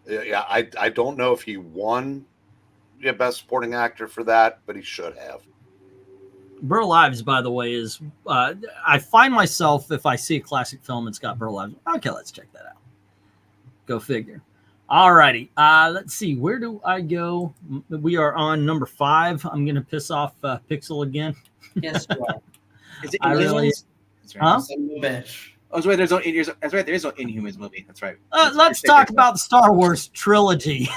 I don't know if he won Best Supporting Actor for that, but he should have. Burl Ives, by the way, is I find myself, if I see a classic film, it's got Burl Ives. Okay, let's check that out. Go figure. All righty. Let's see. Where do I go? We are on number 5. I'm going to piss off Pixel again. Yes, you are. Is it I really- Inhumans? That's right. Huh? Son of a bitch. Oh, that's right. That's right. There is no Inhumans movie. That's right. Let's talk about the Star Wars trilogy.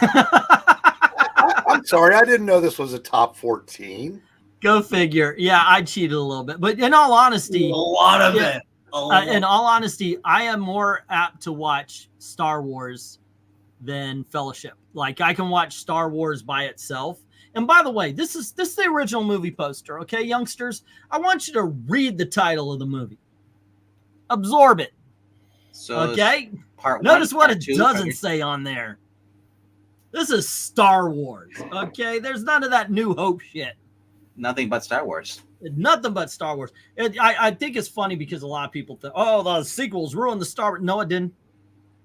I'm sorry, I didn't know this was a top 14. Go figure. Yeah, I cheated a little bit. But in all honesty, A lot of yeah, it. A lot. in all honesty, I am more apt to watch Star Wars than Fellowship. Like, I can watch Star Wars by itself. And by the way, this is the original movie poster, okay, youngsters? I want you to read the title of the movie. Absorb it, So okay? part Notice one, what part it two, doesn't say on there. This is Star Wars, okay? There's none of that New Hope shit. nothing but Star Wars. Nothing but Star Wars. I think it's funny because a lot of people think, oh, the sequels ruined the Star Wars. No, it didn't.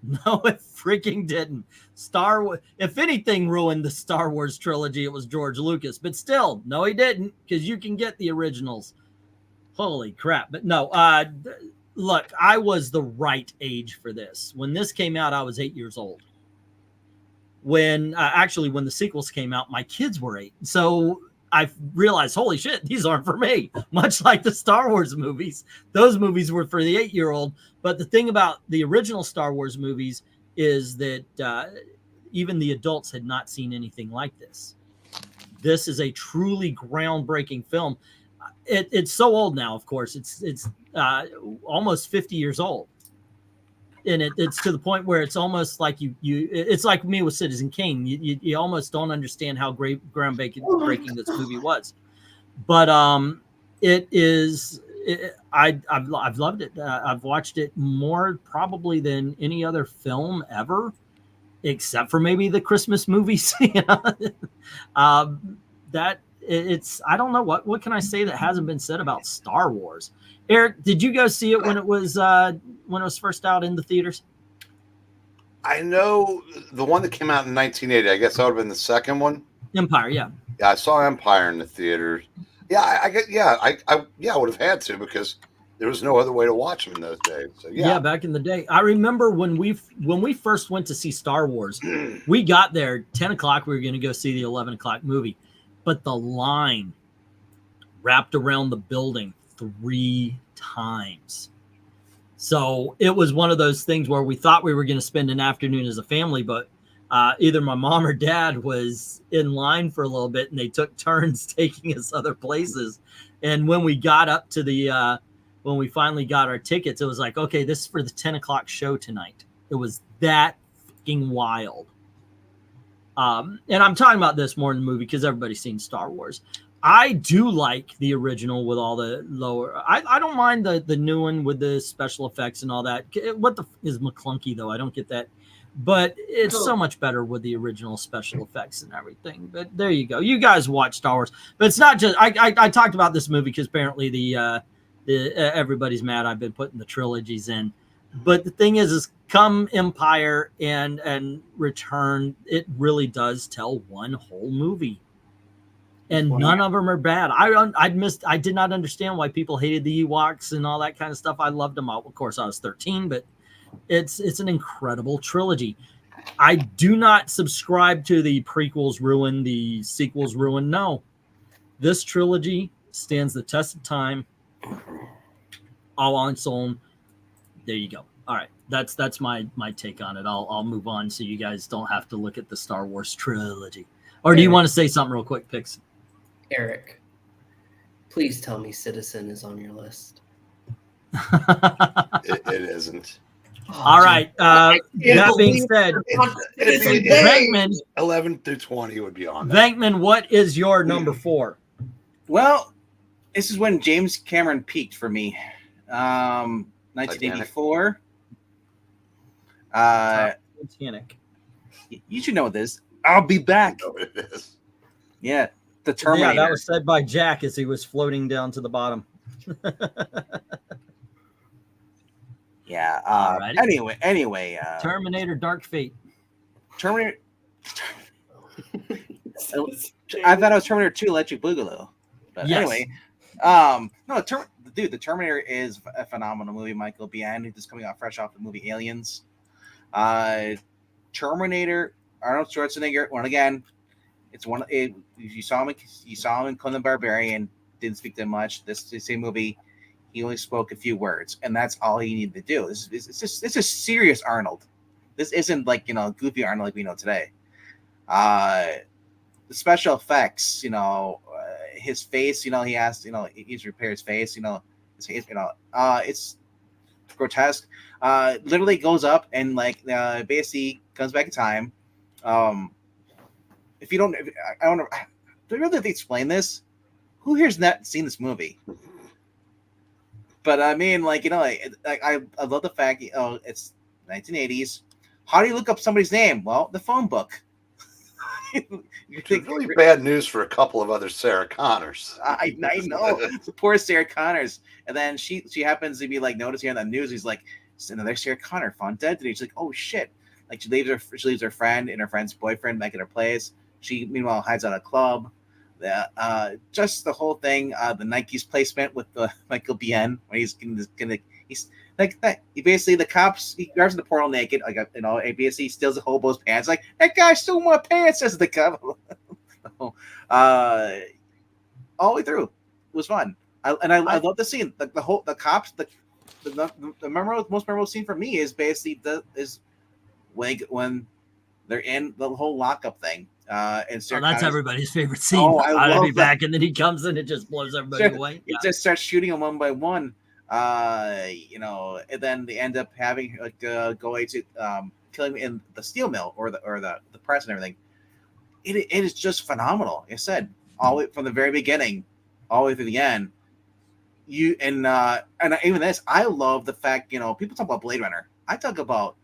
No, it freaking didn't. Star Wars, if anything ruined the Star Wars trilogy, it was George Lucas. But still, no, he didn't, because you can get the originals. Holy crap. But no, look, I was the right age for this. When this came out, I was 8 years old. When when the sequels came out, my kids were 8. So I realized, holy shit, these aren't for me. Much like the Star Wars movies. Those movies were for the 8-year-old. But the thing about the original Star Wars movies is that even the adults had not seen anything like this. This is a truly groundbreaking film. It's so old now, of course. It's almost 50 years old. And it's to the point where it's almost like it's like me with Citizen Kane. You almost don't understand how groundbreaking this movie was. But I've loved it. I've watched it more probably than any other film ever, except for maybe the Christmas movies. I don't know what can I say that hasn't been said about Star Wars. Eric, did you go see it when it was first out in the theaters? I know the one that came out in 1980. I guess that would have been the second one. Empire, yeah. Yeah, I saw Empire in the theaters. Yeah, I would have had to, because there was no other way to watch them in those days. So Yeah, back in the day. I remember when we first went to see Star Wars, we got there 10 o'clock. We were going to go see the 11 o'clock movie, but the line wrapped around the building 3 times. So it was one of those things where we thought we were going to spend an afternoon as a family, but either my mom or dad was in line for a little bit, and they took turns taking us other places. And when we got up to when we finally got our tickets, it was like, okay, this is for the 10 o'clock show tonight. It was that fucking wild. And I'm talking about this more in the movie because everybody's seen Star Wars. I do like the original with all the lower. I don't mind the new one with the special effects and all that. What the is McClunky though? I don't get that. But it's so much better with the original special effects and everything. But there you go. You guys watch Star Wars, but it's not just. I talked about this movie because apparently the everybody's mad I've been putting the trilogies in. But the thing is come Empire and Return, it really does tell one whole movie. And none of them are bad. I did not understand why people hated the Ewoks and all that kind of stuff. I loved them all. Of course, I was 13, but it's an incredible trilogy. I do not subscribe to the prequels ruin, the sequels ruin. No, this trilogy stands the test of time. All on its own. There you go. All right, that's my take on it. I'll move on so you guys don't have to look at the Star Wars trilogy. Or do you want to say something real quick, Pix? Eric, please tell me Citizen is on your list. It isn't. All right. That being said, Venkman, 11 through 20 would be on. Venkman, what is your number 4? Well, this is when James Cameron peaked for me. 1984. Titanic. You should know this. I'll be back. I know it is. Yeah, the Terminator. Yeah, that was said by Jack as he was floating down to the bottom. Yeah. Alrighty. Anyway. Terminator: Dark Fate. Terminator. I thought it was Terminator 2: Electric Boogaloo. But Yes. anyway, no, the Terminator is a phenomenal movie. Michael Biehn, just coming out fresh off the movie Aliens. Terminator, Arnold Schwarzenegger. One again, it's one. You saw him in Conan the Barbarian. Didn't speak that much. This same movie, he only spoke a few words, and that's all he needed to do. This is serious Arnold. This isn't like goofy Arnold like we know today. The special effects, his face, he has, he's repaired his face, it's grotesque. Literally goes up and basically comes back in time. If you don't, I don't know, do you really have to explain this? Who here's not seen this movie? But I mean, I love the fact, it's 1980s. How do you look up somebody's name? Well, the phone book. It's really bad news for a couple of other Sarah Connors. I know. Poor Sarah Connors. And then she happens to be noticing on the news. He's like, another Sarah Connor found dead today. She's like, oh shit. She leaves her friend and her friend's boyfriend back at her place. She meanwhile hides at a club. Just the whole thing, the Nike's placement with the Michael Biehn when he's like that. He basically, the cops, he grabs the portal naked, and basically steals the hobo's pants. Like, that guy stole my pants, says the cop. All the way through, it was fun. I love the scene. The cops, the most memorable scene for me is basically when they're in the whole lockup thing. And Sarah that's everybody's favorite scene. I'll be back, and then he comes in and just blows everybody away. He just starts shooting them one by one. And then they end up having going to killing in the steel mill or the press and everything. It is just phenomenal. Like I said, all the way from the very beginning, all the way through the end. And even this, I love the fact, people talk about Blade Runner. I talk about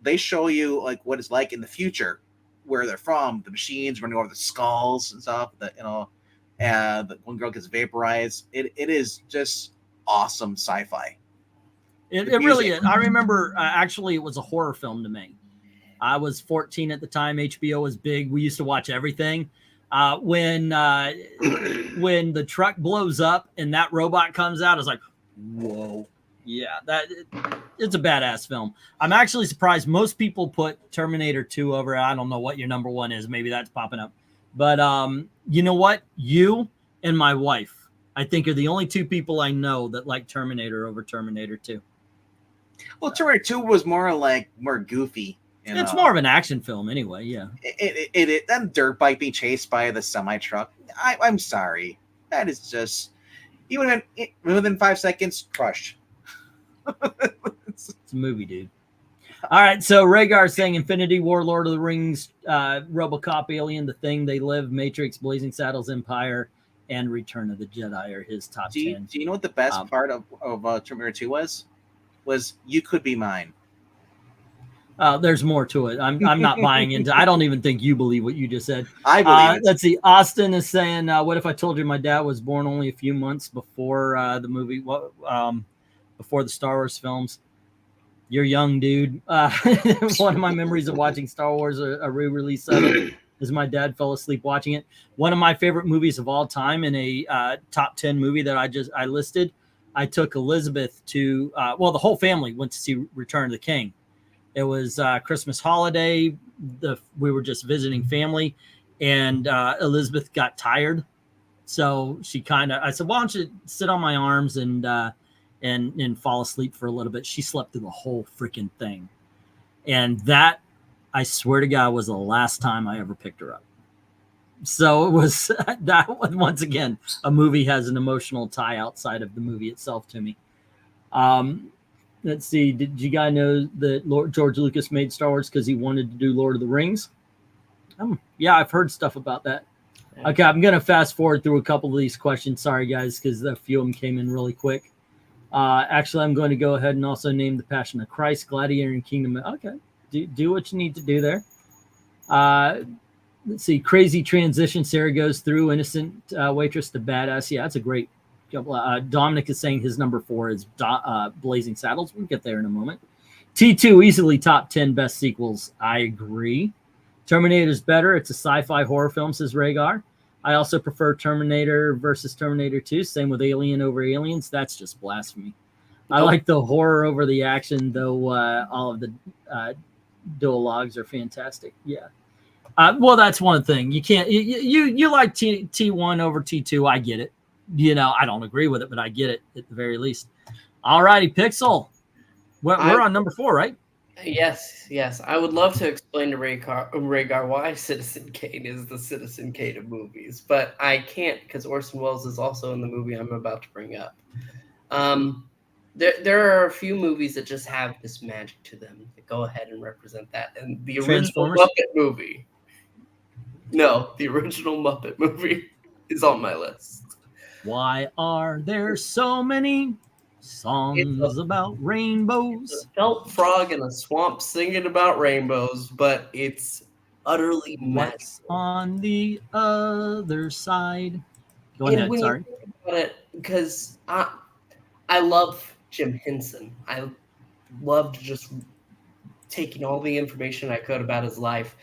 they show you what it's like in the future, where they're from, the machines running over the skulls and stuff. And the one girl gets vaporized. It is just awesome sci-fi. It really is. I remember actually it was a horror film to me. I was 14 at the time. HBO was big. We used to watch everything. When the truck blows up and that robot comes out, I was like, whoa. Yeah, it's a badass film. I'm actually surprised most people put Terminator 2 over. I don't know what your number 1 is. Maybe that's popping up. But you know what? You and my wife, I think, are the only 2 people I know that like Terminator over Terminator 2. Well, Terminator 2 was more goofy. It's more of an action film anyway, yeah. That dirt bike being chased by the semi-truck. I'm sorry. That is just... Even within 5 seconds, crushed. It's a movie, dude. All right, so Rhaegar saying Infinity War, Lord of the Rings, RoboCop, Alien, The Thing, They Live, Matrix, Blazing Saddles, Empire, and Return of the Jedi are his top 10. Do you know what the best part of Terminator 2 was? Was You Could Be Mine. There's more to it. I'm not buying into. I don't even think you believe what you just said. I believe it. Let's see. Austin is saying, "What if I told you my dad was born only a few months before the movie? Before the Star Wars films? You're young, dude." One of my memories of watching Star Wars, a re-release of it, is my dad fell asleep watching it. One of my favorite movies of all time, in a top 10 movie that I listed. I took Elizabeth to. The whole family went to see Return of the King. It was Christmas holiday. We were just visiting family, and Elizabeth got tired. So I said, why don't you sit on my arms and fall asleep for a little bit. She slept through the whole freaking thing. And that, I swear to God, was the last time I ever picked her up. So it was that, once again, a movie has an emotional tie outside of the movie itself to me. Let's see. Did you guys know that George Lucas made Star Wars because he wanted to do Lord of the Rings? Yeah, I've heard stuff about that. Okay, I'm going to fast forward through a couple of these questions. Sorry, guys, because a few of them came in really quick. Actually, I'm going to go ahead and also name The Passion of Christ, Gladiator, and Kingdom. Okay, do what you need to do there. Let's see. Crazy transition. Sarah goes through innocent waitress to badass. Yeah, that's a great couple. Dominic is saying his number 4 is Blazing Saddles. We'll get there in a moment. T2, easily top 10 best sequels. I agree. Terminator's better. It's a sci-fi horror film, says Rhaegar. I also prefer Terminator versus Terminator 2. Same with Alien over Aliens. That's just blasphemy. I like the horror over the action, though all of the duologues are fantastic. Yeah. Well, that's one thing. You can't. You like T1 over T2. I get it. You know, I don't agree with it, but I get it at the very least. All righty, Pixel. We're on number 4, right? Yes. I would love to explain to Rhaegar why Citizen Kane is the Citizen Kane of movies, but I can't because Orson Welles is also in the movie I'm about to bring up. There are a few movies that just have this magic to them that go ahead and represent that. And the original Muppet movie. No, the original Muppet movie is on my list. Why are there so many songs about rainbows? It's a felt frog in a swamp singing about rainbows, but it's utterly What's magical. on the other side? Go ahead, sorry. Think about it, because I love Jim Henson. I loved just taking all the information I could about his life.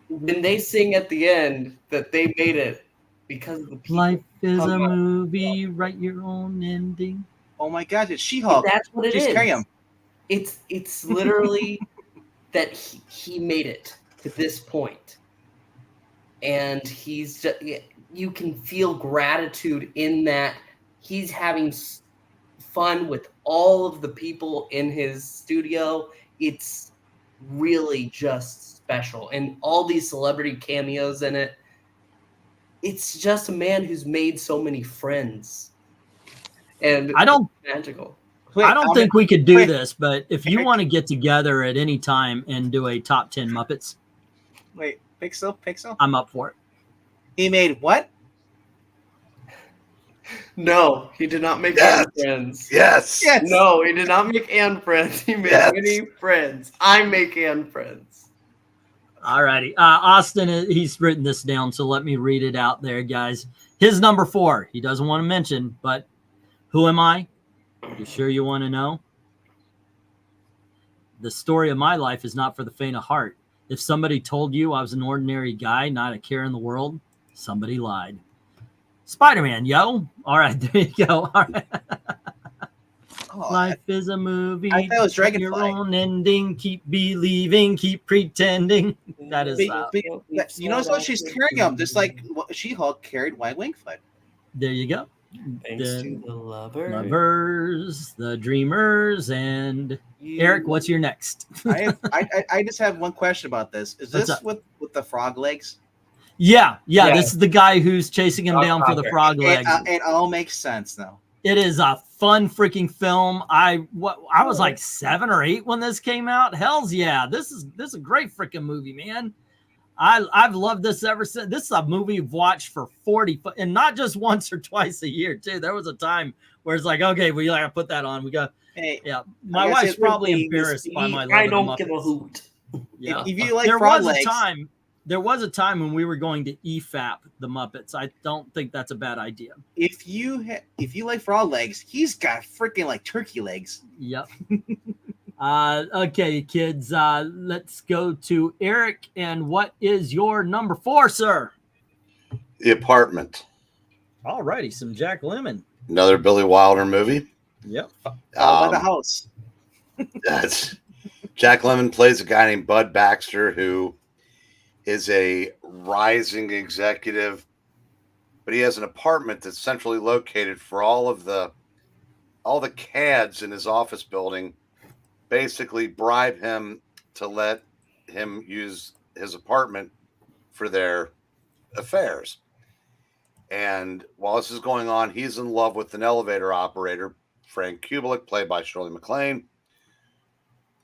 When they sing at the end that they made it because of the people. Life is a movie, write your own ending. Oh my God, it's She-Hulk. That's what it is. Carrying. It's literally that he made it to this point, and he's just, you can feel gratitude in that he's having fun with all of the people in his studio. It's really just special, and all these celebrity cameos in it. It's just a man who's made so many friends, and magical. I don't think we could do this, but if you want to get together at any time and do a top 10 Muppets, Pixel, I'm up for it. He made what? No, he did not make Anne friends. Yes. No, he did not make Anne friends. He made many friends. I make Anne friends. All righty. Austin, he's written this down, so let me read it out there, guys. His number 4, he doesn't want to mention, but who am I? You sure you want to know? The story of my life is not for the faint of heart. If somebody told you I was an ordinary guy, not a care in the world, somebody lied. Spider-Man, yo. All right, there you go. All right. Life is a movie. I thought it was Dragonfly. Your own ending. Keep believing. Keep pretending. That is. You know, so she's carrying him, just like She-Hulk carried White Wingfoot. There you go. Thanks to the lovers, the dreamers, and Eric. What's your next? I just have one question about this. Is this with the frog legs? Yeah. This is the guy who's chasing him down for the frog legs. It all makes sense now. It is a fun freaking film. I was like 7 or 8 when this came out. Hell's yeah. This is a great freaking movie, man. I've loved this ever since. This is a movie we've watched for 40, and not just once or twice a year too. There was a time where it's like, okay, we gotta put that on. We got, My wife's probably embarrassed by my love. I don't give a hoot. Yeah. If you like frog legs, there was a time when we were going to EFAP the Muppets. I don't think that's a bad idea. If you like frog legs, he's got freaking like turkey legs. Yep. Okay, kids. Let's go to Eric. And what is your number 4, sir? The Apartment. All righty, some Jack Lemmon. Another Billy Wilder movie. Yep. By the house. That's Jack Lemmon plays a guy named Bud Baxter who is a rising executive, but he has an apartment that's centrally located for all the CADs in his office building. Basically bribe him to let him use his apartment for their affairs. And while this is going on, he's in love with an elevator operator Frank Kubelik, played by Shirley MacLaine.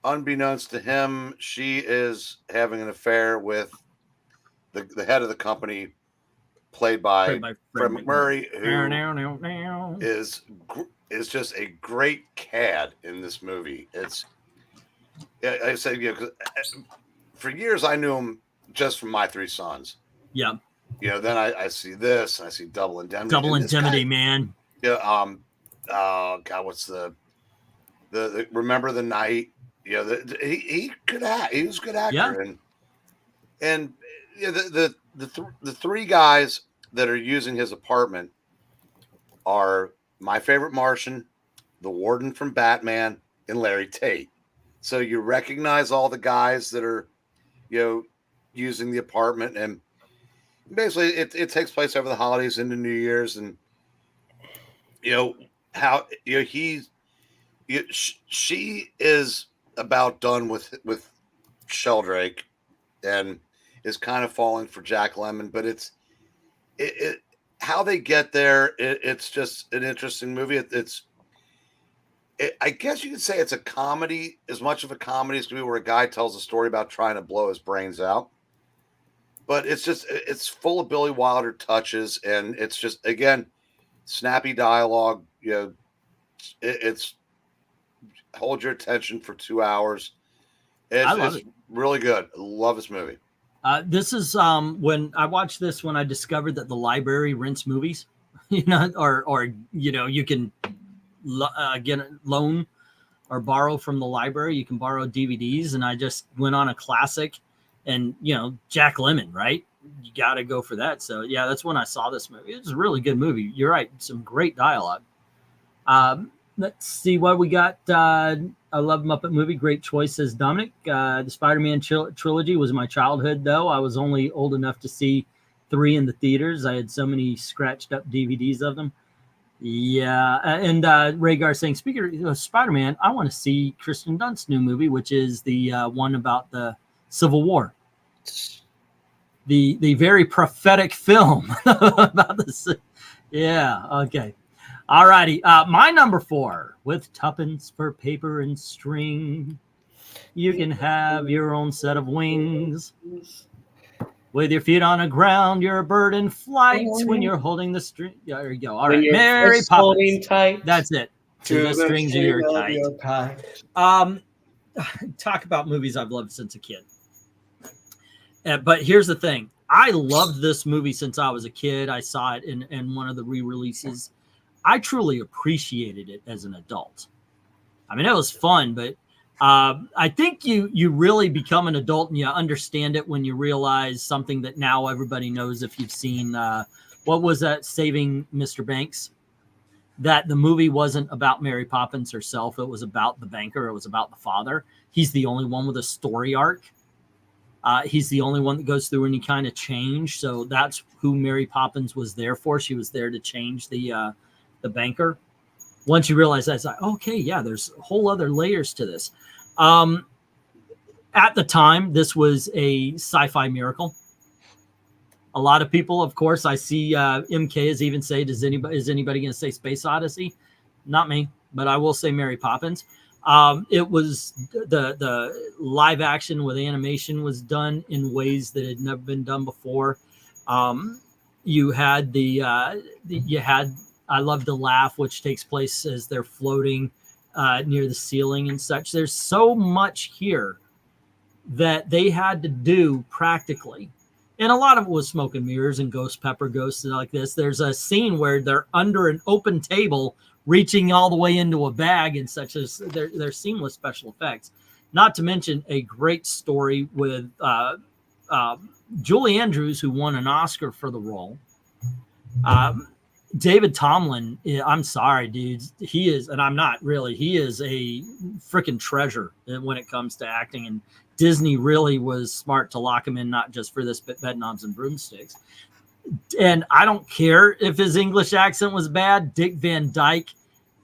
Unbeknownst to him, she is having an affair with the head of the company, played by Fred McMurray, who is just a great cad in this movie. I say, for years I knew him just from My Three Sons. Yeah. Then I see this, and I see Double Indemnity. Double Indemnity, man. Yeah. God, what's the Remember the Night? He could act. He was a good actor. Yeah. And the three guys that are using his apartment are My Favorite Martian, the Warden from Batman, and Larry Tate. So you recognize all the guys that are, using the apartment, and basically it takes place over the holidays into New Year's, and she is about done with Sheldrake, and is kind of falling for Jack Lemmon, but it's how they get there. It's just an interesting movie. I guess you could say it's a comedy, as much of a comedy as can be, where a guy tells a story about trying to blow his brains out. But it's full of Billy Wilder touches, and it's just, again, snappy dialogue. It's hold your attention for 2 hours. It's really good. I love this movie. This is when I watched this, when I discovered that the library rents movies, or you can loan or borrow from the library. You can borrow DVDs, and I just went on a classic, and Jack Lemmon, right? You got to go for that. So yeah, that's when I saw this movie. It's a really good movie. You're right. Some great dialogue. Let's see what we got. I love Muppet movie. Great choice, says Dominic. The Spider-Man trilogy was my childhood, though. I was only old enough to see 3 in the theaters. I had so many scratched up DVDs of them. Yeah. And Rhaegar saying, speaking of Spider-Man, I want to see Kristen Dunst's new movie, which is the one about the Civil War. The very prophetic film about this. Yeah. Okay. All righty. My number 4, with tuppence for paper and string, you can have your own set of wings. With your feet on the ground, you're a bird in flight when you're holding the string. Yeah, there you go. All right. Mary Poppins. Tight that's it. To the strings of your kite. Talk about movies I've loved since a kid. But here's the thing. I loved this movie since I was a kid. I saw it in one of the re-releases. I truly appreciated it as an adult. I mean, it was fun, but I think you really become an adult and you understand it when you realize something that now everybody knows. If you've seen, what was that, Saving Mr. Banks? That the movie wasn't about Mary Poppins herself. It was about the banker. It was about the father. He's the only one with a story arc. He's the only one that goes through any kind of change. So that's who Mary Poppins was there for. She was there to change the banker. Once you realize that, it's like, okay, yeah, there's whole other layers to this. At the time, this was a sci-fi miracle. A lot of people, of course, I see MK is even say, is anybody going to say Space Odyssey? Not me, but I will say Mary Poppins. It was the live action with animation was done in ways that had never been done before. You had I Love to Laugh, which takes place as they're floating near the ceiling and such. There's so much here that they had to do practically. And a lot of it was smoke and mirrors and ghost pepper ghosts and like this. There's a scene where they're under an open table reaching all the way into a bag and such. As they're seamless special effects. Not to mention a great story with Julie Andrews, who won an Oscar for the role. David Tomlin, I'm sorry, dudes. He is, and I'm not really, he is a freaking treasure when it comes to acting. And Disney really was smart to lock him in, not just for this, but Bed Knobs and Broomsticks. And I don't care if his English accent was bad. Dick Van Dyke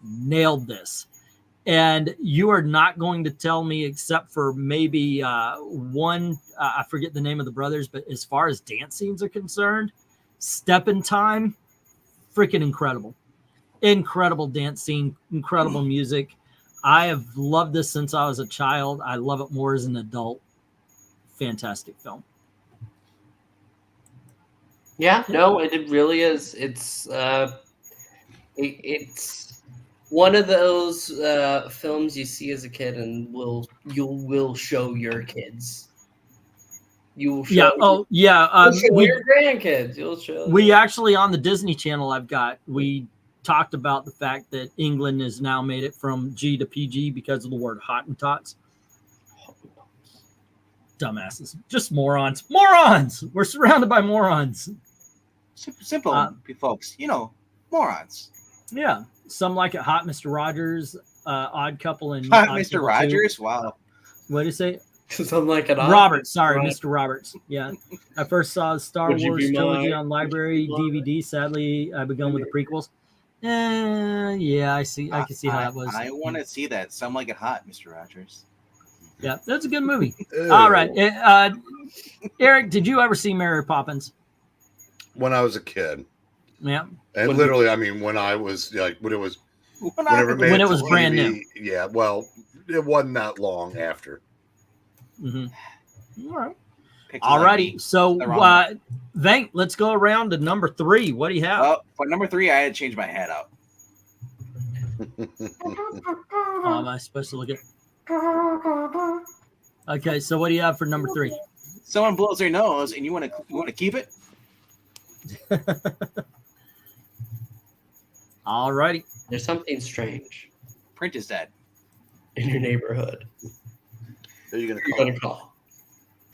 nailed this. And you are not going to tell me, except for maybe one, I forget the name of the brothers, but as far as dance scenes are concerned, Step in Time, freaking incredible. incredible dance scene, incredible music. I have loved this since I was a child. I love it more as an adult. Fantastic film. Yeah, no, it really is. It's one of those films you see as a kid, and you will show your kids. You will show. Yeah. Oh, yeah. You'll show your grandkids. You'll show. We actually on the Disney Channel we talked about the fact that England has now made it from G to PG because of the word Hottentots. Dumbasses, just morons. Morons. We're surrounded by morons. Simple, folks. Morons. Yeah. Some like it hot, Mr. Rogers, Odd Couple, and Hot Odd Mr. Couple Rogers. 2. Wow. What did you say? Some like it. Roberts. Sorry, Right. Mr. Roberts. Yeah. I first saw the Star Would you Wars be trilogy my- on library DVD. Sadly, I've begun with the prequels. Yeah, I see. I can see how that was. I want to see that. Some like it hot, Mr. Rogers. Yeah, that's a good movie. Ew. All right. Eric, did you ever see Mary Poppins? When I was a kid, Yeah. and literally, I mean, when I was like, when it was, whenever When it to was brand TV, new. Yeah, well, it wasn't that long after. Mm-hmm. All right. Pictures All like righty. me. So, They're wrong. Venk, let's go around to number 3. What do you have? Well, for number 3, I had to change my hat out. Oh, am I supposed to look at? Okay, so what do you have for number 3? Someone blows their nose, and you want to keep it? All righty. There's something strange Print is dead. in your neighborhood. Who are you gonna You're call? gonna call.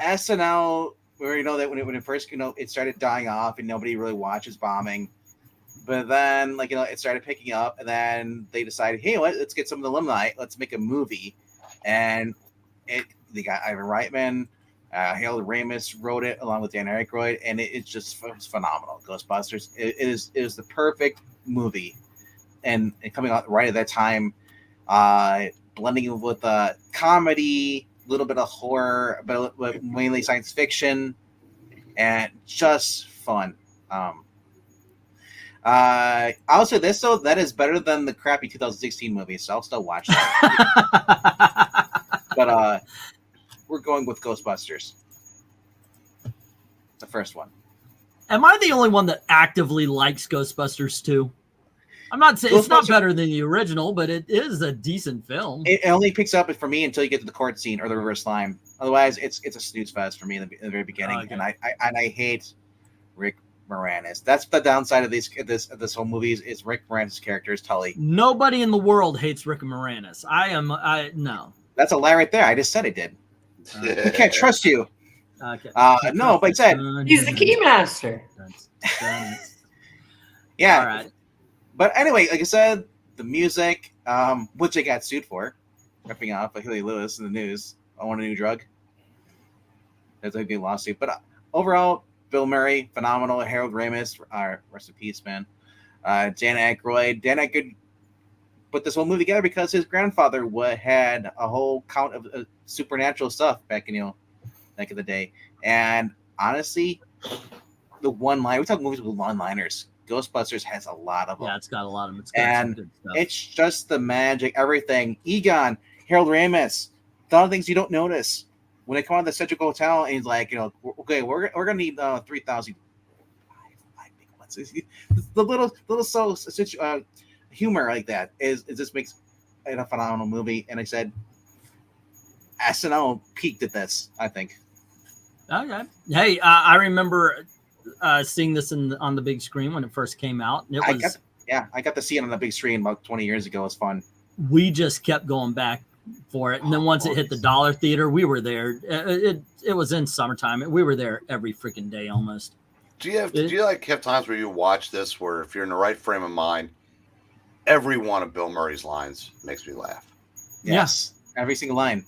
SNL, where that when it first it started dying off, and nobody really watches bombing. But then, it started picking up, and then they decided, hey, let's get some of the alumni. Let's make a movie, and they got Ivan Reitman, Harold Ramis wrote it along with Dan Aykroyd, and it was phenomenal. Ghostbusters, it is the perfect movie, and coming out right at that time, blending with comedy, a little bit of horror, but mainly science fiction, and just fun. I'll say this though, that is better than the crappy 2016 movie, so I'll still watch that. But we're going with Ghostbusters, the first one. Am I the only one that actively likes Ghostbusters 2? I'm not saying it's not better than the original, but it is a decent film. It only picks up for me until you get to the court scene or the reverse slime. Otherwise, it's a snooze fest for me in the very beginning, Okay. and I hate Rick Moranis. That's the downside of this whole movie is Rick Moranis' character is Tully. Nobody in the world hates Rick Moranis. No. That's a lie right there. I just said I did. I can't trust you. Okay. No, but I said He's the keymaster. yeah. All right. But anyway, like I said, the music, which I got sued for, ripping off by Huey Lewis in the news. I want a new drug. That's a good lawsuit. But overall, Bill Murray, phenomenal. Harold Ramis, rest in peace, man. Dan Aykroyd put this whole movie together because his grandfather had a whole count of supernatural stuff back in the day. And honestly, the one line, we talk movies with one-liners. Ghostbusters has a lot of them. Yeah, it's got a lot of them. It's got some good stuff. It's just the magic, everything. Egon, Harold Ramis, a lot of things you don't notice. When they come out of the Central Hotel, and he's like, okay, we're gonna need 3,000. The little humor like that is just makes it a phenomenal movie. And I said, SNL peaked at this, I think. Okay. Hey, I remember seeing this on the big screen when it first came out. And I got to see it on the big screen about 20 years ago. It was fun. We just kept going back for it, and then once it hit the Dollar Theater, we were there. It was in summertime. We were there every freaking day almost. Do you have times where you watch this where if you're in the right frame of mind, every one of Bill Murray's lines makes me laugh? Yes, every single line.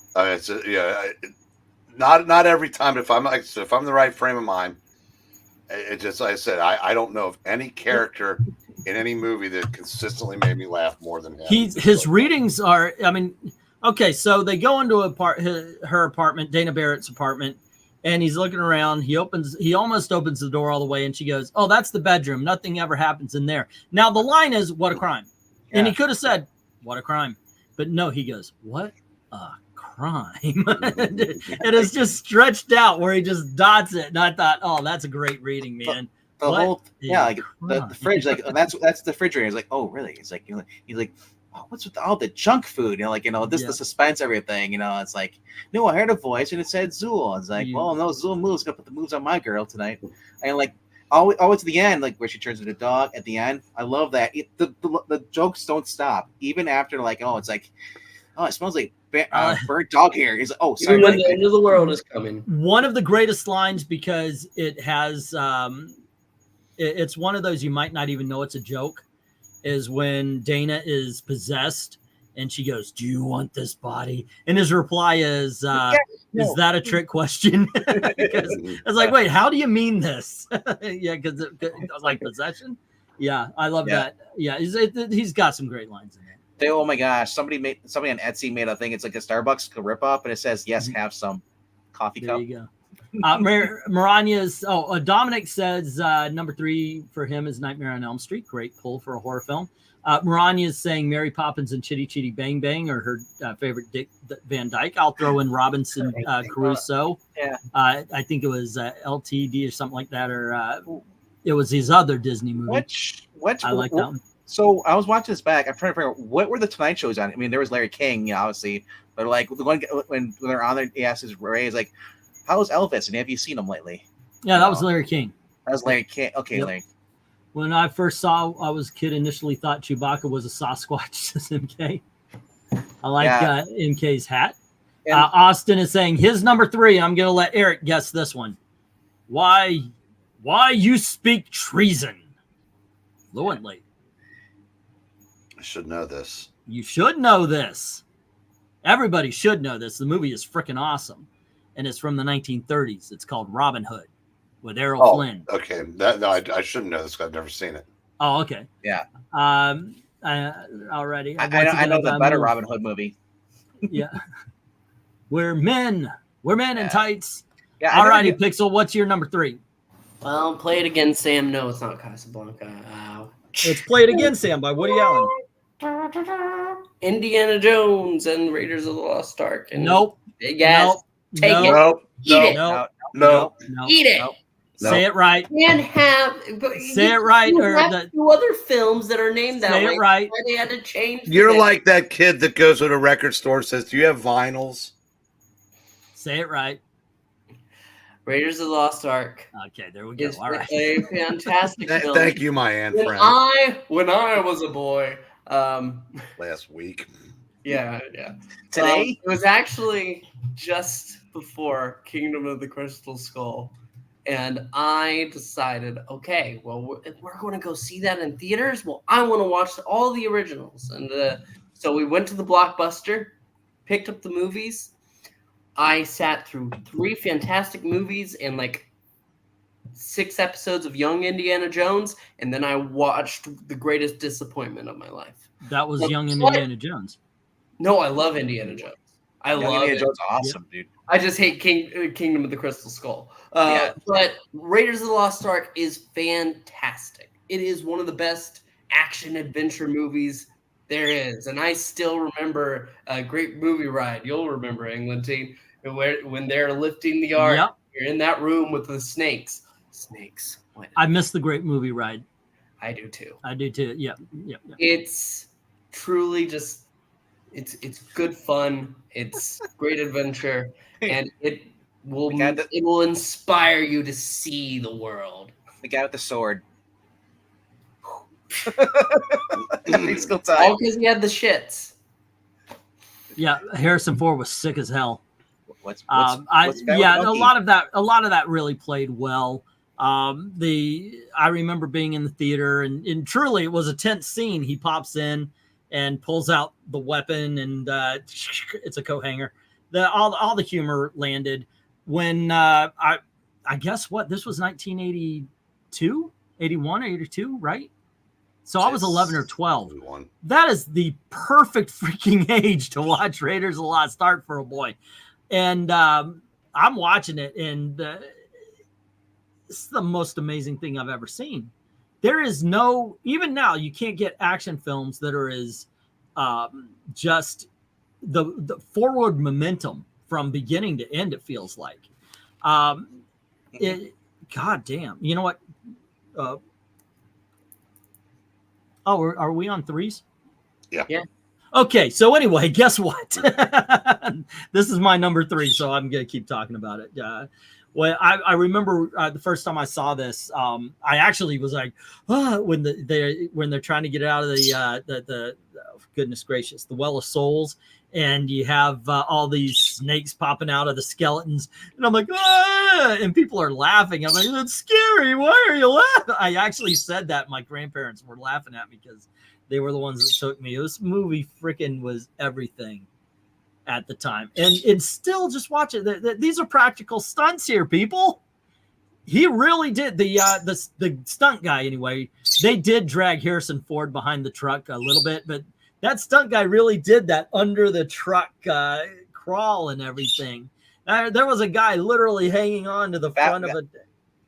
Not every time. If I'm in the right frame of mind, it just, like I said, I don't know of any character in any movie that consistently made me laugh more than him. His readings are, okay, so they go into her apartment, Dana Barrett's apartment, and he's looking around. He almost opens the door all the way, and she goes, "Oh, that's the bedroom. Nothing ever happens in there." Now the line is, "What a crime." And he could have said, "What a crime," but no, he goes, "What a crime!" And it's just stretched out where he just dots it. And I thought, "Oh, that's a great reading, man." The whole like the fridge, like that's the refrigerator. He's like, "Oh, really?" He's like, "Oh, what's with all the junk food?" The suspense, everything. It's like, no, I heard a voice and it said Zool. It's like, well, no, Zool moves. Gonna put the moves on my girl tonight. And like always to the end, like where she turns into a dog at the end. I love that. The jokes don't stop even after like, oh, it's like, oh, it smells like burnt dog hair. He's like, oh, sorry. Even when the end of the world is coming. One of the greatest lines, because it has, it's one of those you might not even know it's a joke, is when Dana is possessed and she goes, "Do you want this body?" And his reply is, "Is that a trick question?" Because I was like, wait, how do you mean this? Yeah, because like possession. Yeah, I love that. Yeah, he's got some great lines in there. Oh my gosh, somebody on Etsy made a thing. It's like a Starbucks rip up, and it says, "Yes, have some coffee cup." There you go. Maranya's Dominic says number 3 for him is Nightmare on Elm Street. Great pull for a horror film. Maranya is saying Mary Poppins and Chitty Chitty Bang Bang are her favorite Dick Van Dyke. I'll throw in Robinson Crusoe. Yeah. I think it was LTD or something like that, or it was his other Disney movie. Which I like that one. So I was watching this back. I'm trying to figure out what were the Tonight shows on. I mean, there was Larry King, obviously, but like the one when they're on there, he asks Ray, is like, "How's Elvis? And have you seen him lately?" Yeah, that was Larry King. That was Larry King. Okay, Yep. Larry. When I first I was a kid, initially thought Chewbacca was a Sasquatch, says MK. I like MK's hat. Austin is saying his number 3. I'm going to let Eric guess this one. Why you speak treason? Fluently. I should know this. You should know this. Everybody should know this. The movie is freaking awesome. And it's from the 1930s. It's called Robin Hood with Errol Flynn. Okay. I shouldn't know this because I've never seen it. Oh, okay. Yeah. Already. I know the better Robin Hood movie. Yeah. We're men in tights. Yeah. All righty, Pixel. What's your number 3? Well, play it again, Sam. No, it's not Casablanca. Let's play it again, Sam, by Woody Allen. Indiana Jones and Raiders of the Lost Ark. And Nope. Yes. Take it. Nope. Eat it. No. Eat it. Say it right. And have Say it right, You or have the- 2 other films that are named that Say way. it right. Why they had to change. You're it. like that kid that goes to the record store and says, "Do you have vinyls?" Say it right. Raiders of the Lost Ark. Okay, there we go. Is All right. a fantastic film. Thank you, my Ann friend. When I was a boy, Last week. yeah. Today? It was actually just before Kingdom of the Crystal Skull. And I decided, okay, well, if we're going to go see that in theaters, well, I want to watch all the originals. And so we went to the Blockbuster, picked up the movies. I sat through 3 fantastic movies and like 6 episodes of Young Indiana Jones. And then I watched the greatest disappointment of my life. That was Young Indiana Jones. No, I love Indiana Jones. I love Indiana it. Jones, awesome, dude. I just hate Kingdom of the Crystal Skull. But Raiders of the Lost Ark is fantastic. It is one of the best action adventure movies there is. And I still remember a great movie ride. You'll remember, England team, when they're lifting the ark. Yep. You're in that room with the snakes. Snakes. I missed the great movie ride. I do too. Yeah. It's truly just it's good fun. It's great adventure, and it will inspire you to see the world. The guy with the sword. All because he had the shits. Yeah, Harrison Ford was sick as hell. What's a lot of that really played well. I remember being in the theater and truly it was a tense scene. He pops in and pulls out the weapon and it's a coat hanger. All the humor landed when I guess what this was 1982, 81, 82, right? So I was 11 or 12. That is the perfect freaking age to watch Raiders of the Lost Ark for a boy. And I'm watching it, and it's the most amazing thing I've ever seen. there is no, even now, you can't get action films that are as just the forward momentum from beginning to end, it feels like. God damn. You know what? Are we on threes? Yeah. Yeah. Okay, so anyway, guess what? This is my number 3, so I'm gonna keep talking about it. Well, I remember the first time I saw this, I actually was like, when they're trying to get out of the goodness gracious, the Well of Souls, and you have all these snakes popping out of the skeletons, and I'm like, and people are laughing. I'm like, that's scary. Why are you laughing? I actually said that. My grandparents were laughing at me because they were the ones that took me. This movie freaking was everything at the time. And still, just watch it. These are practical stunts here, people. He really did. The stunt guy, anyway, they did drag Harrison Ford behind the truck a little bit, but that stunt guy really did that under the truck crawl and everything. There was a guy literally hanging on to the front of a...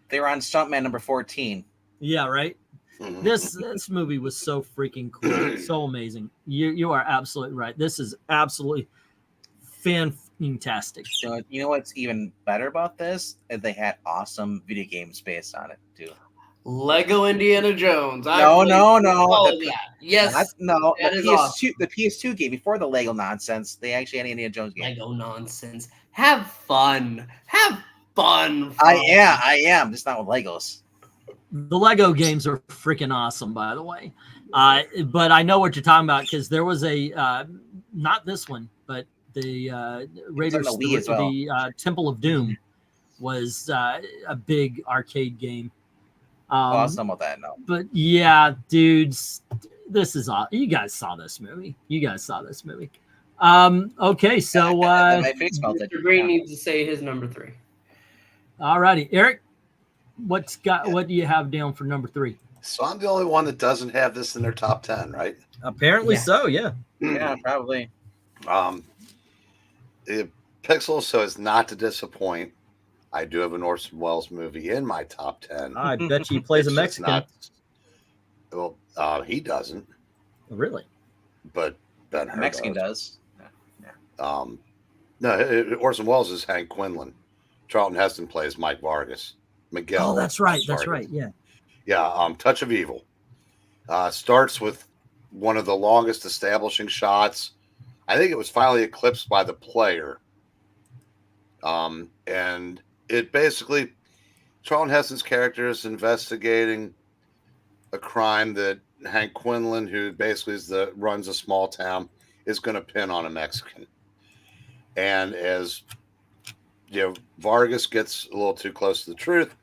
They were on Stuntman number 14. Yeah, right? This movie was so freaking cool, so amazing. You are absolutely right. This is absolutely fantastic. So, you know what's even better about this? Is they had awesome video games based on it too. Lego Indiana Jones. No. Yes, no. that is awesome. The PS2 game before the Lego nonsense. They actually had an Indiana Jones game. Lego nonsense. Have fun. Have fun. I am. Just not with Legos. The Lego games are freaking awesome, by the way. But I know what you're talking about because there was a not this one, but the Raiders, the Temple of Doom was a big arcade game. Some of that, no. But yeah, dudes, this is awesome. You guys saw this movie. Okay, so my face melted. Mr. Green needs to say his number 3. All righty, Eric. What do you have down for number 3? So I'm the only one that doesn't have this in their top 10, right? Apparently so, yeah. Yeah, probably. The Pixel, so as not to disappoint, I do have an Orson Welles movie in my top 10. I bet he plays a Mexican. He doesn't. Really? But Ben-Hur Mexican does. No, Orson Welles is Hank Quinlan. Charlton Heston plays Mike Vargas. Miguel. Oh, that's right. Vargas. That's right. Yeah. Yeah. Touch of Evil starts with one of the longest establishing shots. I think it was finally eclipsed by The Player. And it basically, Charlton Heston's character is investigating a crime that Hank Quinlan, who basically runs a small town, is going to pin on a Mexican. And as Vargas gets a little too close to the truth,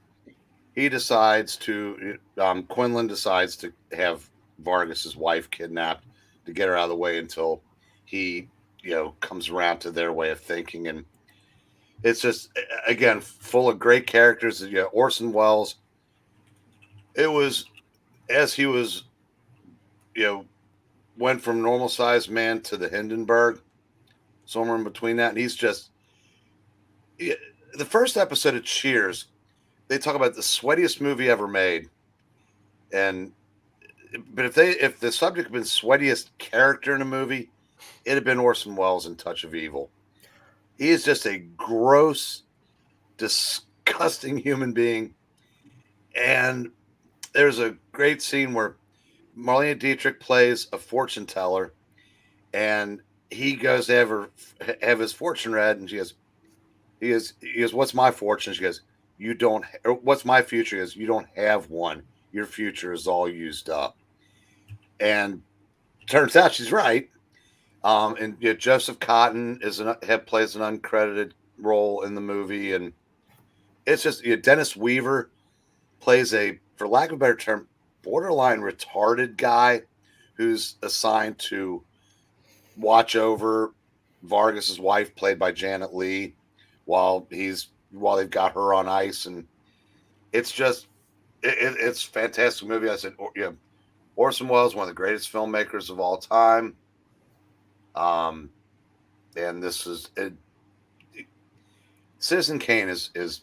Quinlan decides to have Vargas's wife kidnapped to get her out of the way until he, comes around to their way of thinking. And it's just, again, full of great characters. Orson Welles, it was, as he was, went from normal sized man to the Hindenburg, somewhere in between that. And he's just, the first episode of Cheers, they talk about the sweatiest movie ever made. But if the subject had been sweatiest character in a movie, it'd have been Orson Welles in Touch of Evil. He is just a gross, disgusting human being. And there's a great scene where Marlene Dietrich plays a fortune teller, and he goes to have his fortune read, and he goes, "What's my fortune?" She goes, "You don't." Or, "What's my future?" He goes, "You don't have one. Your future is all used up." And turns out she's right. And Joseph Cotton plays an uncredited role in the movie, and it's just Dennis Weaver plays for lack of a better term, borderline retarded guy who's assigned to watch over Vargas's wife, played by Janet Leigh, while they've got her on ice. And it's just it's a fantastic movie. I said, Orson Welles, one of the greatest filmmakers of all time. And this is Citizen Kane is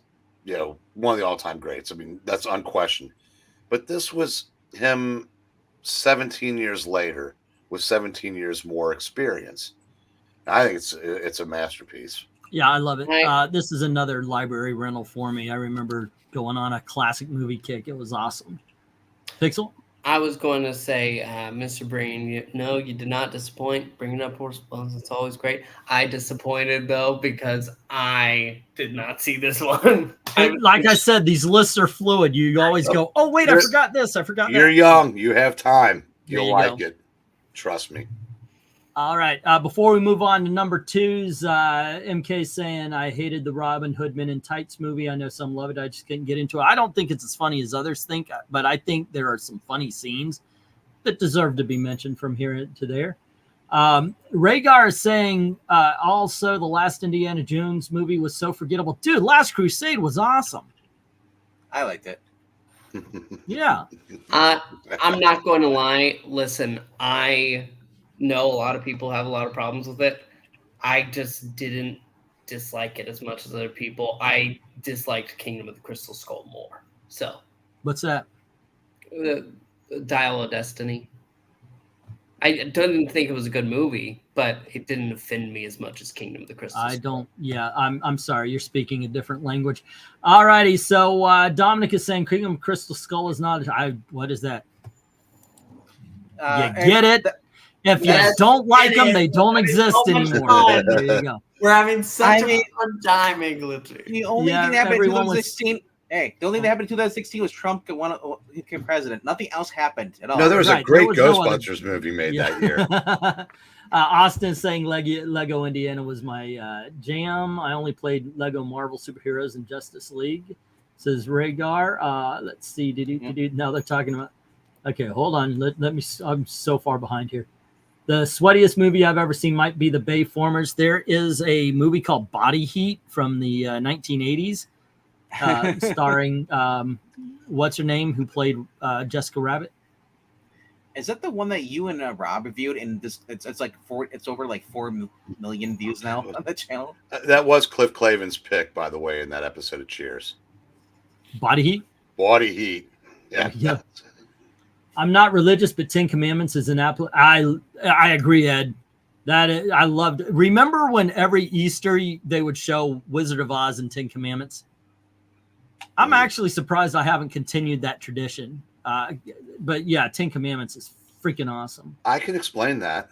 one of the all-time greats. I mean, that's unquestioned. But this was him 17 years later with 17 years more experience. I think it's a masterpiece. Yeah, I love it. Right. This is another library rental for me. I remember going on a classic movie kick. It was awesome. Pixel? I was going to say, Mr. Breen, you did not disappoint. Bringing up Horse Bones, it's always great. I disappointed, though, because I did not see this one. Like I said, these lists are fluid. You always go, oh, wait, I forgot this. I forgot that. You're young. You have time. There You'll you like go. it. Trust me. All right. Before we move on to number 2's, MK saying, I hated the Robin Hood Men in Tights movie. I know some love it. I just couldn't get into it. I don't think it's as funny as others think, but I think there are some funny scenes that deserve to be mentioned from here to there. Rhaegar is saying, also, the last Indiana Jones movie was so forgettable. Dude, Last Crusade was awesome. I liked it. Yeah. I'm not going to lie. Listen, I know a lot of people have a lot of problems with it. I just didn't dislike it as much as other people. I disliked Kingdom of the Crystal Skull more. So, What's that? the Dial of Destiny. I didn't think it was a good movie, but it didn't offend me as much as Kingdom of the Crystal Skull. I don't. Yeah, I'm sorry. You're speaking a different language. All righty. So Dominic is saying Kingdom of Crystal Skull is not. What is that? You get it? If you don't like them, they don't exist anymore. There you go. We're having such a fun time, English. The only thing that happened in 2016. Hey, the only thing that happened in 2016 was Trump became president. Nothing else happened at all. No, there was a great Ghostbusters movie made that year. Austin is saying Lego Indiana was my jam. I only played Lego Marvel Superheroes and Justice League. Says Rhaegar. Let's see. Now they're talking about. Okay, hold on. Let me. I'm so far behind here. The sweatiest movie I've ever seen might be The Bayformers. There is a movie called Body Heat from the 1980s, starring what's her name, who played Jessica Rabbit. Is that the one that you and Rob reviewed? And this, it's like it's over like 4 million views now on the channel. That was Cliff Clavin's pick, by the way, in that episode of Cheers. Body Heat. Body Heat. Yeah. I'm not religious, but 10 Commandments is an apple. I agree, Ed. I loved it. Remember when every Easter they would show Wizard of Oz and 10 Commandments? I'm actually surprised I haven't continued that tradition. But yeah, 10 Commandments is freaking awesome. I can explain that.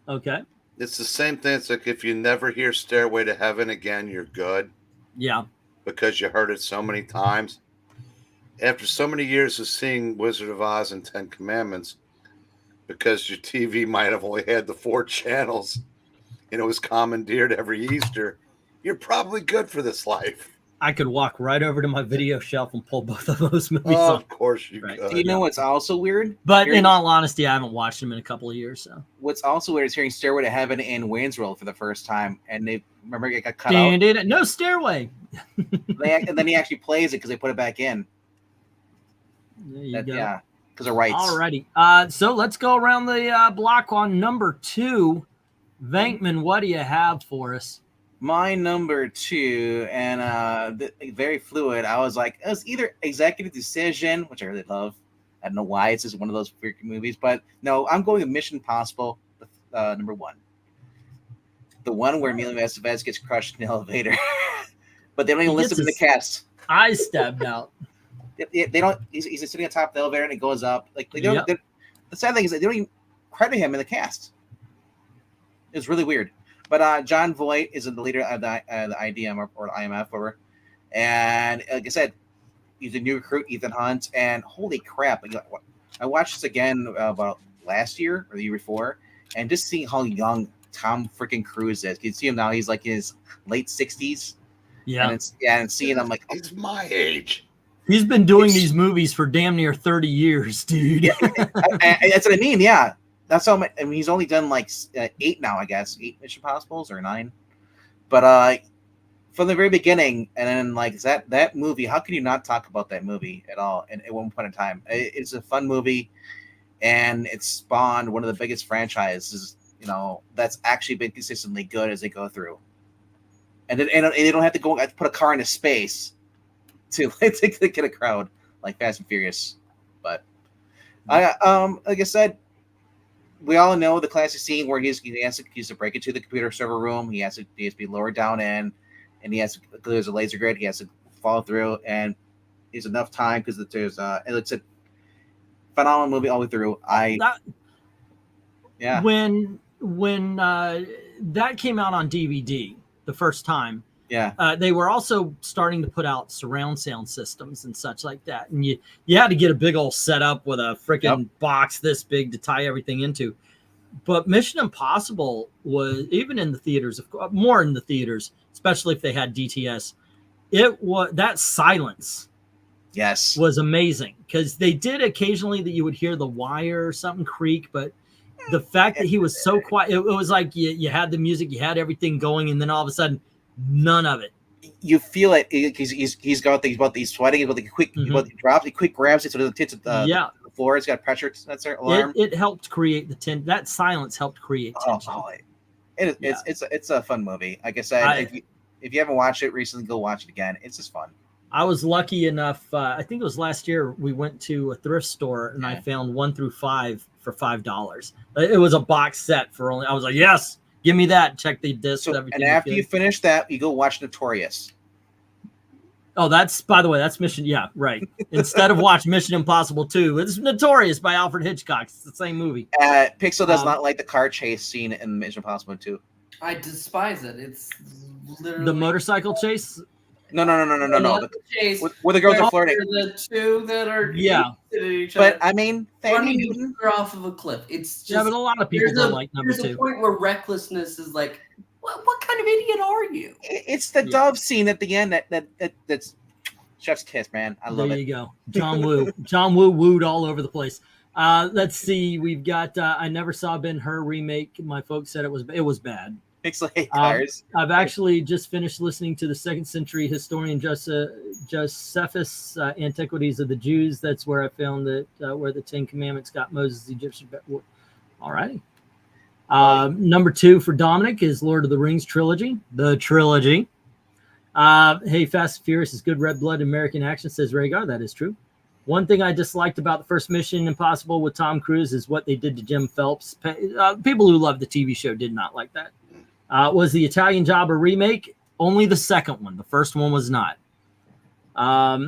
Okay. It's the same thing. It's like if you never hear Stairway to Heaven again, you're good. Yeah. Because you heard it so many times. After so many years of seeing Wizard of Oz and 10 Commandments, because your TV might have only had the 4 channels and it was commandeered every Easter, you're probably good for this life. I could walk right over to my video shelf and pull both of those movies Oh, on. of course you could. Do you know what's also weird? But in all honesty, I haven't watched them in a couple of years. So what's also weird is hearing Stairway to Heaven and Wayne's World for the first time, and they remember it got cut out. No stairway. And then he actually plays it because they put it back in. There you go. Yeah, because of rights. Alrighty. So let's go around the block on number 2. Venkman, what do you have for us? My number 2, and very fluid. I was like, it was either Executive Decision, which I really love. I don't know why it's just one of those freaking movies, but no, I'm going with Mission Impossible, number 1. The one where Emilio Estevez gets crushed in the elevator, but they don't even list him in the cast. Eyes stabbed out. They don't. He's sitting on top of the elevator and it goes up. Like they don't. The sad thing is that they don't even credit him in the cast. It's really weird. But John Voight is the leader of the IDM or IMF, whatever. And like I said, he's a new recruit, Ethan Hunt. And holy crap! I watched this again about last year or the year before, and just seeing how young Tom freaking Cruise is. You can see him now; he's like in his late 60s. Yeah, and seeing him like he's my age. He's been doing these movies for damn near 30 years, dude. That's what I mean. Yeah, that's how. I mean, he's only done like 8 now, I guess. 8 Mission Impossibles or 9. But from the very beginning, and then like that movie, how can you not talk about that movie at all? And at one point in time, it's a fun movie, and it spawned one of the biggest franchises, that's actually been consistently good as they go through. And they don't have to go put a car into space to get a crowd like Fast and Furious. But Like I said, we all know the classic scene where he has to break into the computer server room. He has to be lowered down in, and he has to, there's a laser grid. He has to fall through, and there's enough time because there's it's a phenomenal movie all the way through. When that came out on DVD the first time, they were also starting to put out surround sound systems and such like that, and you had to get a big old setup with a freaking box this big to tie everything into. But Mission Impossible was, even in the theaters, more in the theaters, especially if they had DTS, it was that silence was amazing, because they did occasionally that you would hear the wire or something creak, but the fact that he was so quiet, it was like you had the music, you had everything going, and then all of a sudden none of it. You feel it. He's got things about these sweating, about the quick drops, he quick grabs it so it hits the floor. It's got pressure sensor alarm. It helped create the tension. That silence helped create tension. It's a fun movie. Like I said, if you haven't watched it recently, go watch it again. It's just fun. I was lucky enough. I think it was last year. We went to a thrift store and I found 1 through 5 for $5. It was a box set for only. I was like, yes. Give me that. Check the disc. So, and after you finish that, you go watch Notorious. Oh, by the way, that's Mission. Yeah, right. Instead of watch Mission Impossible 2, it's Notorious by Alfred Hitchcock. It's the same movie. Pixel does not like the car chase scene in Mission Impossible 2. I despise it. It's literally the motorcycle chase. No. Where the girls are flirting. The two that are each but other. I mean, running off of a cliff. It's just but a lot of people don't like number 2. There's a point where recklessness is like, what kind of idiot are you? It's the dove scene at the end that's chef's kiss, man. I love it. There you go, John Woo. John Woo wooed all over the place. Let's see. We've got I Never Saw Ben-Hur remake. My folks said it was bad. Pixel cars. I've actually just finished listening to the 2nd century historian Josephus Antiquities of the Jews. That's where I found that where the 10 Commandments got Moses' Egyptian. All righty. Number 2 for Dominic is Lord of the Rings trilogy. The trilogy. Hey, Fast and Furious is good red blood American action, says Rhaegar. That is true. One thing I disliked about the first Mission Impossible with Tom Cruise is what they did to Jim Phelps. People who loved the TV show did not like that. Was the Italian Job a remake? Only the second one. The first one was not. Pixel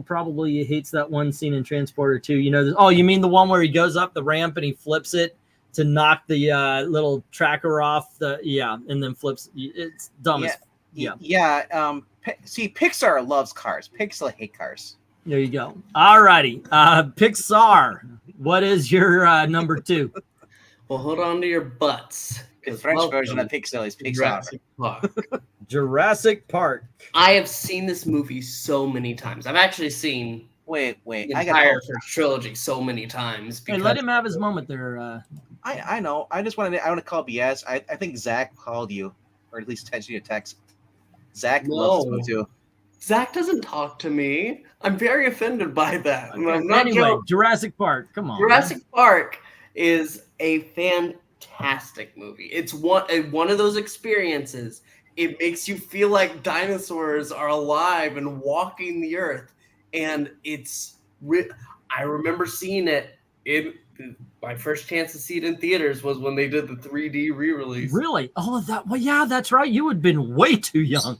probably hates that one scene in Transporter 2. You know, you mean the one where he goes up the ramp and he flips it to knock the little tracker off and then flips. It's dumb. See, Pixar loves cars. Pixel hate cars. There you go. All righty. Pixar, what is your number 2? Well, hold on to your butts. The French version of Pixel is Pixar. Jurassic Park. I have seen this movie so many times. I've actually seen the entire first trilogy so many times. Hey, let him have his moment there. I know. I want to call BS. I think Zach called you, or at least texted you a text. Zach loves this too. Zach doesn't talk to me. I'm very offended by that. Anyway, Jurassic Park. Come on. Jurassic Park is a fantastic movie. It's one of those experiences. It makes you feel like dinosaurs are alive and walking the earth, and I remember seeing it. My first chance to see it in theaters was when they did the 3D re-release. Really? Oh, that. Well, yeah, that's right. You had been way too young.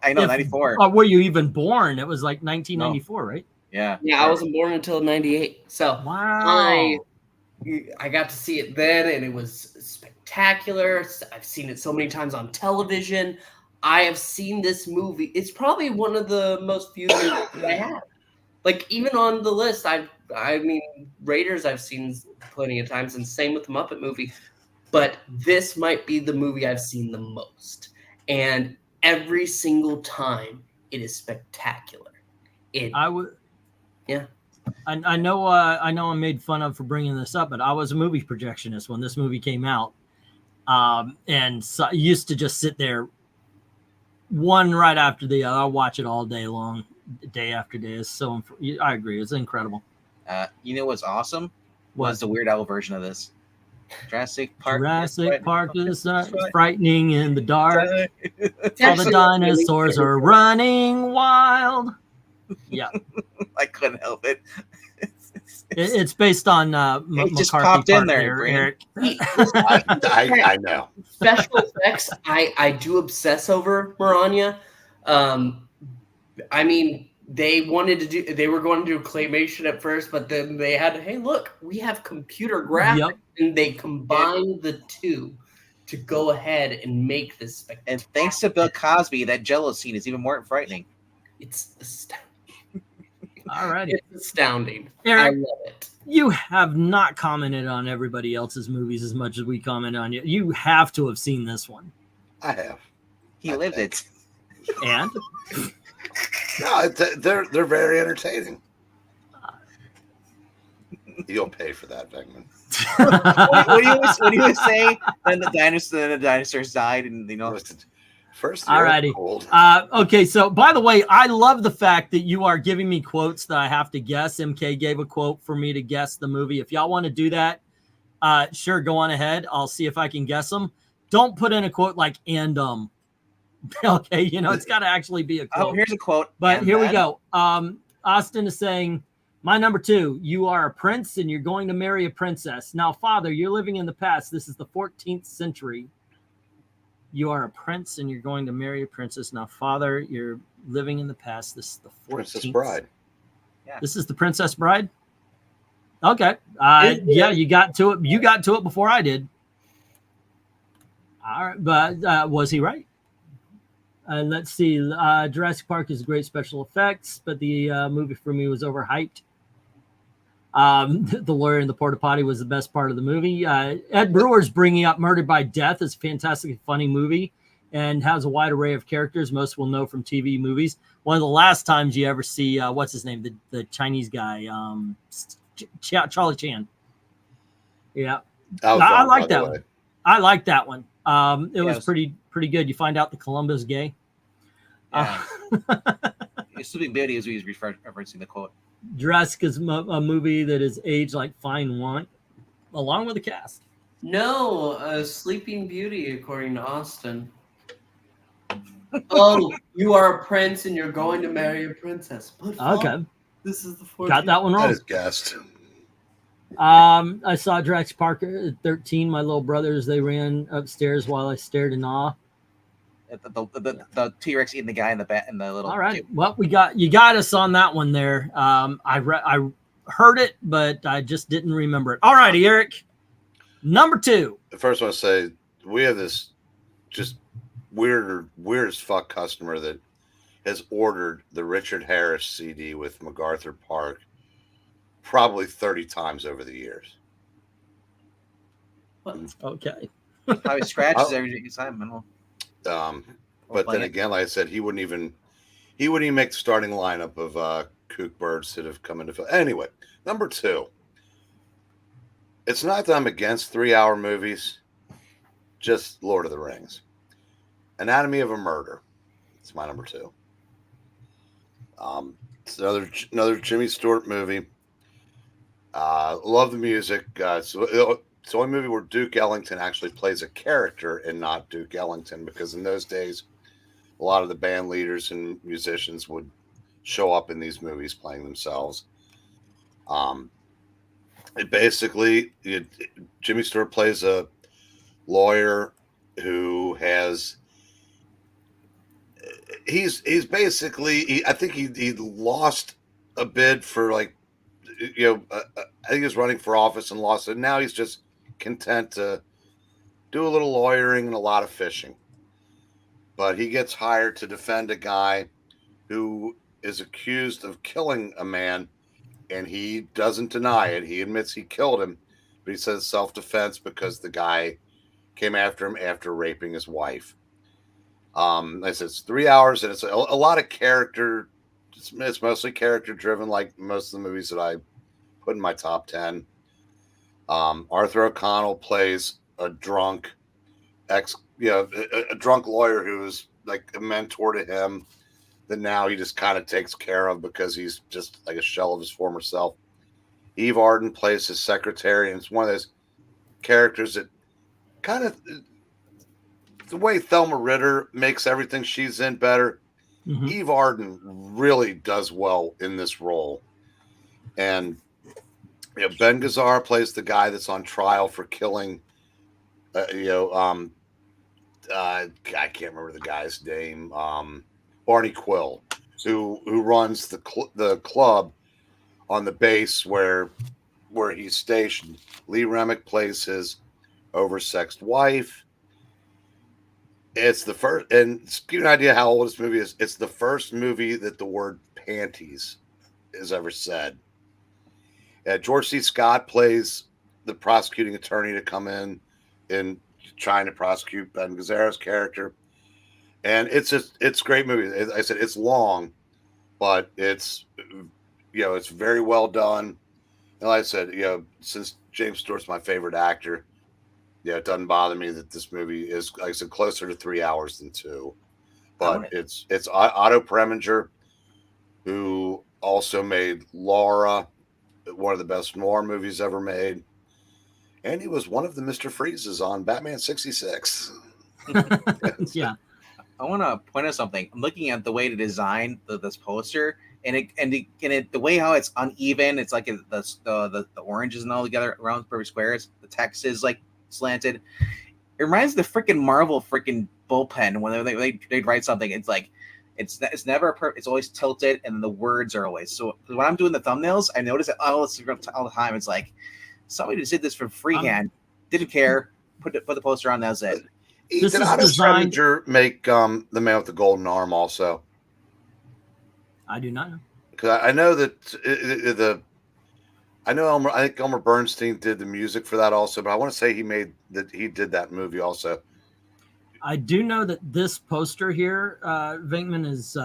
I know, 94. Were you even born? It was like 1994, right? Yeah. Yeah, I wasn't born until 98. So wow. I got to see it then, and it was spectacular. I've seen it so many times on television. I have seen this movie. It's probably one of the most viewed movies I have. Like, even on the list, I mean, Raiders I've seen plenty of times, and same with the Muppet movie. But this might be the movie I've seen the most. And every single time, it is spectacular. I know I'm made fun of for bringing this up, but I was a movie projectionist when this movie came out, and so I used to just sit there, one right after the other. I'll watch it all day long, day after day. I agree, it's incredible. You know what's awesome? Was the Weird Al version of this. Jurassic Park is frightening in the dark. All the dinosaurs are running wild. Yeah, I couldn't help it. it's based on It just McCarthy popped in part there, Breen. Eric. I know. Special effects, I do obsess over Maranya. I mean, they were going to do claymation at first, but then they had, hey, look, we have computer graphics, Yep. and they combined the two to go ahead and make this spectacular. And thanks to Bill Cosby, that Jello scene is even more frightening. It's astounding. All righty. It's astounding. Eric, I love it. You have not commented on everybody else's movies as much as we comment on you. You have to have seen this one. I have. He lived it. And No, they're very entertaining. You'll pay for that, Venkman. what do you say? Then the dinosaurs died, and First, alrighty. Okay, so by the way, I love the fact that you are giving me quotes that I have to guess. MK gave a quote for me to guess the movie. If y'all want to do that, sure, go on ahead. I'll see if I can guess them. Don't put in a quote like "and." Okay, it's got to actually be a quote. Oh, here's a quote. But here we go. Austin is saying, my number 2, you are a prince and you're going to marry a princess. Now, father, you're living in the past. This is the 14th century. You are a prince and you're going to marry a princess. Now, father, you're living in the past. This is the 14th. Princess Bride. Yeah. This is the Princess Bride? Okay. Yeah, you got to it. You got to it before I did. All right, but was he right? Let's see. Jurassic Park is great special effects, but the movie for me was overhyped. The lawyer in the porta potty was the best part of the movie. Ed Brewer's bringing up Murdered by Death is a fantastic, funny movie and has a wide array of characters most will know from TV movies. One of the last times you ever see, what's his name? The Chinese guy, Charlie Chan. Yeah. I like that one. I like that one. It was pretty good. You find out the Columbo's gay. Yeah. Sleeping Beauty is he's referencing the quote. Jurassic is a movie that is aged like fine wine, along with the cast. No, Sleeping Beauty, according to Austin. Oh, you are a prince and you're going to marry a princess. But okay. This is the 14th. Got that one wrong. That is guessed. I saw Jurassic Park at 13. My little brothers, they ran upstairs while I stared in awe. The T-Rex eating the guy in the little. All right. Well, you got us on that one there. I heard it, but I just didn't remember it. All righty, Eric. Number 2. First, I want to say we have this just weird as fuck customer that has ordered the Richard Harris CD with MacArthur Park probably 30 times over the years. Okay. Probably scratches every time. But then again, like I said, he wouldn't even make the starting lineup of kook birds that have come into. Anyway, number 2. It's not that I'm against 3-hour movies, just Lord of the Rings. Anatomy of a Murder. It's my number 2. It's another Jimmy Stewart movie. Love the music. It's the only movie where Duke Ellington actually plays a character and not Duke Ellington, because in those days, a lot of the band leaders and musicians would show up in these movies playing themselves. Jimmy Stewart plays a lawyer who has. He's basically. I think he lost a bid for I think he was running for office and lost it. Now he's just content to do a little lawyering and a lot of fishing. But he gets hired to defend a guy who is accused of killing a man, and he doesn't deny it. He admits he killed him, but he says self-defense because the guy came after him after raping his wife. I said it's 3 hours, and it's a lot of character. It's mostly character-driven, like most of the movies that I put in my top 10. Arthur O'Connell plays a drunk a drunk lawyer who is like a mentor to him that now he just kind of takes care of because he's just like a shell of his former self. Eve Arden plays his secretary, and it's one of those characters that kind of the way Thelma Ritter makes everything she's in better. Mhm. Eve Arden really does well in this role. And Ben Gazzara plays the guy that's on trial for killing, I can't remember the guy's name, Barney Quill, who runs the club on the base where he's stationed. Lee Remick plays his oversexed wife. It's the first, and to give you an idea how old this movie is, it's the first movie that the word panties is ever said. George C. Scott plays the prosecuting attorney to come in and trying to prosecute Ben Gazzara's character. And it's a great movie. As I said, it's long, but it's very well done. And like I said, since James Stewart's my favorite actor, it doesn't bother me that this movie is, like I said, closer to 3 hours than 2. But it's Otto Preminger, who also made Laura, one of the best noir movies ever made. And he was one of the Mr. Freezes on Batman 66. Yeah. I want to point out something. I'm looking at the way to design this poster, and the way how it's uneven. It's like the oranges and all together around perfect squares. The text is like slanted. It reminds me of the freaking Marvel freaking bullpen when they write something. It's like it's never it's always tilted, and the words are always so. When I'm doing the thumbnails, I notice it all the time. It's like somebody just did this for freehand, didn't care, put the poster on. That's it. This Did is Otto designed. Preminger make The Man with the Golden Arm also? I do not know. Because I know that I think Elmer Bernstein did the music for that also, but I want to say he did that movie also. I do know that this poster here, Venkman, is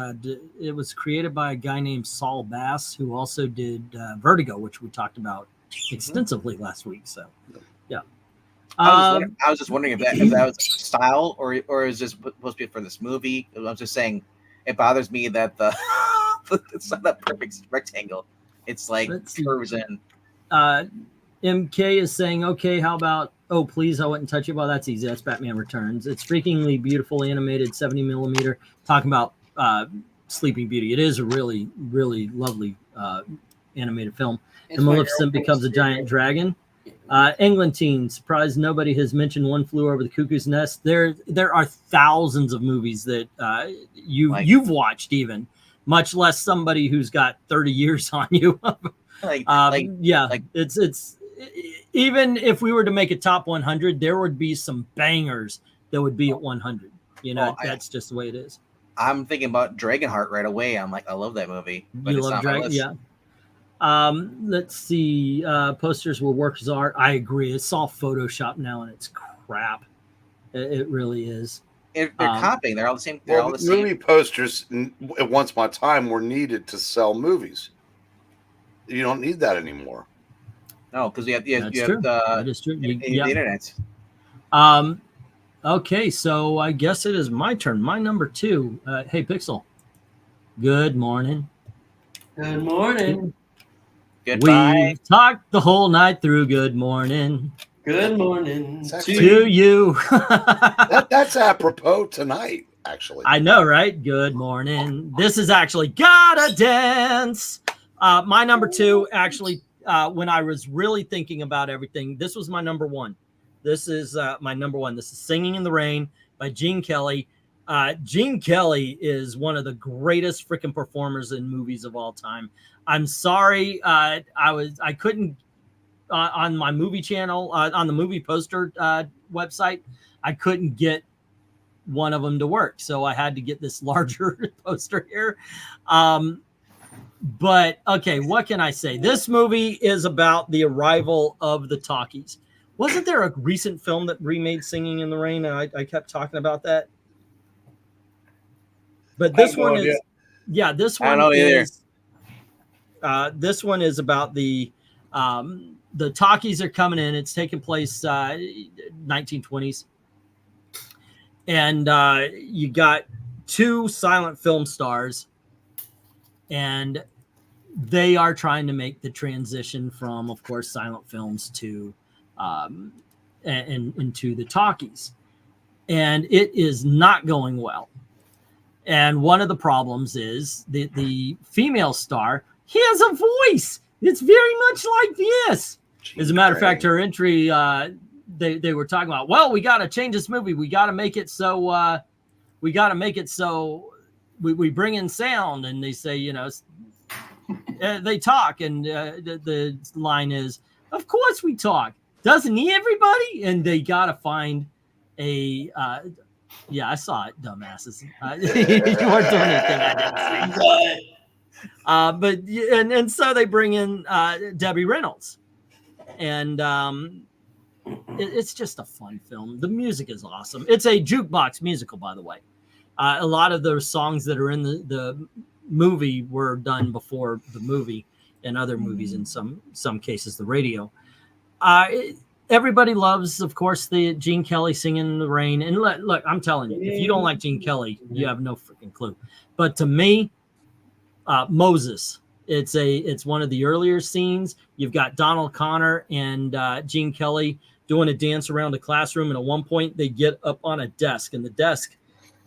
it was created by a guy named Saul Bass, who also did Vertigo, which we talked about extensively last week. So, yeah. I was just wondering if that was style or is this supposed to be for this movie. I was just saying, it bothers me that it's not that perfect rectangle. It's like curves in. MK is saying, okay, how about, oh, please, I wouldn't touch it. Well, that's easy. That's Batman Returns. It's freakingly beautiful, animated, 70 millimeter. Talking about Sleeping Beauty. It is a really, really lovely animated film. The Maleficent becomes a giant dragon. England teen, surprised nobody has mentioned One Flew Over the Cuckoo's Nest. There are thousands of movies that you've watched, even much less somebody who's got 30 years on you. It's even if we were to make a top 100, there would be some bangers that would be at 100. That's just the way it is. I'm thinking about Dragonheart right away. I'm like, I love that movie. But You love Dragon, yeah. Let's see. Posters will work as art. I agree. It's all Photoshop now, and it's crap. It really is. They're copying. They're all the same. Movie posters at once upon a time were needed to sell movies. You don't need that anymore. No, because you have that is true. the internet. Okay, so I guess it is my turn. My number 2. Hey, Pixel. Good morning. Good morning. Goodbye. We talked the whole night through. Good morning. Good morning to you. That's apropos tonight, actually. I know, right? Good morning. This is actually Gotta Dance. My number 2, actually, when I was really thinking about everything, this was my number 1. This is my number 1. This is Singing in the Rain by Gene Kelly. Gene Kelly is one of the greatest freaking performers in movies of all time. I'm sorry, I couldn't on my movie channel on the movie poster website. I couldn't get one of them to work, so I had to get this larger poster here. But okay, what can I say? This movie is about the arrival of the talkies. Wasn't there a recent film that remade Singing in the Rain? And I kept talking about that. But this one is, this one is. This one is about the talkies are coming in. It's taking place 1920s, and you got 2 silent film stars, and they are trying to make the transition from, of course, silent films to and into the talkies, and it is not going well. And one of the problems is the female star, he has a voice. It's very much like this. As a matter of fact, her entry, they were talking about, well, we got to change this movie. We got to make it so we bring in sound. And they say, you know, they talk. And the line is, of course we talk. Doesn't he, everybody? And they got to find a... yeah, I saw it, dumbasses. You weren't doing anything I didn't see. But so they bring in Debbie Reynolds, and it's just a fun film. The music is awesome. It's a jukebox musical, by the way. A lot of those songs that are in the movie were done before the movie, and other movies in some cases the radio. Everybody loves, of course, the Gene Kelly singing in the rain. And look, I'm telling you, if you don't like Gene Kelly, you have no freaking clue. But to me, Moses, it's one of the earlier scenes. You've got Donald Connor and Gene Kelly doing a dance around a classroom. And at one point, they get up on a desk, and the desk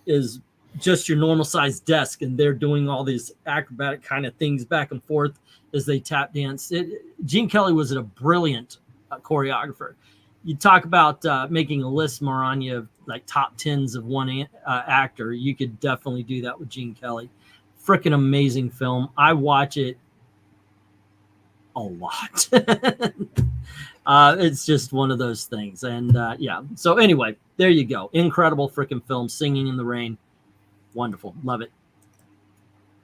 is just your normal sized desk. And they're doing all these acrobatic kind of things back and forth as they tap dance. Gene Kelly was a brilliant choreographer. You talk about making a list, Maranya, of like top 10s of one actor. You could definitely do that with Gene Kelly. Freaking amazing film. I watch it a lot. It's just one of those things. And yeah, so anyway, there you go. Incredible freaking film. Singing in the Rain. Wonderful. Love it.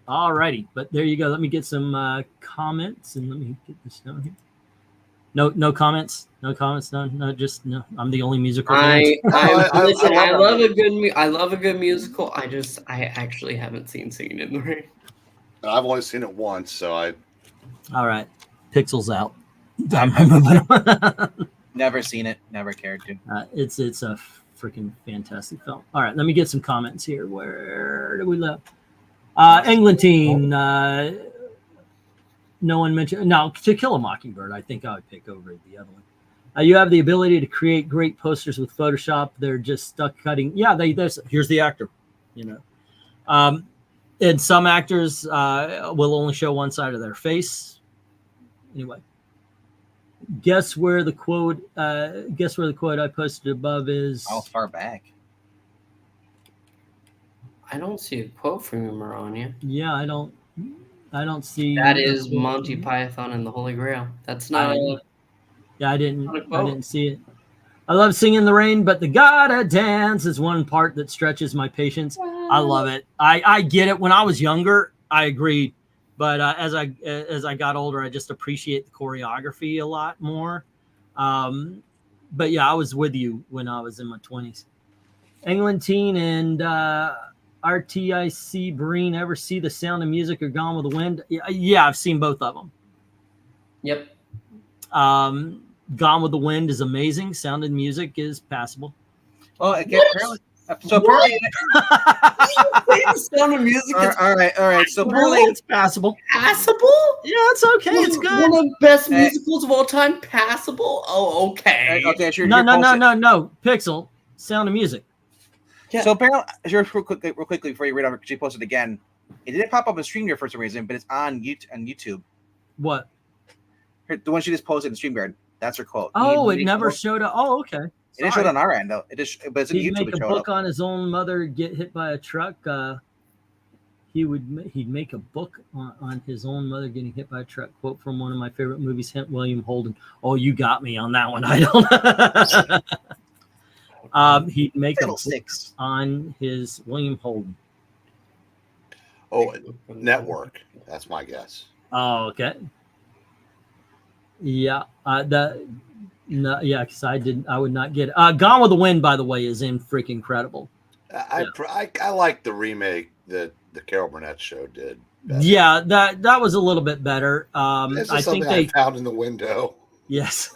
All righty, but there you go. Let me get some comments, and let me get this down here. No comments. No, just no. I'm the only musical. Listen, I love a good musical. I actually haven't seen Singing in the Rain. I've only seen it once, so I. All right, Pixels out. Never seen it. Never cared to. It's a freaking fantastic film. All right, let me get some comments here. Where do we live? Englantine. No one mentioned. No, To Kill a Mockingbird. I think I would pick over the other one. You have the ability to create great posters with Photoshop. They're just stuck cutting. Yeah, here's the actor. You know, and some actors will only show one side of their face. Anyway, guess where the quote I posted above is. How far back? I don't see a quote from you, Maranya. Yeah, I don't see. That is Monty Python and the Holy Grail. That's not. Yeah, I didn't see it. I love Singing in the Rain, but the gotta dance is one part that stretches my patience. I love it. I get it. When I was younger, I agreed, but as I got older, I just appreciate the choreography a lot more. But yeah, I was with you when I was in my 20s. Englantine and RTIC Breen, ever see The Sound of Music or Gone with the Wind? Yeah, I've seen both of them. Yep. Gone with the Wind is amazing. Sound of Music is passable. Well, again, apparently. The Sound of Music. All right. So apparently, it's passable. Passable? Yeah, it's okay. It's good. One of the best musicals of all time. Passable? Oh, okay. Okay, sure. No. Pixel. Sound of Music. Yeah. So apparently, real quickly before you read over, she posted again. It didn't pop up on StreamYard for some reason, but it's on YouTube. What? The one she just posted in StreamYard. That's her quote. Oh, it never showed up. Oh, okay. It didn't show it on our end though. But it's in He'd YouTube. make a book on his own mother get hit by a truck. He'd make a book on his own mother getting hit by a truck. Quote from one of my favorite movies, William Holden. Oh, you got me on that one. I don't. He'd make a book on his William Holden. Oh, Network. That's my guess. Oh, okay. Yeah, because I would not get it. Gone with the Wind, by the way, is freaking incredible. I like the remake that the Carol Burnett show did. Better. Yeah, that was a little bit better. I think they found in the window. Yes.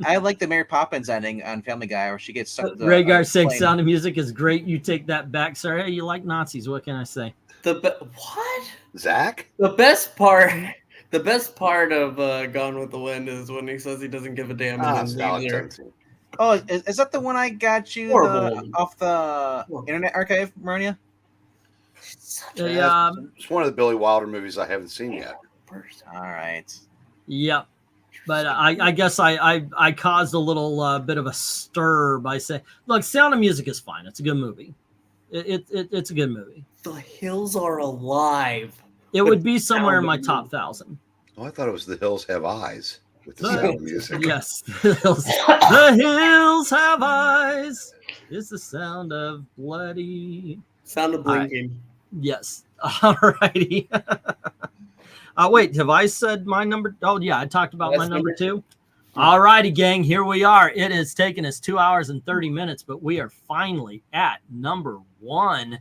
I like the Mary Poppins ending on Family Guy, where she gets Rhaegar saying Sound of Music is great. You take that back. Sorry, hey, you like Nazis. What can I say? What? Zach? The best part of Gone with the Wind is when he says he doesn't give a damn. Oh, is that the one I got you off the Internet Archive, Maranya? It's one of the Billy Wilder movies I haven't seen yet. All right. Yep. But I guess I caused a little bit of a stir by saying, look, Sound of Music is fine. It's a good movie. It's a good movie. The Hills Are Alive. It would be somewhere in my top 1,000. Oh, I thought it was The Hills Have Eyes with the Sound of Music. Yes. The hills have eyes. It's the sound of bloody. Sound of blinking. Right. Yes. All righty. Wait, have I said my number? Oh, yeah, I talked about my number 2. All righty, gang, here we are. It has taken us 2 hours and 30 minutes, but we are finally at number 1.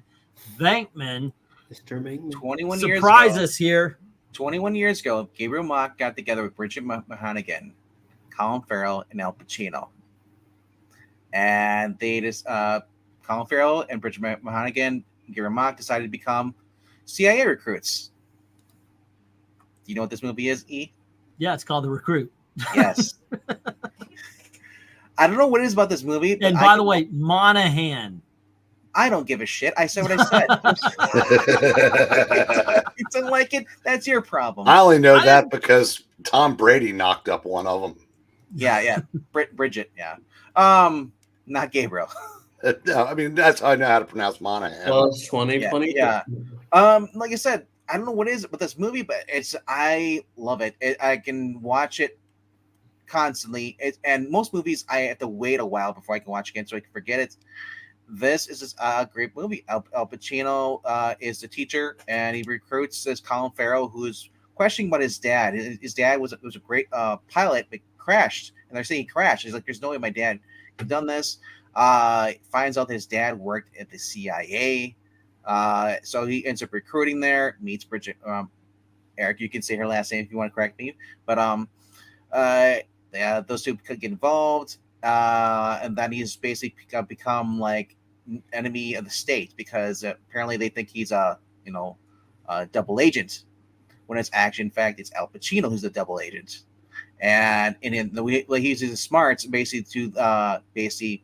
VENKMAN. Mr. Venkman. 21 years ago. Surprise us here. 21 years ago, Gabriel Mock got together with Bridget Mahanigan, Colin Farrell, and Al Pacino. And they just, Colin Farrell and Bridget Mahanigan, Gabriel Mock decided to become CIA recruits. Do you know what this movie is, E? Yeah, it's called The Recruit. Yes. I don't know what it is about this movie. And by the way, Monahan. I don't give a shit. I said what I said. You don't like it? That's your problem. I only know that because Tom Brady knocked up one of them. Yeah. Bridget, yeah. Not Gabriel. No, I mean, that's how I know how to pronounce Monahan. Well, it's 2020. Yeah. Like I said, I don't know what it is with this movie, but I love it. I can watch it constantly. And most movies, I have to wait a while before I can watch again so I can forget it. This is a great movie. Al Pacino is the teacher, and he recruits this Colin Farrell, who's questioning about his dad. His dad was a great pilot, but crashed, and they're saying he crashed. He's like, "There's no way my dad could have done this." Finds out that his dad worked at the CIA, so he ends up recruiting there. Meets Bridget. Eric, you can say her last name if you want to correct me, but those two could get involved, and then he's basically become like enemy of the state because apparently they think he's a double agent, when it's actually in fact it's Al Pacino who's the double agent, and in the way he uses his smarts basically to basically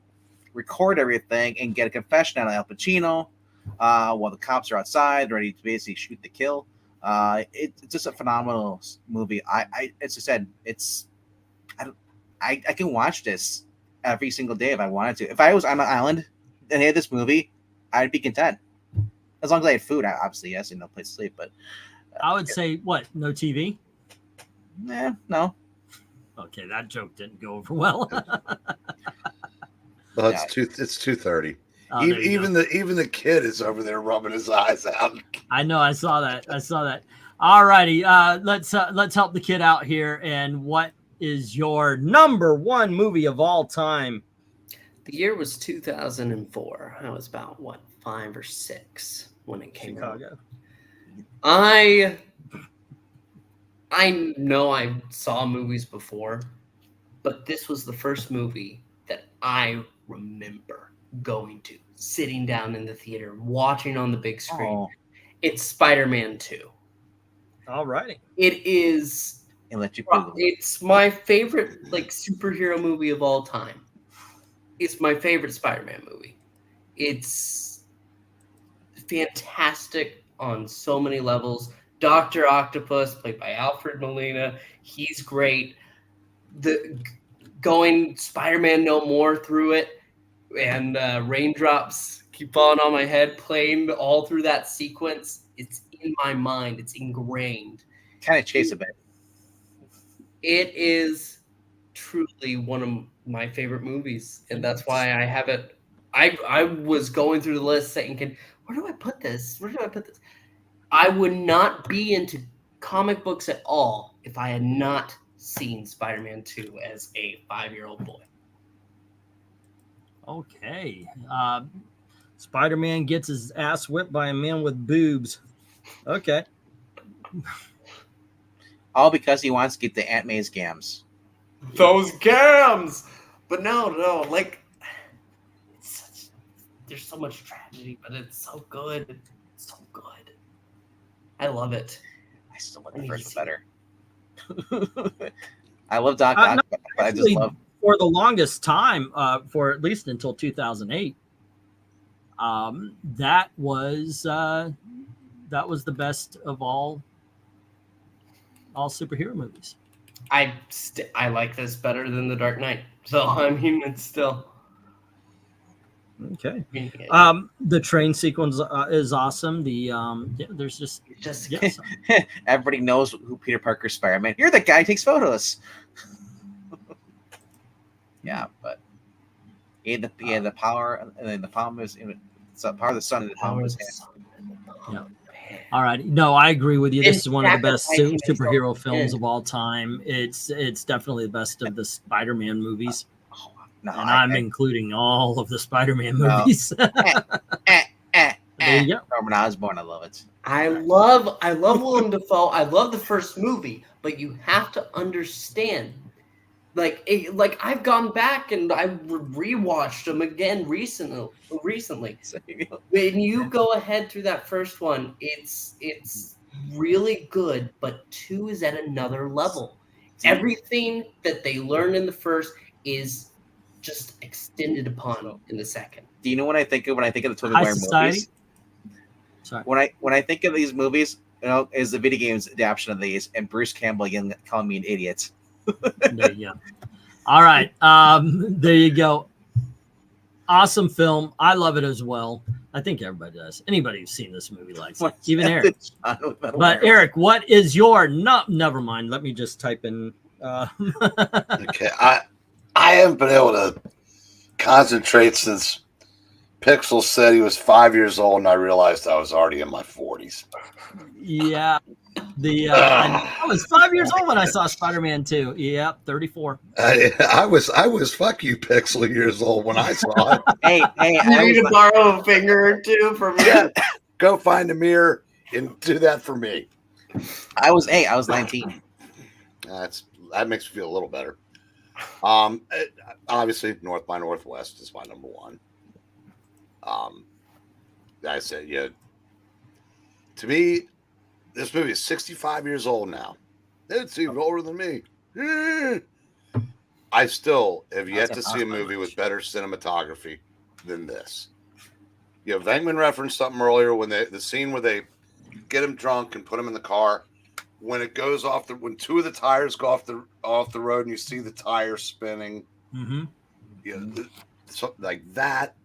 record everything and get a confession out of Al Pacino while the cops are outside ready to basically shoot to kill. It's just a phenomenal movie. As I said, I can watch this every single day if I wanted to. If I was on an island and had this movie, I'd be content. As long as I had food, obviously, yes, and no place to sleep. But I would say, what? No TV? No. Okay, that joke didn't go over well. Well, it's 2:30. Oh, even the kid is over there rubbing his eyes out. I know. I saw that. All righty. Let's help the kid out here. And what is your number 1 movie of all time? The year was 2004. I was about 5 or 6 when it came out. I know I saw movies before, but this was the first movie that I remember going to, sitting down in the theater, watching on the big screen. Oh. It's Spider-Man 2. All righty. It is. It's my favorite superhero movie of all time. It's my favorite Spider-Man movie. It's fantastic on so many levels. Dr. Octopus, played by Alfred Molina, he's great. The going Spider-Man No More through it, and raindrops keep falling on my head, playing all through that sequence. It's in my mind. It's ingrained. Kind of chase a bit. It is truly one of my favorite movies, and that's why I have it. I was going through the list thinking, where do I put this? I would not be into comic books at all if I had not seen Spider-Man 2 as a 5-year-old boy. Okay. Spider-Man gets his ass whipped by a man with boobs. Okay. All because he wants to get the Aunt May's gams. Those gams! But no, there's so much tragedy, but it's so good. It's so good. I love it. I still like the first one better. I love Doc Ock, but I just love. For the longest time, for at least until 2008, That was the best of all superhero movies. I like this better than The Dark Knight. So I mean, it's still okay. Yeah. The train sequence is awesome. The there's just yes. Everybody knows who Peter Parker's Spider-Man. You're the guy who takes photos. Yeah, but the power, and then the palm is the power of the sun and the palm of his hand. Yeah. All right. No, I agree with you. This is one of the best Sacrificing superhero himself. films of all time. It's definitely the best of the Spider-Man movies. No, And I'm including all of the Spider-Man No. movies. There you go. Norman Osborn, I love it. I love Willem Dafoe. I love the first movie, but you have to understand, like I've gone back and I rewatched them again recently. When you go ahead through that first one, it's really good, but 2 is at another level. Everything that they learned in the first is just extended upon in the second. Do you know what I think of when I think of the Tobey High Maguire Society? movies? Sorry. When I think of these movies, is the video games adaptation of these, and Bruce Campbell calling me an idiot. There you go. All right. There you go. Awesome film. I love it as well. I think everybody does. Anybody who's seen this movie likes it. Even Eric. But Eric, what is your never mind. Let me just type in Okay. I haven't been able to concentrate since Pixel said he was 5 years old, and I realized I was already in my 40s. Yeah. I was 5 years old when I saw Spider-Man 2. Yep, 34. I was fuck you, Pixel years old when I saw it. Hey, You need to borrow a finger or two from me. Yeah, go find a mirror and do that for me. I was 19. That makes me feel a little better. Obviously, North by Northwest is my number one. I said, yeah. To me, this movie is 65 years old now. It's even older than me. I still have yet to see a movie with better cinematography than this. You know, Venkman referenced something earlier when the scene where they get him drunk and put him in the car. When it goes off when 2 of the tires go off the road and you see the tires spinning, something like that.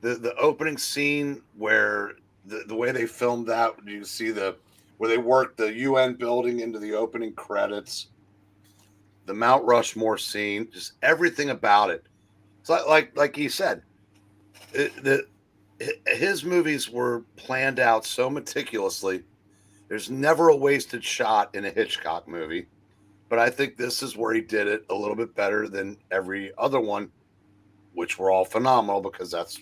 The opening scene where the way they filmed that, you see where they worked the UN building into the opening credits, the Mount Rushmore scene, just everything about it. It's like he said, his movies were planned out so meticulously. There's never a wasted shot in a Hitchcock movie, but I think this is where he did it a little bit better than every other one, which were all phenomenal because that's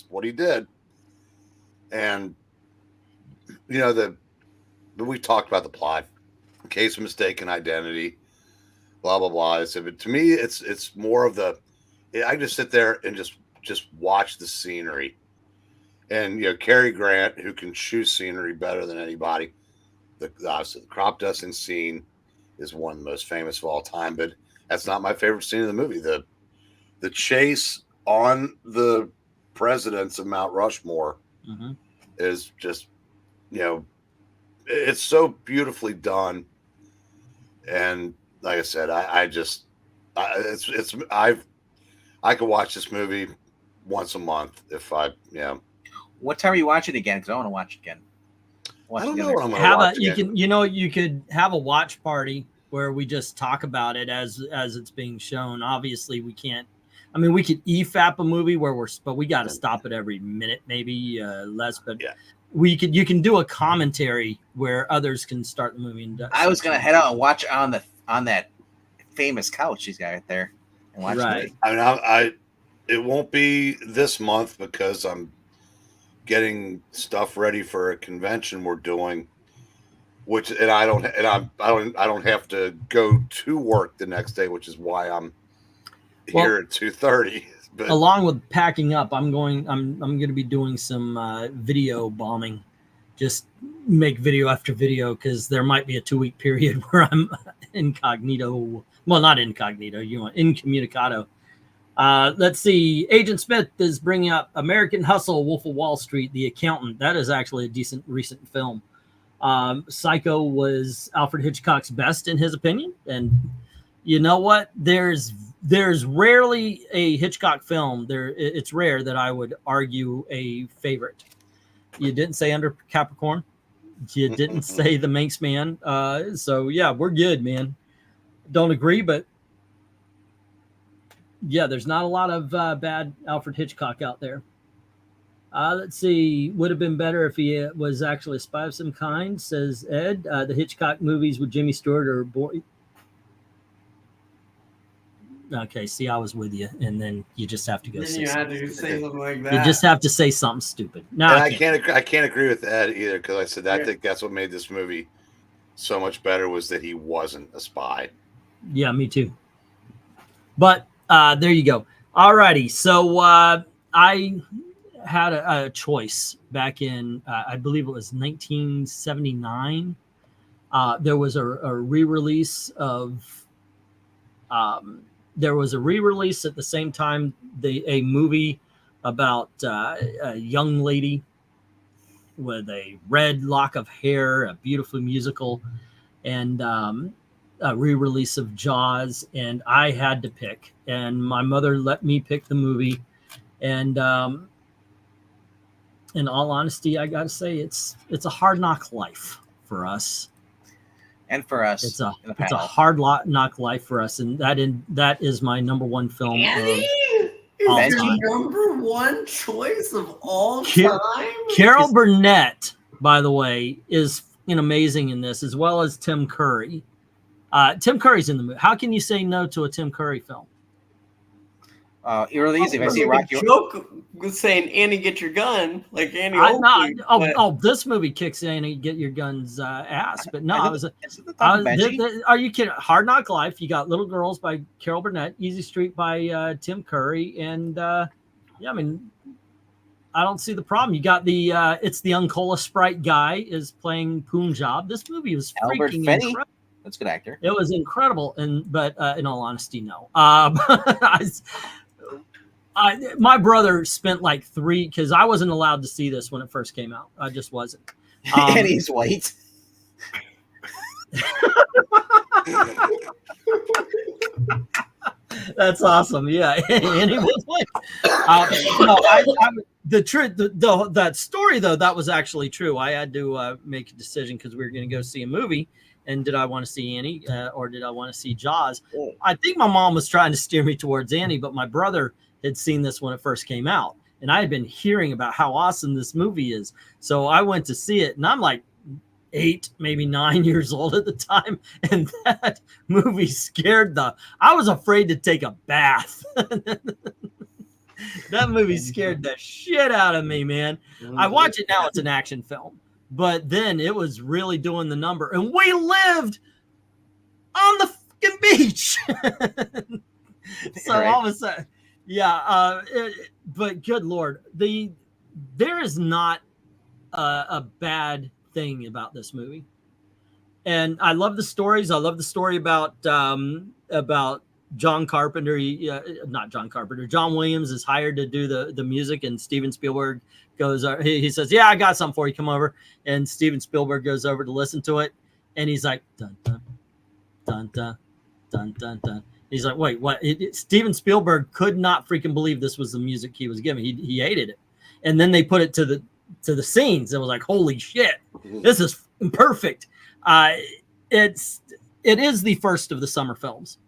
what he did. And you know, we talked about the plot, case of mistaken identity, blah blah blah. So, to me, it's more of I just sit there and just watch the scenery. And, you know, Cary Grant, who can shoot scenery better than anybody. Obviously, the crop dusting scene is one of the most famous of all time, but that's not my favorite scene of the movie. The chase on the presidents of Mount Rushmore is just, you know, it's so beautifully done. And like I said, I could watch this movie once a month if What time are you watching again? Because I want to watch it again. I don't know what I'm going to watch. You could have a watch party where we just talk about it as it's being shown. Obviously, we can't. I mean, we could EFAP a movie but we got to stop it every minute, maybe less. But yeah, you can do a commentary where others can start the movie. I was gonna head out and watch on that famous couch he's got right there and watch it. I mean, it won't be this month because I'm getting stuff ready for a convention we're doing, I don't have to go to work the next day, which is why I'm here at 2:30. But along with packing up, I'm going to be doing some video bombing, just make video after video, because there might be a 2-week period where I'm incognito. Well, not incognito, incommunicado. Let's see. Agent Smith is bringing up American Hustle, Wolf of Wall Street, The Accountant. That is actually a decent recent film. Psycho was Alfred Hitchcock's best in his opinion, and you know what? There's rarely a Hitchcock film. It's rare that I would argue a favorite. You didn't say Under Capricorn. You didn't say The Manx Man. So yeah, we're good, man. Don't agree, but yeah, there's not a lot of bad Alfred Hitchcock out there. Let's see. Would have been better if he was actually a spy of some kind, says Ed. The Hitchcock movies with Jimmy Stewart are boring. Okay, see, I was with you, and then you just have to go. Then say you had something to stupid. say something like that. You just have to say something stupid. No, And I can't agree with Ed either, because I said I think that's what made this movie so much better, was that he wasn't a spy. Yeah, me too. But there you go. All righty. So I had a choice back in, I believe it was 1979. There was a re-release of, there was a re-release at the same time, a movie about a young lady with a red lock of hair, a beautiful musical, and a re-release of Jaws, and I had to pick, and my mother let me pick the movie, and in all honesty, I gotta say it's a hard knock life for us, And for us, it's a in the hard knock life for us, and that is my number one film Annie? of all Is your time. number one choice of all time? Carol Burnett, by the way, is amazing in this, as well as Tim Curry. Tim Curry's in the movie. How can you say no to a Tim Curry film? Really easy. If I see Rocky, joke with saying Annie, get your gun, like Annie. I'm not. Oakley, Oh, this movie kicks in and get your gun's ass. But no, I was. Benji? Are you kidding? Hard Knock Life. You got Little Girls by Carol Burnett, Easy Street by Tim Curry, and yeah, I mean, I don't see the problem. You got the it's the Uncola Sprite guy is playing Punjab. This movie was Albert freaking Finney. incredible. That's a good actor. It was incredible, but in all honesty, no. My brother spent like 3, because I wasn't allowed to see this when it first came out. I just wasn't. And he's white. That's awesome. Yeah, and he was white. The truth, that story though, that was actually true. I had to make a decision because we were going to go see a movie. And did I want to see Annie or did I want to see Jaws? I think my mom was trying to steer me towards Annie, but my brother had seen this when it first came out. And I had been hearing about how awesome this movie is. So I went to see it, and I'm like 8, maybe 9 years old at the time. And that movie scared I was afraid to take a bath. That movie scared the shit out of me, man. I watch it now, it's an action film. But then it was really doing the number. And we lived on the fucking beach. So Right. all of a sudden, yeah. But good Lord, there is not a bad thing about this movie. And I love the stories. I love the story about John Carpenter. Not John Carpenter. John Williams is hired to do the music, and Steven Spielberg goes, he says, yeah, I got something for you, come over. And Steven Spielberg goes over to listen to it, and he's like, dun dun dun dun dun dun dun. He's like, wait, what? Steven Spielberg could not freaking believe this was the music he was giving. He hated it. And then they put it to the scenes. It was like, holy shit, this is perfect. It is the first of the summer films.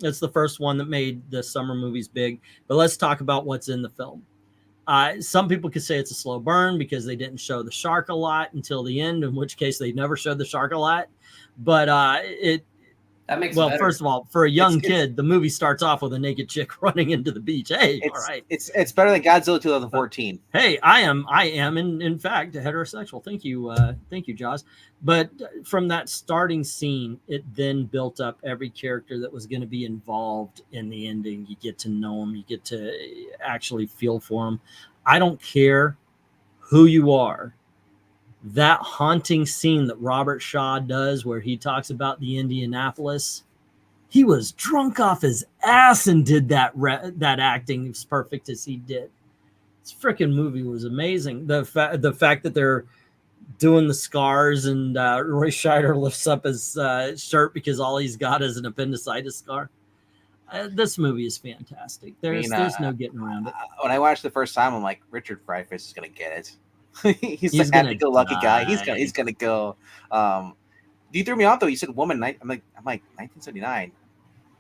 It's the first one that made the summer movies big. But let's talk about what's in the film. Some people could say it's a slow burn because they didn't show the shark a lot until the end, in which case they never showed the shark a lot. But that makes well, better. First of all, for a young kid, the movie starts off with a naked chick running into the beach. Hey, all right. It's better than Godzilla 2014. Hey, I am in fact heterosexual. Thank you, Jaws. But from that starting scene, it then built up every character that was going to be involved in the ending. You get to know them. You get to actually feel for them. I don't care who you are. That haunting scene that Robert Shaw does where he talks about the Indianapolis, he was drunk off his ass and did that acting as perfect as he did. This freaking movie was amazing. The fact that they're doing the scars and Roy Scheider lifts up his shirt because all he's got is an appendicitis scar. This movie is fantastic. There's no getting around it. When I watched the first time, I'm like, Richard Dreyfuss is gonna get it. he's the happy-go-lucky guy. He's gonna go. You threw me off though. You said woman. I'm like 1979.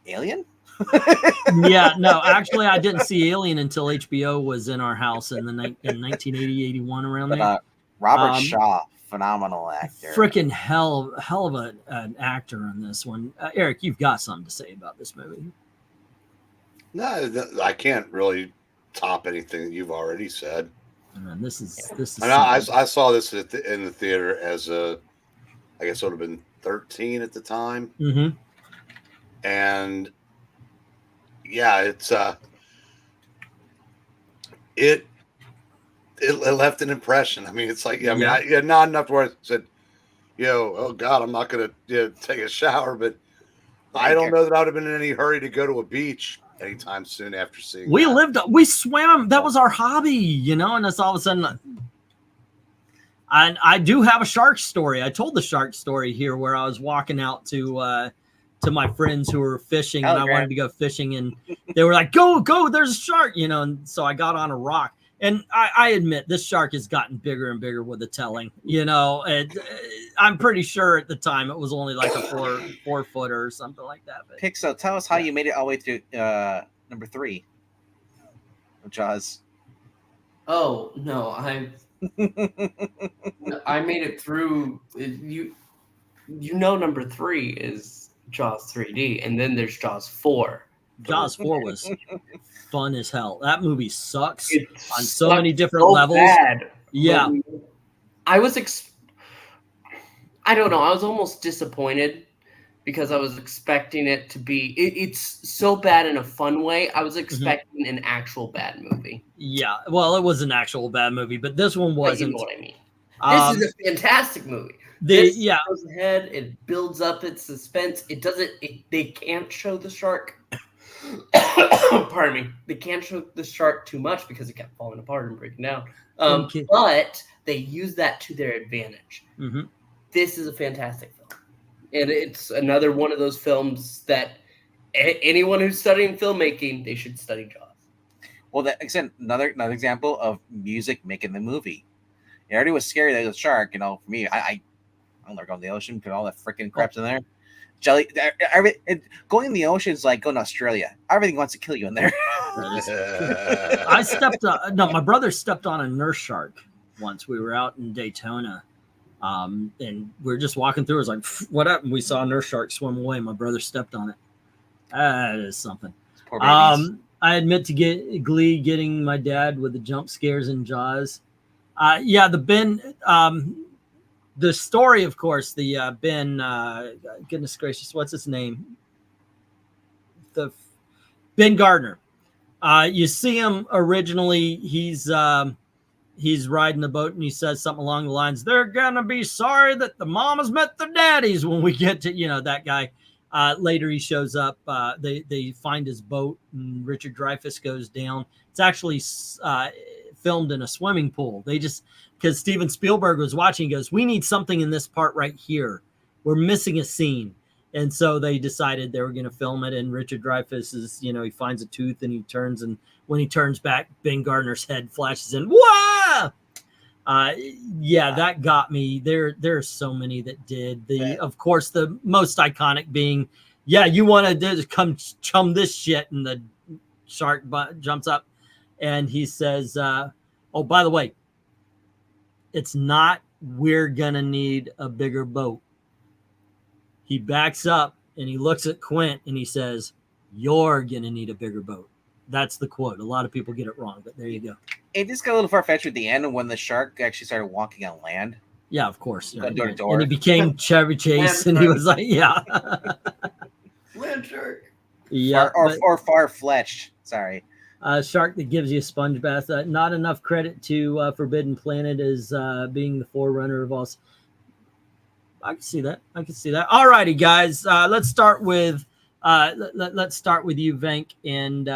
Alien? Yeah, no, actually, I didn't see Alien until HBO was in our house in 1980, 81, around there. Robert Shaw, phenomenal actor. Freaking hell of an actor on this one. Eric, you've got something to say about this movie. No, I can't really top anything you've already said. Man, this is. I saw this in the theater as I guess it would have been 13 at the time. Mm-hmm. And yeah, it left an impression. I mean, it's like, not enough to where I said, oh God, I'm not going to take a shower, but I don't know that I would have been in any hurry to go to a beach anytime soon after seeing we swam. That was our hobby, and that's all of a sudden. And I do have a shark story. I told the shark story here where I was walking out to my friends who were fishing, and I wanted to go fishing, and they were like, go, there's a shark, and so I got on a rock. And I admit this shark has gotten bigger and bigger with the telling, and I'm pretty sure at the time it was only like a four footer or something like that. But, Pixel, tell us how you made it all the way through number 3 of Jaws. Oh, no, I made it through. Number 3 is Jaws 3D, and then there's Jaws 4. Jaws 4 was fun as hell. That movie sucks It on so many different levels. Bad. Yeah. I was I don't know. I was almost disappointed because I was expecting it to be it's so bad in a fun way. I was expecting an actual bad movie. Yeah. Well, it was an actual bad movie, but this one wasn't. You know what I mean? This is a fantastic movie. Goes ahead, it builds up its suspense. It doesn't. They can't show the shark. Pardon me. They can't show the shark too much because it kept falling apart and breaking down. But they use that to their advantage. Mm-hmm. This is a fantastic film, and it's another one of those films that anyone who's studying filmmaking, they should study Jaws. Well, that again, another example of music making the movie. It already was scary that it was a shark. For me, I don't never go in the ocean because all that freaking crap's in there. Jelly, going in the ocean is like going to Australia. Everything wants to kill you in there. My brother stepped on a nurse shark once. We were out in Daytona, and we were just walking through. It was like, what up? And we saw a nurse shark swim away. My brother stepped on it. That is something. Poor babies. I admit to glee getting my dad with the jump scares in Jaws. The story, of course, the Ben, goodness gracious, what's his name? Ben Gardner. You see him originally. He's riding the boat and he says something along the lines, "They're gonna be sorry that the mamas met their daddies when we get to," that guy. Later he shows up. They find his boat and Richard Dreyfuss goes down. It's actually filmed in a swimming pool. Because Steven Spielberg was watching, he goes, "We need something in this part right here. We're missing a scene." And so they decided they were going to film it. And Richard Dreyfuss is, he finds a tooth and he turns. And when he turns back, Ben Gardner's head flashes in. Whoa! That got me. There are so many that did. Of course, the most iconic being, you want to come chum this shit. And the shark jumps up and he says, "Oh, by the way, it's not, we're going to need a bigger boat." He backs up and he looks at Quint and he says, "You're going to need a bigger boat." That's the quote. A lot of people get it wrong, but there you go. It just got a little far-fetched at the end when the shark actually started walking on land. Yeah, of course. Door to door. And he became Chevy Chase and he was like, Land shark. Yeah. Or far-fletched. Sorry. Shark that gives you a sponge bath. Not enough credit to Forbidden Planet as being the forerunner of all. I can see that. All righty, guys. Let's start with Let's start with you, Venk, and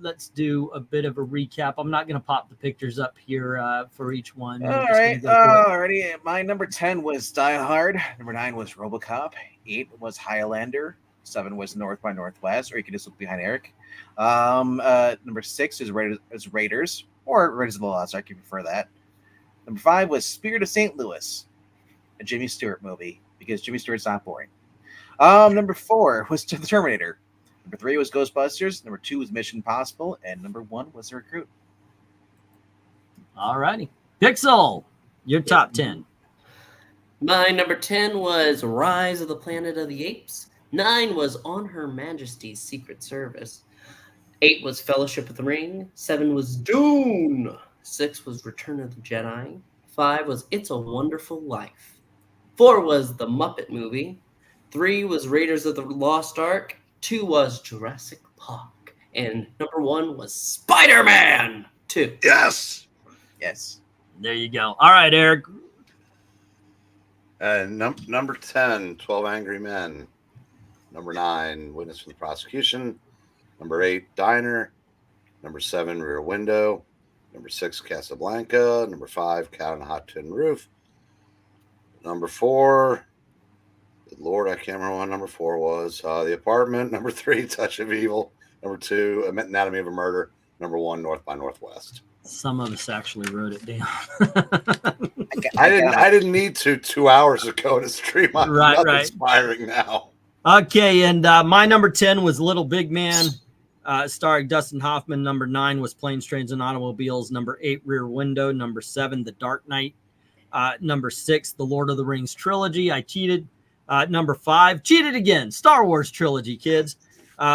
let's do a bit of a recap. I'm not going to pop the pictures up here for each one. All right. Already, my number 10 was Die Hard. Number 9 was RoboCop. 8 was Highlander. 7 was North by Northwest, or you can just look behind Eric. Number 6 is Raiders, or Raiders of the Lost Ark, if you prefer that. Number 5 was Spirit of St. Louis, a Jimmy Stewart movie, because Jimmy Stewart's not boring. Number 4 was The Terminator. Number 3 was Ghostbusters. Number 2 was Mission Impossible, and number 1 was The Recruit. All righty. Pixel, your top 10. My number 10 was Rise of the Planet of the Apes. 9 was On Her Majesty's Secret Service. 8 was Fellowship of the Ring. 7 was Dune. 6 was Return of the Jedi. 5 was It's a Wonderful Life. 4 was The Muppet Movie. 3 was Raiders of the Lost Ark. 2 was Jurassic Park. And number 1 was Spider-Man 2. Yes. Yes. There you go. All right, Eric. Number 10, 12 Angry Men. Number 9, Witness from the Prosecution. Number 8, Diner. Number 7, Rear Window. Number 6, Casablanca. Number 5, Cat on a Hot Tin Roof. Number 4, good Lord, I can't remember what number 4 was. The Apartment. Number 3, Touch of Evil. Number 2, Anatomy of a Murder. Number 1, North by Northwest. Some of us actually wrote it down. I didn't need to 2 hours ago to stream. I'm not inspiring now. Okay, and my number 10 was Little Big Man, starring Dustin Hoffman. Number 9 was Planes, Trains, and Automobiles. Number 8, Rear Window. Number 7, The Dark Knight. Number 6, The Lord of the Rings trilogy. I cheated. Number 5, cheated again. Star Wars trilogy, kids.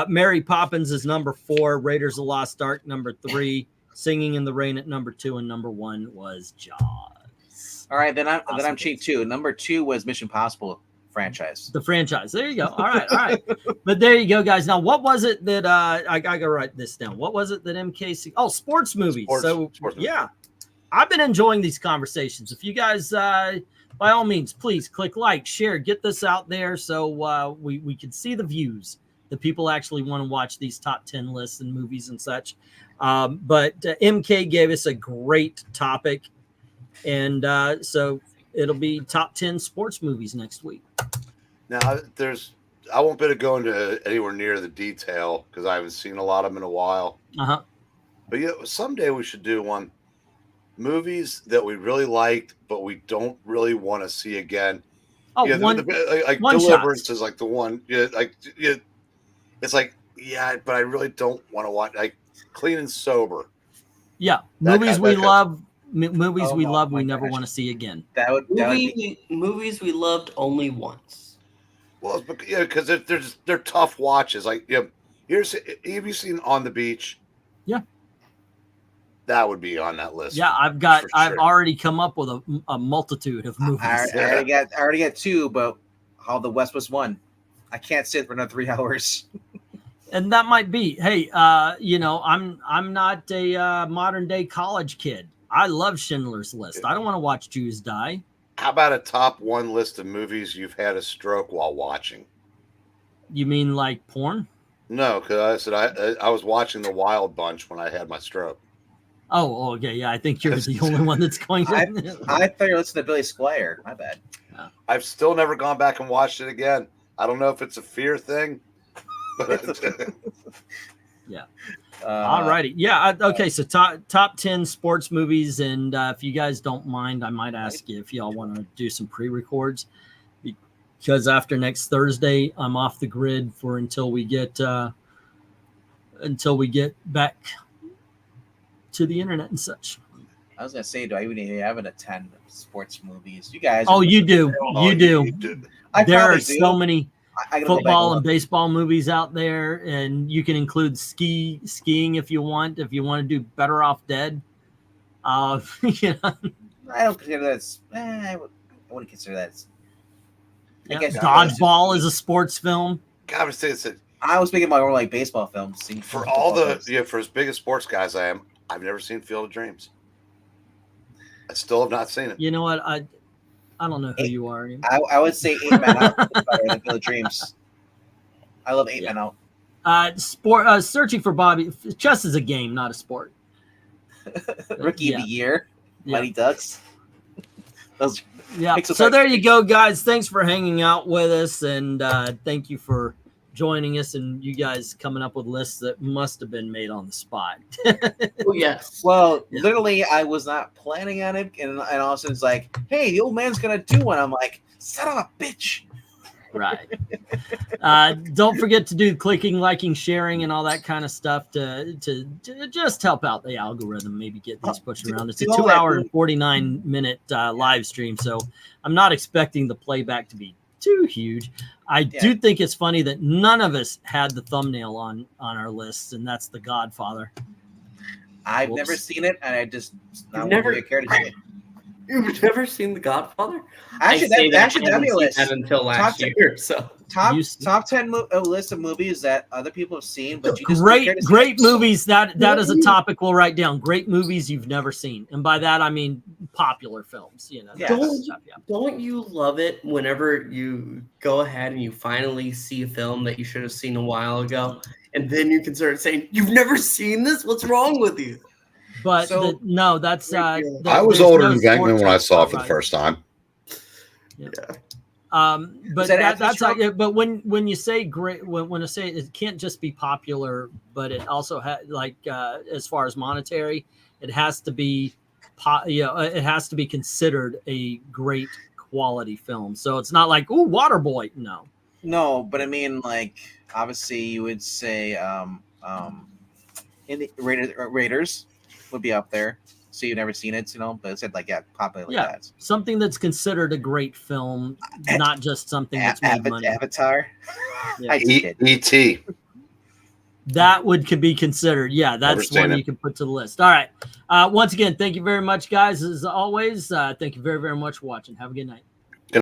Mary Poppins is number 4. Raiders of the Lost Ark, number 3. Singing in the Rain at number 2, and number 1 was Jaws. All right, then I'm cheap too. Number 2 was Mission Impossible franchise. The franchise. There you go. All right. But there you go, guys. Now, what was it that I gotta write this down? What was it that MKC? Oh, sports movies. Sports yeah, I've been enjoying these conversations. If you guys, by all means, please click like, share, get this out there so we can see the views that people actually want to watch these top 10 lists and movies and such. But MK gave us a great topic, and so it'll be top 10 sports movies next week. Now, I won't be able to go into anywhere near the detail because I haven't seen a lot of them in a while. But yeah, someday we should do one. Movies that we really liked, but we don't really want to see again. Oh, yeah, one Deliverance is like the one. Yeah, it's like, yeah, but I really don't want to watch. Like Clean and Sober. Yeah, movies we love. Movies we love, we never want to see again. Movies we loved only once. Well, yeah, because they're tough watches. Like, have you seen On the Beach? Yeah, that would be on that list. Yeah, I've already come up with a multitude of movies. I already got 2, but How the West Was Won. I can't sit for another 3 hours. And that might be. Hey, I'm not a modern day college kid. I love Schindler's List. I don't want to watch Jews die. How about a top 1 list of movies you've had a stroke while watching? You mean like porn? No, because I said I was watching The Wild Bunch when I had my stroke. Oh, okay. Yeah, I think you're the only one that's going to. I thought you were listening to Billy Squire. My bad. Yeah. I've still never gone back and watched it again. I don't know if it's a fear thing. But yeah. All righty. Yeah. Okay. So top 10 sports movies. And if you guys don't mind, I might ask you if y'all want to do some pre-records, because after next Thursday, I'm off the grid for until we get back to the internet and such. I was going to say, do I even have a 10 sports movies? You guys. Oh, you do. You do. There are so many football and baseball movies out there, and you can include skiing if you want to do Better Off Dead. I don't consider that. I wouldn't consider that. I guess Dodgeball is a sports film. God, I was thinking more like baseball films. For as big as sports guys I am, I've never seen Field of Dreams. I still have not seen it. You know what? I don't know who you are. I would say 8 Men Out is better than Field of Dreams. I love 8 Men Out. Searching for Bobby. Chess is a game, not a sport. Rookie of the Year, Mighty Ducks. Those. Yeah. So there you go, guys. Thanks for hanging out with us, and thank you for joining us, and you guys coming up with lists that must have been made on the spot. Oh yes. Well, literally, I was not planning on it, and all of a sudden it's like, "Hey, the old man's gonna do one." I'm like, "Son of a bitch!" Right. Don't forget to do clicking, liking, sharing, and all that kind of stuff to just help out the algorithm. Maybe get these pushed around. It's a 2-hour and 49-minute live stream, so I'm not expecting the playback to be too huge. I do think it's funny that none of us had the thumbnail on our lists, and that's The Godfather. I've never seen it, and I just never care to see it. You've never seen The Godfather? Actually, that'd be a list. Until last year, so top 10 list of movies that other people have seen, but you just great movies. That is a topic we'll write down. Great movies you've never seen, and by that I mean popular films. You know, don't you love it whenever you go ahead and you finally see a film that you should have seen a while ago, and then you can start saying, "You've never seen this? What's wrong with you?" But no, that's I was older than VENKMAN when I saw it for the first time. Yeah. But that's like, but when you say great, when I say it can't just be popular, but it also as far as monetary, it has to be, it has to be considered a great quality film. So it's not like, ooh, Waterboy. No, but I mean, like, obviously you would say, in the Raiders would be up there. So you've never seen it, but it said popular like that. Something that's considered a great film, not just something that's made money. Avatar. E.T. That could be considered. Yeah, that's one you can put to the list. All right. Once again, thank you very much, guys. As always, thank you very, very much for watching. Have a good night.